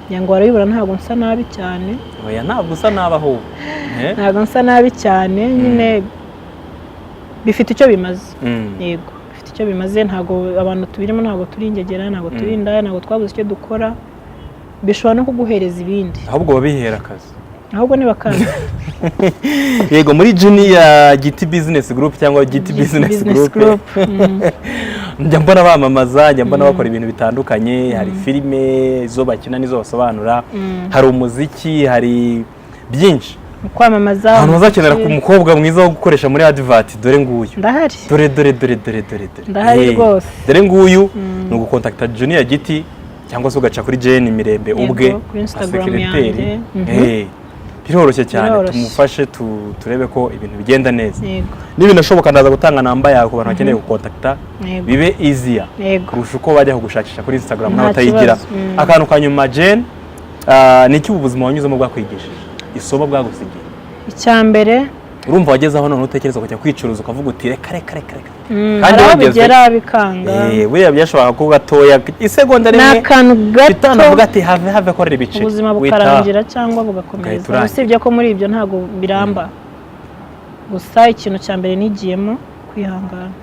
yango warabibura ntabwo nsa nabi cyane. Oya ntabwo usa nabaho ntabwo nsa nabi cyane nyine bifite icyo bimaze. Yego bifite icyo bimaze ntabwo abantu tubirimo ntabwo turi ingegera ntabwo turi indaya ntabwo twabuze icyo dukora bishobora no kuguhereza ibindi ahubwo babihera akazi ahubwo ni bakazi. Yego muri Junior Giti Business Group cyangwa Giti Business Group njya mbona bamamaza njya mbona bakora ibintu bitandukanye hari filime zo bakina nizo basobanura hari umuziki hari byinshi kwamamaza abantu bazakenera ku mukobwa mwiza wo gukoresha muri advert dore nguyu ndahari dore ndahari rwose dore nguyu ni ugukontakta Junior Giti cyangwa se ugaca kuri Jeanne Mirembe ubwe secretary biroroshye cyane tumufashe turebe ko ibintu bigenda neza. N'ibinashoboka ndaza gutanga namba yawe ku bantu bakeneye gukontakta bibe easier kurusha uko bajya kugushakisha kuri Instagram n'abatayigira. Akantu kanyuma Jeanne niki ubuzima wanyuzemo bwakwigishije isomo bwagusigiye? Icyambere urumva wageze aho none utekereza kujya kwicuruza ukavuga uti reka kandi wageze bikanga buriya byashobora ko gatoya isegonda rimwe n'akantu gato uvuga ati have korera ibice ubuzima bukarangira cyangwa bugakomeza. Usibye ko muri ibyo ntago biramba gusa ikintu cyambere nigiyemo kwihangana.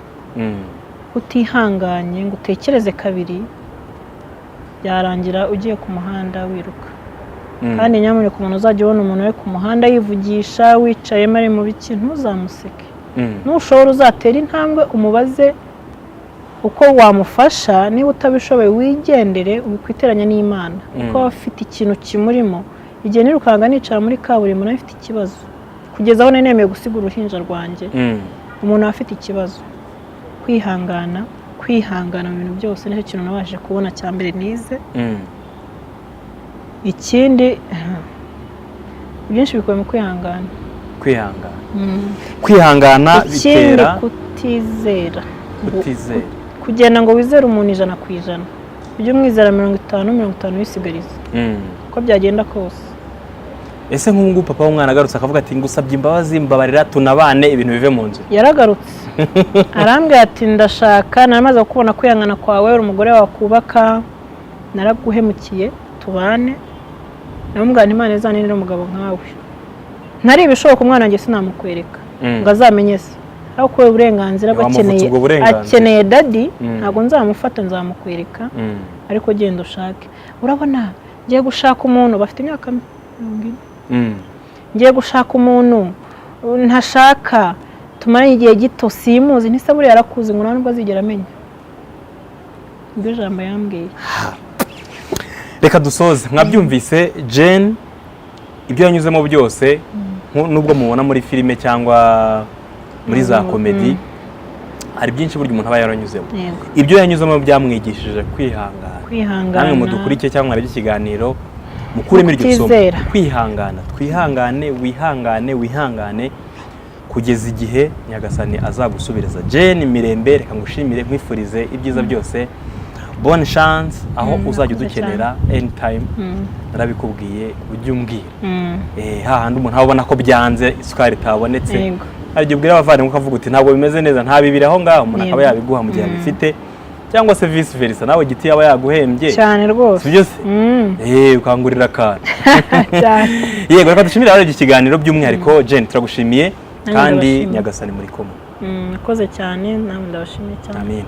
Utihanganye ngo utekereze kabiri byarangira ugiye ku muhanda wiruka. Kandi nyamuneka umuntu uzajya ubona umuntu we ku muhanda yivugisha wicaye mari mu biki ntuzamuseke. Nushobora uzatera intambwe umubaze uko wamufasha niba utabishoboye wigendere ubikwiteranya n'Imana kuko afite ikintu kimurimo. Igihe nirukanga nicara muri kaburimbo nawe afite ikibazo kugeza aho nemeye gusiga uruhinja rwanjye umuntu afite ikibazo. Kwihangana mu bintu byose nicyo kintu nabashije kubona cyambere nize. Ikindi byinshi bikoye mu kwihangana bitera kutizera kugenda ngo wizere umuntu 100%. Ujye umwizera 50 wisigariza uko byagenda kose ese nk'ubu papa w'umwana agarutse akavuga ati ngusabye imbabazi mbabarira tunabane ibintu bive mu nzu? Yaragarutse arambwira ati ndashaka naramaze kubona kwihangana kwawe uri umugore wakubaka naraguhemukiye tubane. Namubwira nti Imana izanira umugabo nkawe ntari ibishoboka umwana wanjye sinamukwereka ngo azamenye se aho kuwe uburenganzira akeneye dadi ntabwo nzamufata nzamukwereka ariko genda ushake. Urabona ngiye gushaka umuntu bafite imyaka 40 ngiye gushaka umuntu ntashaka tumaranye igihe gito simuzi ntisabure yarakuze ngo nubwo azigera amenya. Ibyo jambo yambwiye. Reka dusoze. Mwabyumvise Jeanne ibyo yanyuzemo byose nubwo mubona muri filime cyangwa muri za komedi hari byinshi buryo umuntu aba yaranyuzemo. Ibyo yanyuzemo byamwigishije kwihangana. Namwe mudukurikiye cyangwa ari ikiganiro mukuremo iryo somo kwihangana. Twihangane wihangane kugeza igihe Nyagasani azagusubiriza. Jeanne Mirembe reka ngushimire nkwifurize ibyiza byose. Bonne chance aho uzajya udukenera anytime. Narabikubwiye ujye umbwira. Hahandi umuntu abona ko byanze isukari itabonetse. Hari igihe ubwira abavandimwe ukavuga uti ntabwo bimeze neza ntabibira aho ngaho umuntu akaba yabiguha mu gihe abifite cyangwa se vice versa nawe giti yaba yaguhembye cyane rwose. Sibyo se? Ukangurira akantu. Yego reka dushimire abari iki kiganiro by'umwihariko Jeanne turagushimiye kandi Nyagasani muri kumwe. Nakoze cyane namwe ndabashimiye cyane. Amen.